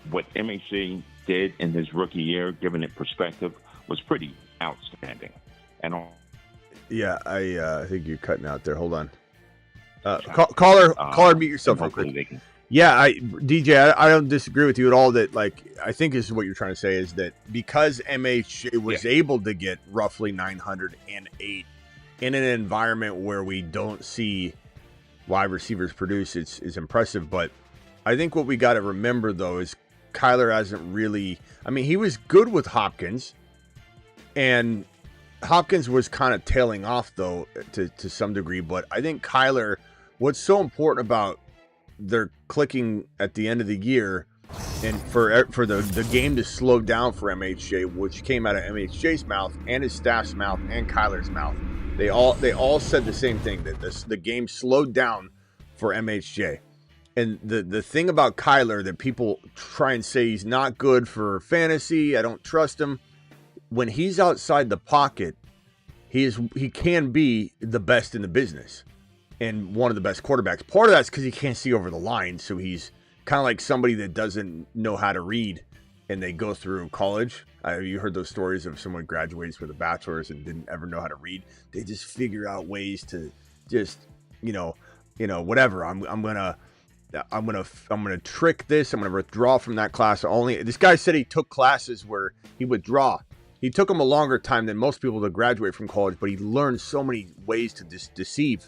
S14: what MHJ did in his rookie year, given it perspective, was pretty outstanding. And
S1: yeah, I think you're cutting out there. Hold on. Caller, mute yourself real quick. Yeah, DJ, I don't disagree with you at all. That I think this is what you're trying to say is that because MHJ was able to get roughly 908 in an environment where we don't see wide receivers produce, it's impressive. But I think what we got to remember though is Kyler hasn't really. I mean, he was good with Hopkins, and Hopkins was kind of tailing off though to some degree. But I think Kyler. What's so important about their clicking at the end of the year and for the game to slow down for MHJ, which came out of MHJ's mouth and his staff's mouth and Kyler's mouth. They all said the same thing, that the game slowed down for MHJ. And the thing about Kyler that people try and say he's not good for fantasy, I don't trust him. When he's outside the pocket, he can be the best in the business. And one of the best quarterbacks. Part of that's because he can't see over the line, so he's kind of like somebody that doesn't know how to read, and they go through college. You heard those stories of someone graduates with a bachelor's and didn't ever know how to read. They just figure out ways to just, whatever. I'm gonna trick this. I'm gonna withdraw from that class. This guy said he took classes where he withdraw. He took him a longer time than most people to graduate from college, but he learned so many ways to deceive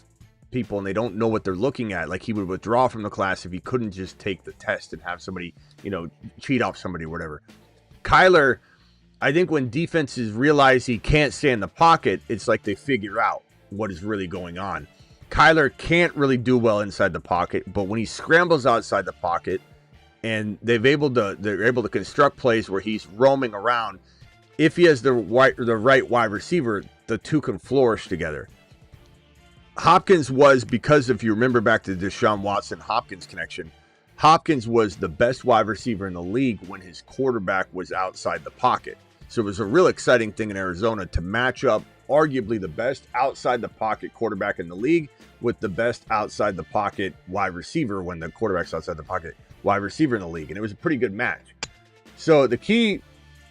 S1: people, and they don't know what they're looking at. Like, he would withdraw from the class if he couldn't just take the test and have somebody, cheat off somebody or whatever. Kyler, I think when defenses realize he can't stay in the pocket, it's like they figure out what is really going on. Kyler can't really do well inside the pocket, but when he scrambles outside the pocket, And they're able to construct plays where he's roaming around. If he has the right wide receiver, the two can flourish together. Hopkins was, because if you remember back to the Deshaun Watson-Hopkins connection, Hopkins was the best wide receiver in the league when his quarterback was outside the pocket. So it was a real exciting thing in Arizona to match up arguably the best outside the pocket quarterback in the league with the best outside the pocket wide receiver when the quarterback's outside the pocket wide receiver in the league. And it was a pretty good match. So the key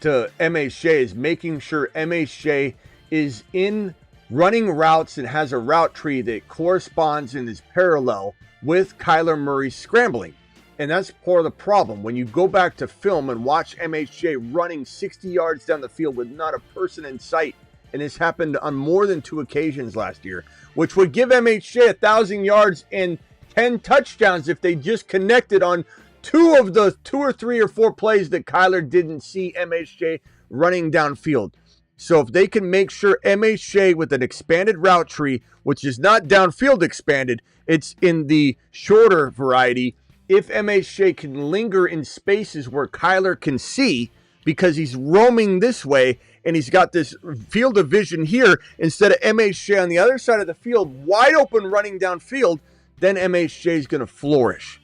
S1: to MHJ is making sure MHJ is in running routes and has a route tree that corresponds and is parallel with Kyler Murray's scrambling. And that's part of the problem. When you go back to film and watch MHJ running 60 yards down the field with not a person in sight, and this happened on more than 2 occasions last year, which would give MHJ 1,000 yards and 10 touchdowns if they just connected on 2 of the 2 or 3 or 4 plays that Kyler didn't see MHJ running downfield. So if they can make sure MHJ with an expanded route tree, which is not downfield expanded, it's in the shorter variety, if MHJ can linger in spaces where Kyler can see because he's roaming this way and he's got this field of vision here instead of MHJ on the other side of the field, wide open running downfield, then MHJ is going to flourish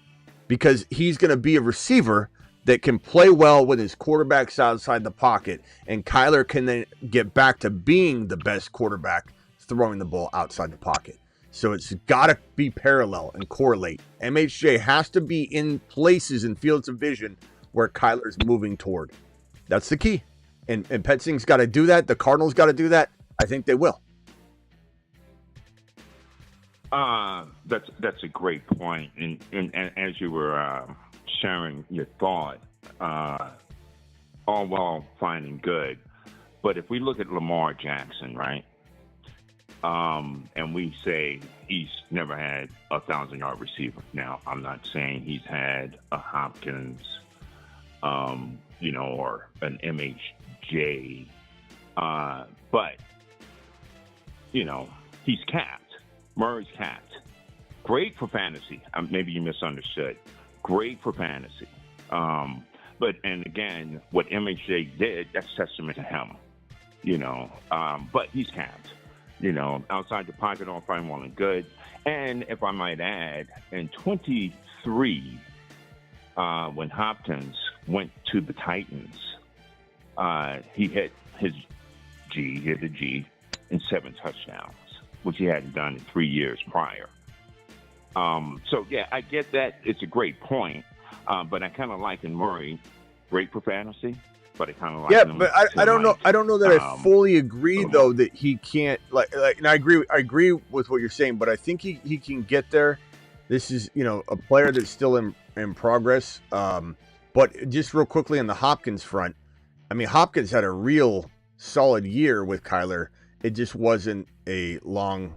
S1: because he's going to be a receiver that can play well with his quarterbacks outside the pocket, and Kyler can then get back to being the best quarterback throwing the ball outside the pocket. So it's got to be parallel and correlate. MHJ has to be in places and fields of vision where Kyler's moving toward. That's the key. And Petsing's got to do that. The Cardinals got to do that. I think they will.
S14: That's a great point. And as you were sharing your thought, all well, fine and good. But if we look at Lamar Jackson, right? And we say he's never had a 1,000-yard receiver. Now, I'm not saying he's had a Hopkins, or an MHJ, but he's capped. Murray's capped. Great for fantasy. Maybe you misunderstood. Great for fantasy. And again, what MHJ did, that's testament to him. But he's capped. Outside the pocket, all fine, well and good. And if I might add, in 23, when Hopkins went to the Titans, he hit the G in 7 touchdowns, which he hadn't done in 3 years prior. So yeah, I get that. It's a great point. But I kind of liken Murray, great for fantasy, but I kind of like him.
S1: But I don't know. I don't know that I fully agree though that he can't and I agree with what you're saying, but I think he can get there. This is, a player that's still in progress. But just real quickly on the Hopkins front, I mean, Hopkins had a real solid year with Kyler. It just wasn't a long,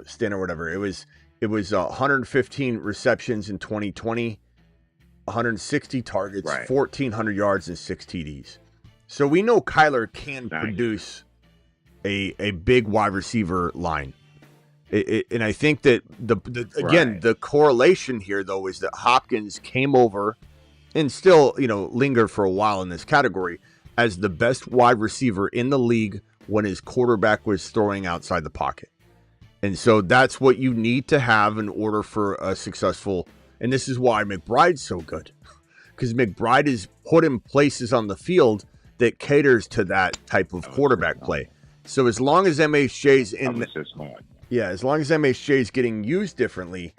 S1: stint or whatever. It was 115 receptions in 2020, 160 targets, right, 1,400 yards, and 6 TDs. So we know Kyler can produce a big wide receiver line. And I think that the correlation here though is that Hopkins came over and still, lingered for a while in this category as the best wide receiver in the league when his quarterback was throwing outside the pocket. And so that's what you need to have in order for a successful, and this is why McBride's so good, because McBride is put in places on the field that caters to that type of quarterback play. So as long as MHJ's as long as MHJ's getting used differently,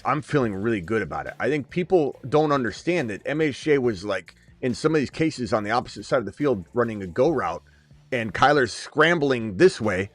S1: I'm feeling really good about it. I think people don't understand that MHJ was like in some of these cases on the opposite side of the field running a go route, and Kyler's scrambling this way,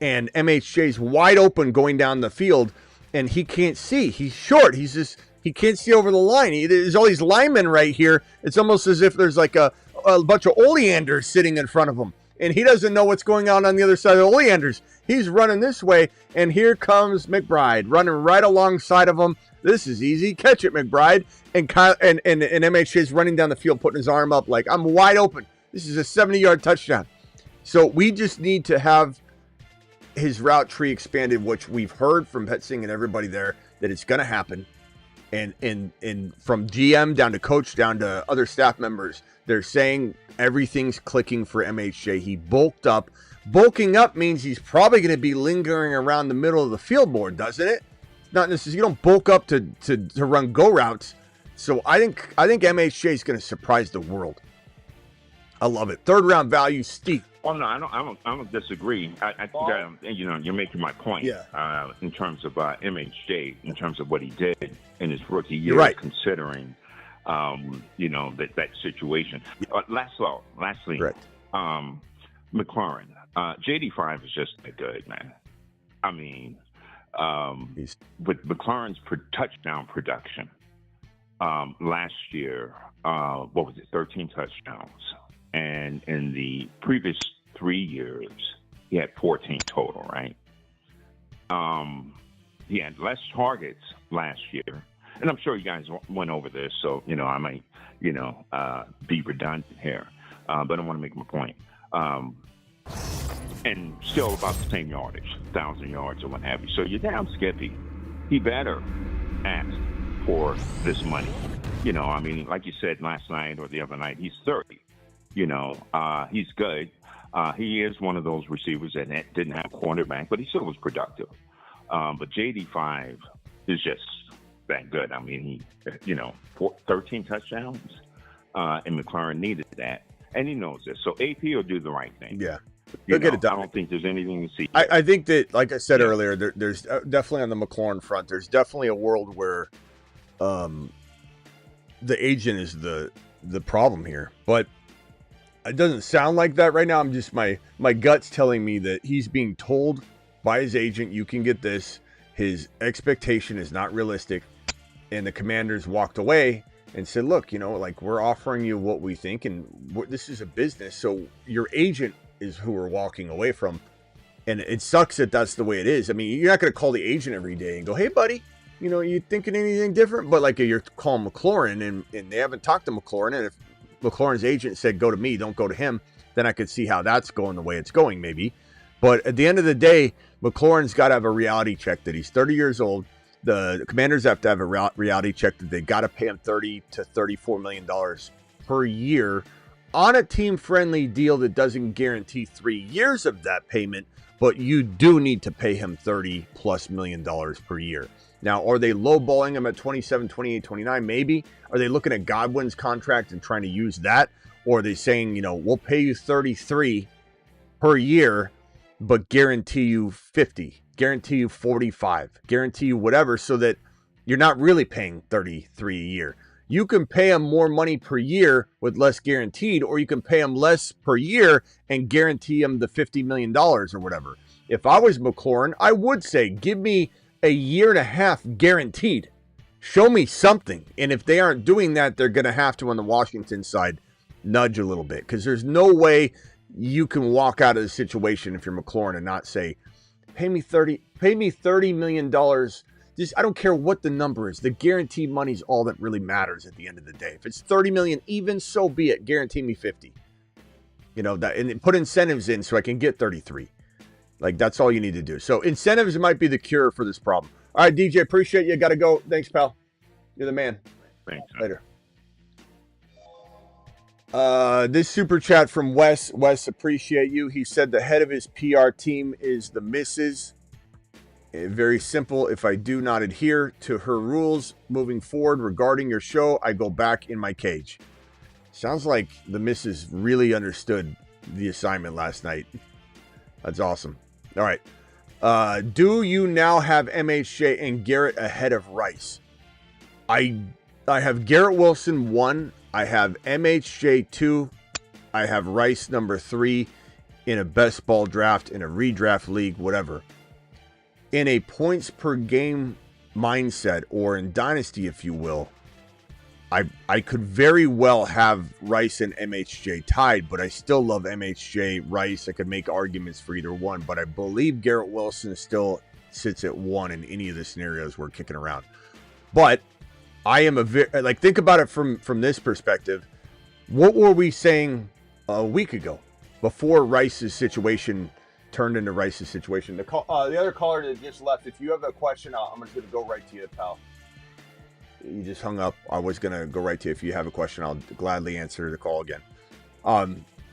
S1: and MHJ's wide open going down the field, and he can't see. He's short. He can't see over the line. There's all these linemen right here. It's almost as if there's like a bunch of oleanders sitting in front of him, and he doesn't know what's going on the other side of the oleanders. He's running this way, and here comes McBride running right alongside of him. This is easy. Catch it, McBride. And MHJ's running down the field, putting his arm up like, I'm wide open. This is a 70-yard touchdown. So we just need to have his route tree expanded, which we've heard from Petsing and everybody there that it's going to happen. And from GM down to coach down to other staff members, they're saying everything's clicking for MHJ. He bulked up. Bulking up means he's probably going to be lingering around the middle of the field more, doesn't it? Not necessarily. You don't bulk up to run go routes. So I think MHJ is going to surprise the world. I love it. Third round value, steep.
S14: Oh no, I don't disagree. I think you're making my point.
S1: Yeah.
S14: In terms of MHJ, in terms of what he did in his rookie year,
S1: you're right.
S14: Considering, that situation. Lastly,
S1: correct.
S14: McLaurin, JD5 is just that good, man. I mean, with McLaurin's touchdown production last year, what was it? 13 touchdowns. And in the previous 3 years, he had 14 total, right? He had less targets last year. And I'm sure you guys went over this, so, I might, be redundant here. But I want to make my point. And still about the same yardage, 1,000 yards or what have you. So you're down Skippy. He better ask for this money. Like you said last night or the other night, he's 30. He's good. He is one of those receivers that didn't have a quarterback, but he still was productive. But JD5 is just that good. I mean, he, 13 touchdowns, and McLaurin needed that, and he knows this. So AP will do the right thing.
S1: Yeah. He'll get it done.
S14: I don't think there's anything to see.
S1: I think that, like I said earlier, there's definitely on the McLaurin front, there's definitely a world where the agent is the problem here. But it doesn't sound like that right now. I'm just, my gut's telling me that he's being told by his agent, you can get this. His expectation is not realistic. And the Commanders walked away and said, look, we're offering you what we think, and this is a business. So your agent is who we're walking away from. And it sucks that that's the way it is. I mean, you're not going to call the agent every day and go, hey, buddy, you thinking anything different? But you're calling McLaurin and they haven't talked to McLaurin. And if McLaurin's agent said, go to me, don't go to him, then I could see how that's going the way it's going, maybe. But at the end of the day, McLaurin's got to have a reality check that he's 30 years old. The Commanders have to have a reality check that they got to pay him $30 to $34 million per year on a team-friendly deal that doesn't guarantee 3 years of that payment, but you do need to pay him $30+ million per year. Now, are they lowballing him at 27, 28, 29? Maybe. Are they looking at Godwin's contract and trying to use that? Or are they saying, we'll pay you 33 per year, but guarantee you 50, guarantee you 45, guarantee you whatever, so that you're not really paying 33 a year. You can pay him more money per year with less guaranteed, or you can pay him less per year and guarantee him the $50 million or whatever. If I was McLaurin, I would say, give me a year and a half guaranteed. Show me something. And if they aren't doing that, they're going to have to, on the Washington side, nudge a little bit. Because there's no way you can walk out of the situation if you're McLaurin and not say, pay me $30 million. I don't care what the number is. The guaranteed money is all that really matters at the end of the day. If it's $30 million, even so be it. Guarantee me 50. And put incentives in so I can get 33. That's all you need to do. So incentives might be the cure for this problem. All right, DJ, appreciate you. Got to go. Thanks, pal. You're the man.
S14: Thanks.
S1: Later. This super chat from Wes. Wes, appreciate you. He said the head of his PR team is the missus. Very simple. If I do not adhere to her rules moving forward regarding your show, I go back in my cage. Sounds like the missus really understood the assignment last night. That's awesome. All right. Do you now have MHJ and Garrett ahead of Rice? I have Garrett Wilson 1. I have MHJ 2. I have Rice number 3 in a best ball draft, in a redraft league, whatever. In a points per game mindset, or in dynasty, if you will, I could very well have Rice and MHJ tied, but I still love MHJ, Rice. I could make arguments for either one, but I believe Garrett Wilson still sits at 1 in any of the scenarios we're kicking around. But I am think about it from this perspective. What were we saying a week ago before Rice's situation turned into Rice's situation? The other caller that just left, if you have a question, I'm just going to go right to you, pal. you just hung up. I was going to go right to you. If you have a question, I'll gladly answer the call again.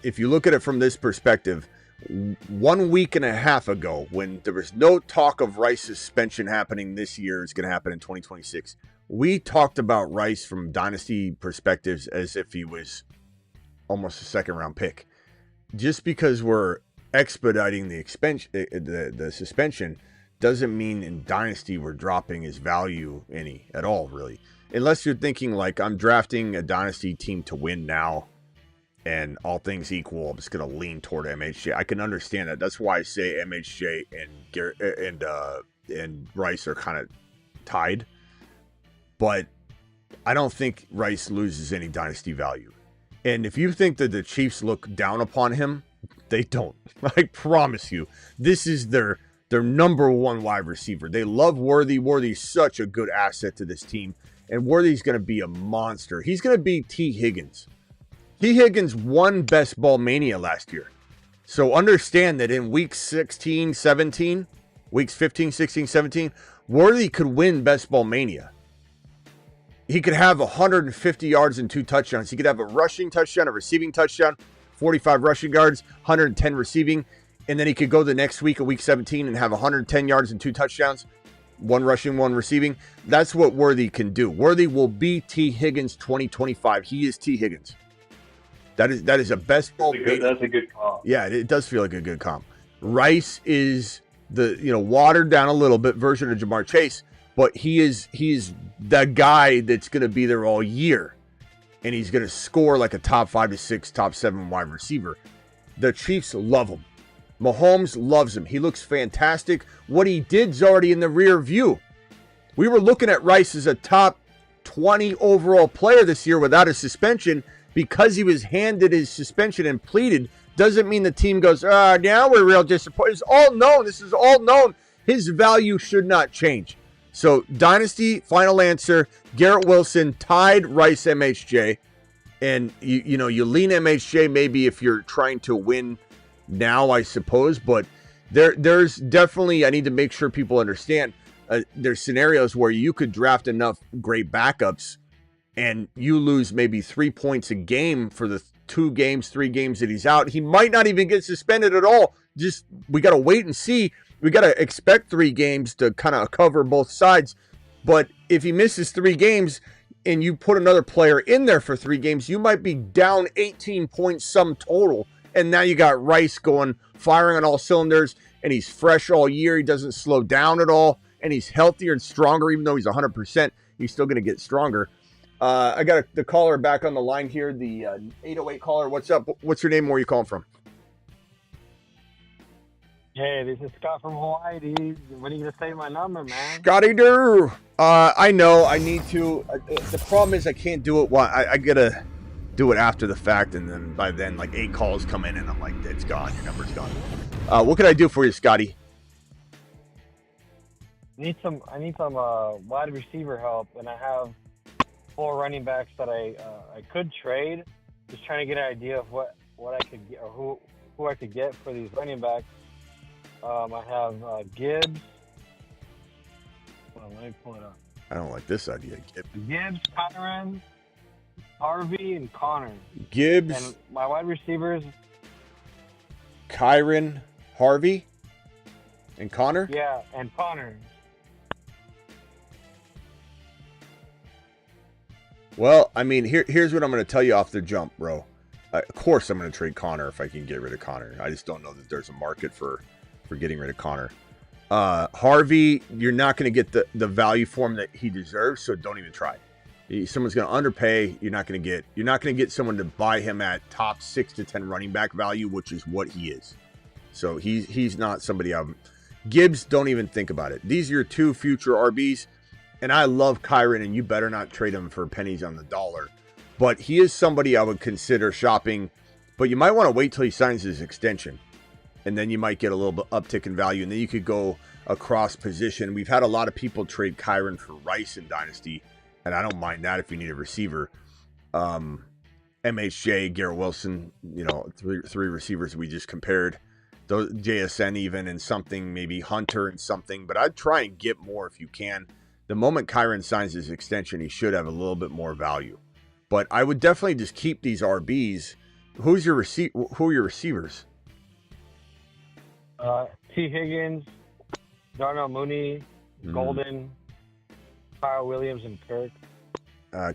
S1: If you look at it from this perspective, 1 week and a half ago, when there was no talk of Rice suspension happening this year, it's going to happen in 2026. We talked about Rice from dynasty perspectives as if he was almost a second-round pick. Just because we're expediting the suspension doesn't mean in dynasty we're dropping his value any at all, really. Unless you're thinking like, I'm drafting a dynasty team to win now, and all things equal, I'm just going to lean toward MHJ. I can understand that. That's why I say MHJ and Rice are kind of tied. But I don't think Rice loses any dynasty value. And if you think that the Chiefs look down upon him, they don't. I promise you. This is their number one wide receiver. They love Worthy. Worthy's such a good asset to this team. And Worthy's going to be a monster. He's going to be T. Higgins. T. Higgins won Best Ball Mania last year. So understand that in weeks 16, 17, weeks 15, 16, 17, Worthy could win Best Ball Mania. He could have 150 yards and 2 touchdowns. He could have a rushing touchdown, a receiving touchdown, 45 rushing yards, 110 receiving. And then he could go the next week, a week 17, and have 110 yards and 2 touchdowns, 1 rushing, 1 receiving. That's what Worthy can do. Worthy will be T. Higgins 2025. He is T. Higgins. That is a best ball.
S6: That's a good comp.
S1: Yeah, it does feel like a good comp. Rice is the watered down a little bit version of Jamar Chase, but he's the guy that's going to be there all year, and he's going to score like a top 5 to 6, top 7 wide receiver. The Chiefs love him. Mahomes loves him. He looks fantastic. What he did's already in the rear view. We were looking at Rice as a top 20 overall player this year without a suspension. Because he was handed his suspension and pleaded, doesn't mean the team goes, now we're real disappointed. It's all known. This is all known. His value should not change. So, Dynasty, final answer, Garrett Wilson tied Rice MHJ. And, you lean MHJ maybe if you're trying to win now, I suppose. But there's definitely, I need to make sure people understand, there's scenarios where you could draft enough great backups and you lose maybe 3 points a game for the 3 games that he's out. He might not even get suspended at all. Just, we got to wait and see. We got to expect 3 games to kind of cover both sides. But if he misses 3 games and you put another player in there for 3 games, you might be down 18 points sum total. And now you got Rice firing on all cylinders, and he's fresh all year. He doesn't slow down at all, and he's healthier and stronger. Even though he's 100%, he's still going to get stronger. I got the caller back on the line here, the 808 caller. What's up? What's your name? Where are you calling from?
S13: Hey, this is Scott from Hawaii, dude. When are you going to save my number, man?
S1: Scotty Doo. I know. I need to. The problem is I can't do it. I got to do it after the fact, and then by then, like 8 calls come in, and I'm like, it's gone. Your number's gone. What can I do for you, Scotty?
S13: I need some wide receiver help, and I have 4 running backs that I could trade. Just trying to get an idea of what I could get, or who I could get for these running backs. I have Gibbs. Hold on, let me pull it up.
S1: I don't like this idea.
S13: Gibbs, Kairon, Harvey, and Connor.
S1: Gibbs.
S13: And my wide receivers.
S1: Kairon, Harvey, and Connor?
S13: Yeah, and Connor.
S1: Well, I mean, here's what I'm going to tell you off the jump, bro. Of course I'm going to trade Connor if I can get rid of Connor. I just don't know that there's a market for getting rid of Connor. Harvey, you're not going to get the value for him that he deserves, so don't even try. Someone's going to underpay. You're not going to get someone to buy him at top 6 to 10 running back value, which is what he is. So he's not somebody Gibbs, don't even think about it. These are your 2 future RBs. And I love Kairon, and you better not trade him for pennies on the dollar. But he is somebody I would consider shopping. But you might want to wait till he signs his extension. And then you might get a little bit uptick in value. And then you could go across position. We've had a lot of people trade Kairon for Rice in Dynasty. And I don't mind that if you need a receiver. MHJ, Garrett Wilson, 3 receivers we just compared. Those JSN even, and something, maybe Hunter and something. But I'd try and get more if you can. the moment Kairon signs his extension, he should have a little bit more value. But I would definitely just keep these RBs. Who are your receivers?
S13: T. Higgins, Darnell Mooney, Golden, Kyle Williams, and Kirk.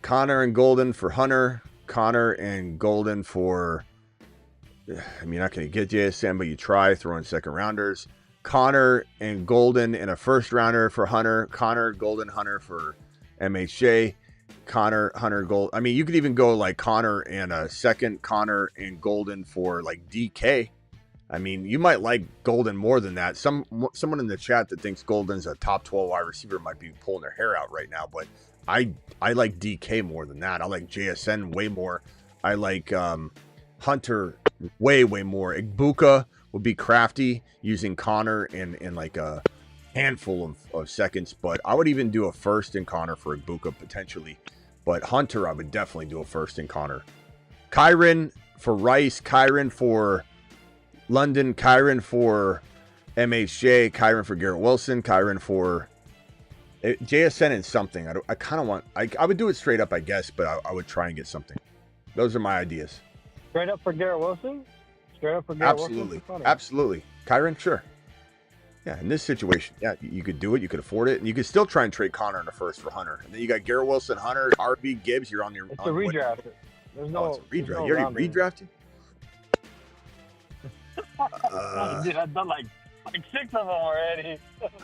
S1: Connor and Golden for Hunter. Connor and Golden for, I mean, you're not going to get JSN, but you try throwing second rounders. Connor and Golden and a first rounder for Hunter. Connor, Golden, Hunter for MHJ. Connor, Hunter, Gold. I mean, you could even go like Connor and a second, Connor and Golden for like DK. I mean, you might like Golden more than that. Someone in the chat that thinks Golden's a top 12 wide receiver might be pulling their hair out right now, but I like DK more than that. I like JSN way more. I like Hunter way more. Igbuka would be crafty using Connor in like a handful of seconds, but I would even do a first in Connor for Igbuka potentially. But Hunter, I would definitely do a first in Connor. Kairon for Rice, Kairon for London, Kairon for MHJ, Kairon for Garrett Wilson, Kairon for JSN and something. I kind of want, I would do it straight up, I guess, but I would try and get something. Those are my ideas.
S13: Straight up for Garrett Wilson? Straight up for Garrett Wilson?
S1: Absolutely. Kairon, sure. Yeah, in this situation, yeah, you could do it. You could afford it. And you could still try and trade Connor in the first for Hunter. And then you got Garrett Wilson, Hunter, RB, Gibbs. You're on your...
S13: It's a redraft. There's no...
S1: it's a redraft. You already redrafted?
S13: Dude, I've done like 6 of them already.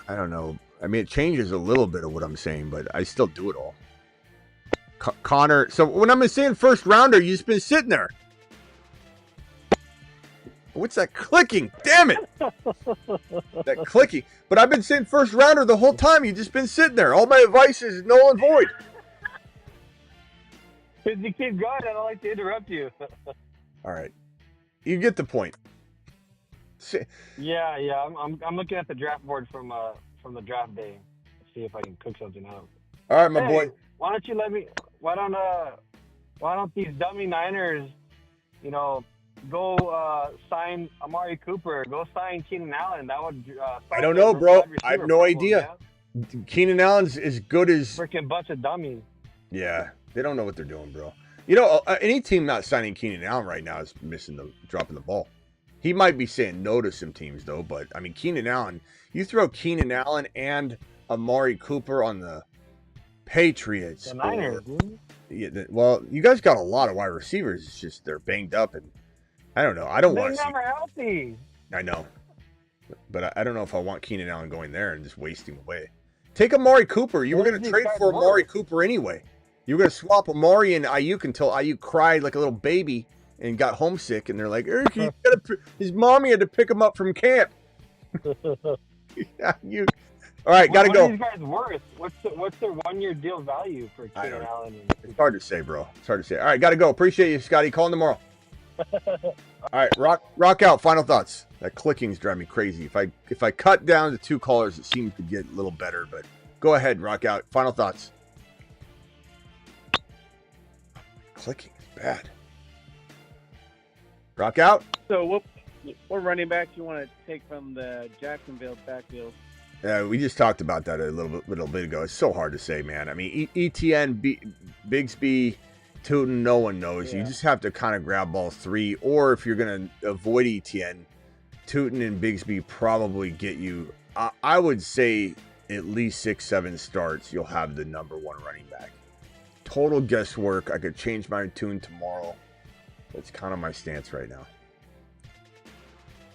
S1: I don't know. I mean, it changes a little bit of what I'm saying, but I still do it all. Connor... So when I'm saying first rounder, you just been sitting there. What's that clicking? Damn it! That clicking. But I've been saying first rounder the whole time. You've just been sitting there. All my advice is null and void.
S13: Because you keep going, I don't like to interrupt you.
S1: All right. You get the point.
S13: Yeah. I'm looking at the draft board from the draft day. See if I can cook something out.
S1: All right, my boy.
S13: Why don't you let me? Why don't these dummy Niners, go sign Amari Cooper, go sign Keenan Allen? That would.
S1: I don't know, bro. I have no idea. Keenan Allen's as good as
S13: freaking bunch of dummies.
S1: Yeah, they don't know what they're doing, bro. Any team not signing Keenan Allen right now is dropping the ball. He might be saying no to some teams though, but I mean, Keenan Allen. You throw Keenan Allen and Amari Cooper on the Patriots.
S13: The Niners, dude.
S1: Yeah, well, you guys got a lot of wide receivers. It's just they're banged up, and I don't know. I don't want to see.
S13: They're never healthy.
S1: I know, but I don't know if I want Keenan Allen going there and just wasting away. Take Amari Cooper. You were going to trade for Amari Cooper anyway. You were going to swap Amari and Ayuk until Ayuk cried like a little baby and got homesick, and they're like, his mommy had to pick him up from camp. Yeah, all right, got to go.
S13: What are these guys worth? What's their 1-year deal value for Keenan Allen?
S1: It's hard to say, bro. It's hard to say. All right, got to go. Appreciate you, Scotty. Call in tomorrow. All right, rock out. Final thoughts. That clicking's driving me crazy. If I cut down to 2 callers, it seems to get a little better. But go ahead, rock out. Final thoughts. Clicking is bad. Rock out.
S12: So what running back you want to take from the Jacksonville backfield?
S1: We just talked about that a little bit ago. It's so hard to say, man. I mean, ETN, Bigsby, Tootin, no one knows. Yeah. You just have to kind of grab all 3. Or if you're going to avoid ETN, Tootin and Bigsby probably get you, I would say, at least 6-7 starts. You'll have the number 1 running back. Total guesswork. I could change my tune tomorrow. That's kind of my stance right now.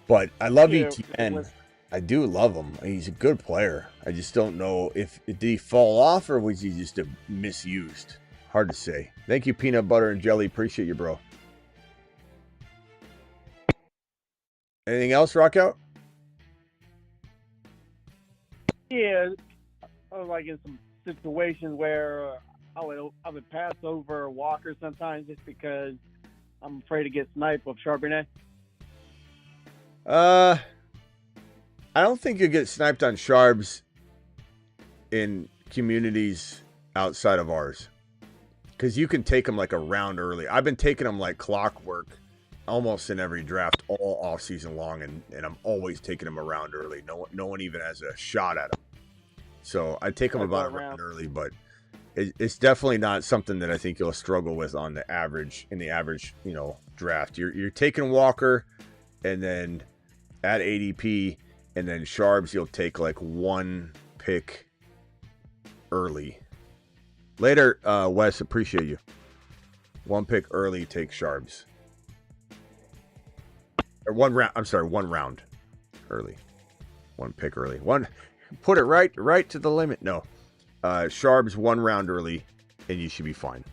S1: But I love ETN. I do love him. He's a good player. I just don't know if did he fall off or was he just misused? Hard to say. Thank you, Peanut Butter and Jelly. Appreciate you, bro. Anything else, Rockout?
S12: Yeah, I was like in some situations where I would pass over Walker sometimes just because I'm afraid to get sniped with Charbonnet.
S1: I don't think you get sniped on Sharbs in communities outside of ours. Because you can take them like a round early. I've been taking them like clockwork almost in every draft all offseason long. And I'm always taking them a round early. No one even has a shot at them. So I take him about a round early, but it's definitely not something that I think you'll struggle with on the average draft. You're taking Walker, and then at ADP, and then Sharps you'll take like one pick early. Later, Wes, appreciate you. One pick early, take Sharps. Or one round early. One pick early. Put it right to the limit. No. Sharps 1 round early, and you should be fine.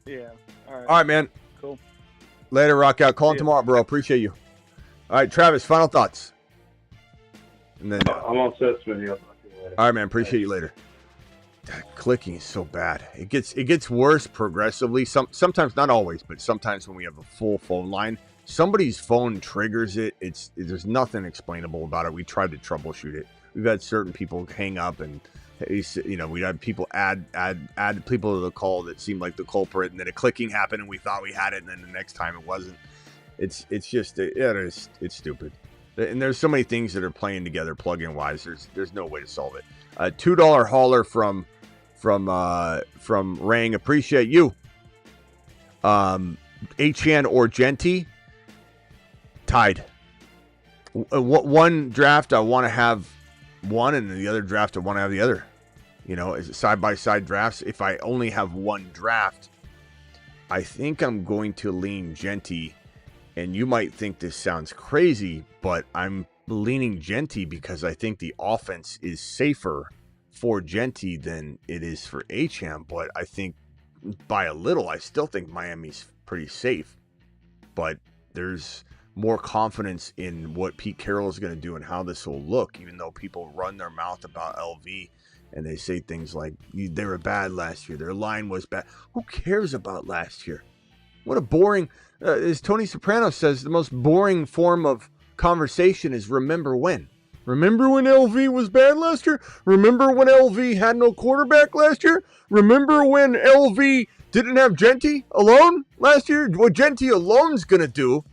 S12: Yeah. All
S1: right, man.
S12: Cool.
S1: Later, rock out. Call him tomorrow, bro. Appreciate you. All right, Travis, final thoughts. And then
S6: I'm all set, Smitty. I'll talk to you later.
S1: all right, man. Appreciate you later. That clicking is so bad. It gets worse progressively. Sometimes, not always, but sometimes when we have a full phone line, somebody's phone triggers it. There's nothing explainable about it. We tried to troubleshoot it. We've had certain people hang up, and we had people add people to the call that seemed like the culprit, and then a clicking happened, and we thought we had it, and then the next time it wasn't. It's just it's stupid. And there's so many things that are playing together plug-in wise. There's no way to solve it. $2 hauler from Rang. Appreciate you. Achane or Genty tied. One draft I want to have one, and the other draft I want to have the other. Is side-by-side drafts. If I only have one draft, I think I'm going to lean Genty. And you might think this sounds crazy, but I'm leaning Genty because I think the offense is safer for Genty than it is for Achane. But I think by a little, I still think Miami's pretty safe. But there's more confidence in what Pete Carroll is going to do and how this will look, even though people run their mouth about LV and they say things like, they were bad last year, their line was bad. Who cares about last year? What a boring, as Tony Soprano says, the most boring form of conversation is remember when. Remember when LV was bad last year? Remember when LV had no quarterback last year? Remember when LV didn't have Genty alone last year? What Genty alone's going to do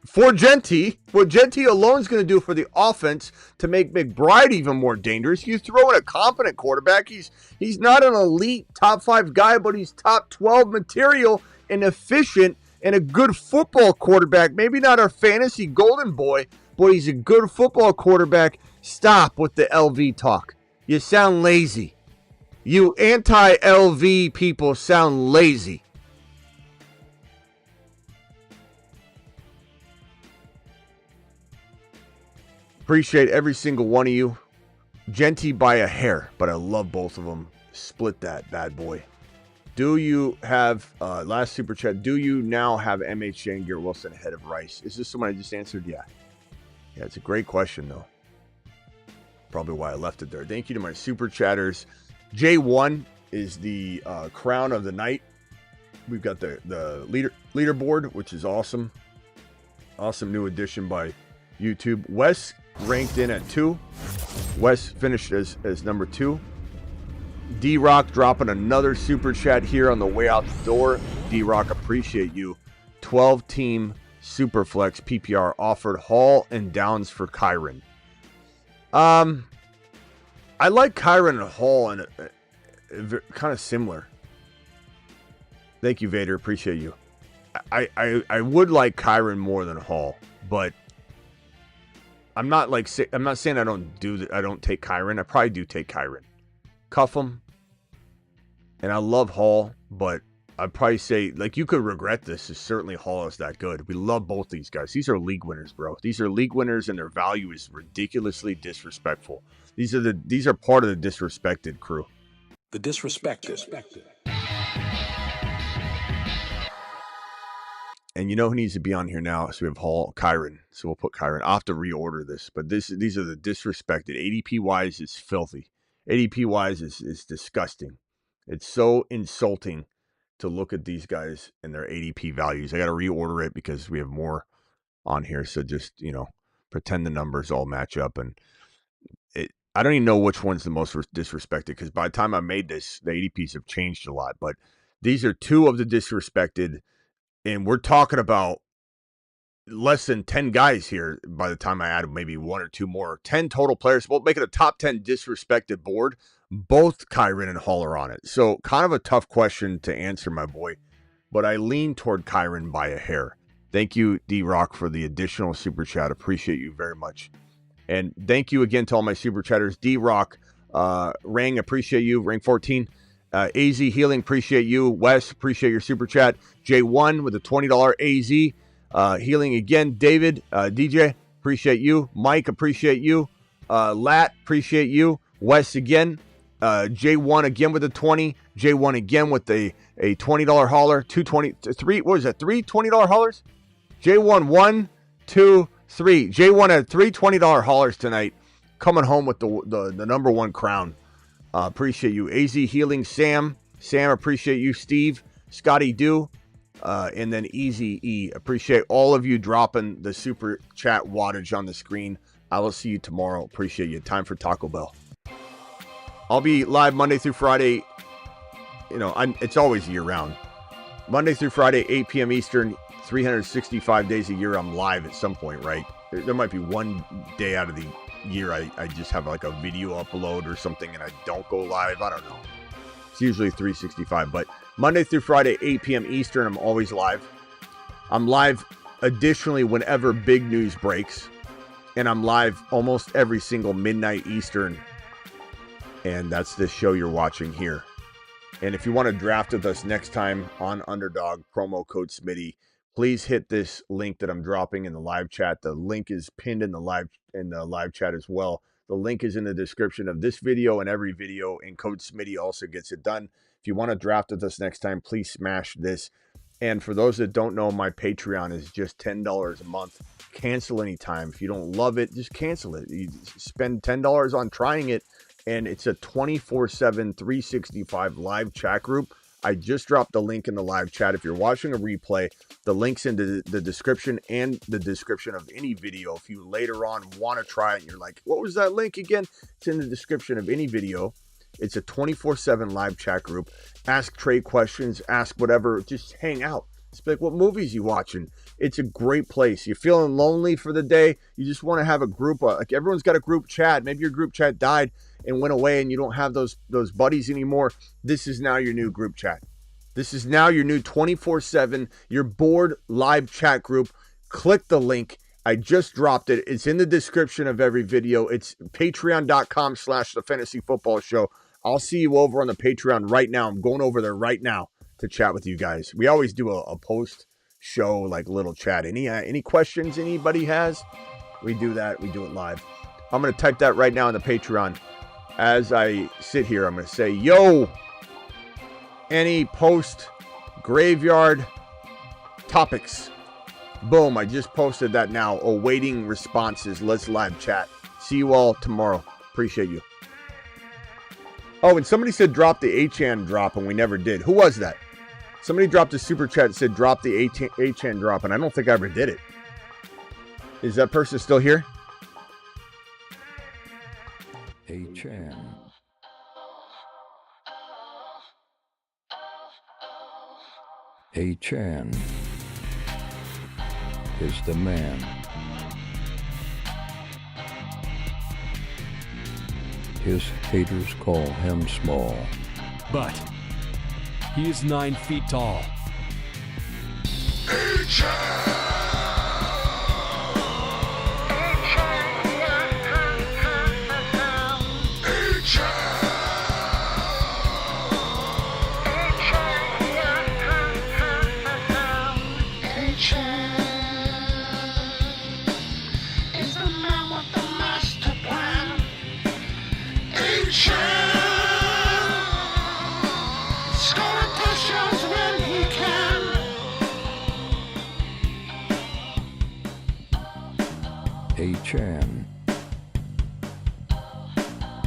S1: for Genty, what Genty alone's going to do for the offense to make McBride even more dangerous. You throw in a competent quarterback. He's not an elite top 5 guy, but he's top 12 material and efficient and a good football quarterback. Maybe not our fantasy golden boy, but he's a good football quarterback. Stop with the LV talk. You sound lazy. You anti-LV people sound lazy. Appreciate every single one of you. Genty by a hair, but I love both of them. Split that bad boy. Do you have, last super chat, do you now have MHJ and Garrett Wilson ahead of Rice? Is this someone I just answered? Yeah. Yeah, it's a great question, though. Probably why I left it there. Thank you to my super chatters. J1 is the crown of the night. We've got the leaderboard, which is awesome. Awesome new addition by YouTube. Wes ranked in at 2. Wes finished as number 2. D-Rock dropping another super chat here on the way out the door. D-Rock, appreciate you. 12-team Superflex PPR offered Hall and Downs for Kairon. I like Kairon and Hall, and kind of similar. Thank you, Vader. Appreciate you. I would like Kairon more than Hall, but I'm not saying I don't take Kairon. I probably do take Kairon. Cuff him. And I love Hall, but I'd probably say, like, you could regret this, is certainly Hall is that good. We love both these guys. These are league winners, bro. These are league winners, and their value is ridiculously disrespectful. These are part of the disrespected crew.
S15: The disrespected.
S1: And you know who needs to be on here now? So we have Hall, Kairon. So we'll put Kairon. I'll have to reorder this, but these are the disrespected. ADP wise, it's filthy. ADP wise is disgusting. It's so insulting to look at these guys and their ADP values. I got to reorder it because we have more on here. So just, pretend the numbers all match up. And I don't even know which one's the most disrespected, because by the time I made this, the ADPs have changed a lot. But these are 2 of the disrespected. And we're talking about less than 10 guys here by the time I add maybe one or two more. 10 total players. We'll make it a top 10 disrespected board. Both Kairon and Hall are on it. So kind of a tough question to answer, my boy. But I lean toward Kairon by a hair. Thank you, D-Rock, for the additional super chat. Appreciate you very much. And thank you again to all my super chatters. D-Rock, Rang, appreciate you. Rang 14. AZ Healing, appreciate you. Wes, appreciate your super chat. J1 with a $20 AZ. Healing again. David, DJ, appreciate you. Mike, appreciate you. Lat, appreciate you. Wes again. J1 again with a 20. J1 again with a $20 hauler. 3 $20 haulers? J1, 1, 2, 3. J1 had 3 $20 haulers tonight. Coming home with the number one crown. Appreciate you. AZ Healing, Sam, appreciate you. Steve, Scotty Do, and then Easy E. Appreciate all of you dropping the super chat wattage on the screen. I will see you tomorrow. Appreciate you. Time for Taco Bell. I'll be live Monday through Friday. It's always year round. Monday through Friday, 8 p.m. Eastern, 365 days a year. I'm live at some point, right? There might be one day out of the year I just have like a video upload or something and I don't go live. I don't know. It's usually 365, but Monday through Friday, 8 p.m. Eastern, I'm always live. I'm live additionally whenever big news breaks, and I'm live almost every single midnight Eastern, and that's the show you're watching here. And if you want to draft with us next time on Underdog, promo code Smitty, please hit this link that I'm dropping in the live chat. The link is pinned in the live chat as well. The link is in the description of this video and every video, and code Smitty also gets it done. If you want to draft with us next time, please smash this. And for those that don't know, my Patreon is just $10 a month. Cancel anytime. If you don't love it, just cancel it. You spend $10 on trying it, and it's a 24/7, 365 live chat group. I just dropped the link in the live chat. If you're watching a replay, the link's in the description and the description of any video. If you later on want to try it and you're like, what was that link again? It's in the description of any video. It's a 24/7 live chat group. Ask trade questions, ask whatever, just hang out. It's like, what movies you watching? It's a great place. You're feeling lonely for the day. You just want to have a group. Like everyone's got a group chat. Maybe your group chat died and went away and you don't have those buddies anymore. This is now your new group chat. This is now your new 24/7, your board live chat group. Click the link. I just dropped it. It's in the description of every video. It's patreon.com/the fantasy football show. I'll see you over on the Patreon right now. I'm going over there right now to chat with you guys. We always do a post show, like little chat. Any questions anybody has? We do that. We do it live. I'm going to type that right now in the Patreon. As I sit here, I'm going to say, yo, any post graveyard topics. Boom, I just posted that now. Awaiting responses. Let's live chat. See you all tomorrow. Appreciate you. Oh, and somebody said drop the Achane drop, and we never did. Who was that? Somebody dropped a super chat and said drop the Achane drop, and I don't think I ever did it. Is that person still here?
S3: Achane. Achane is the man. His haters call him small.
S16: But he is 9 feet tall.
S3: Achane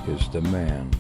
S3: is the man.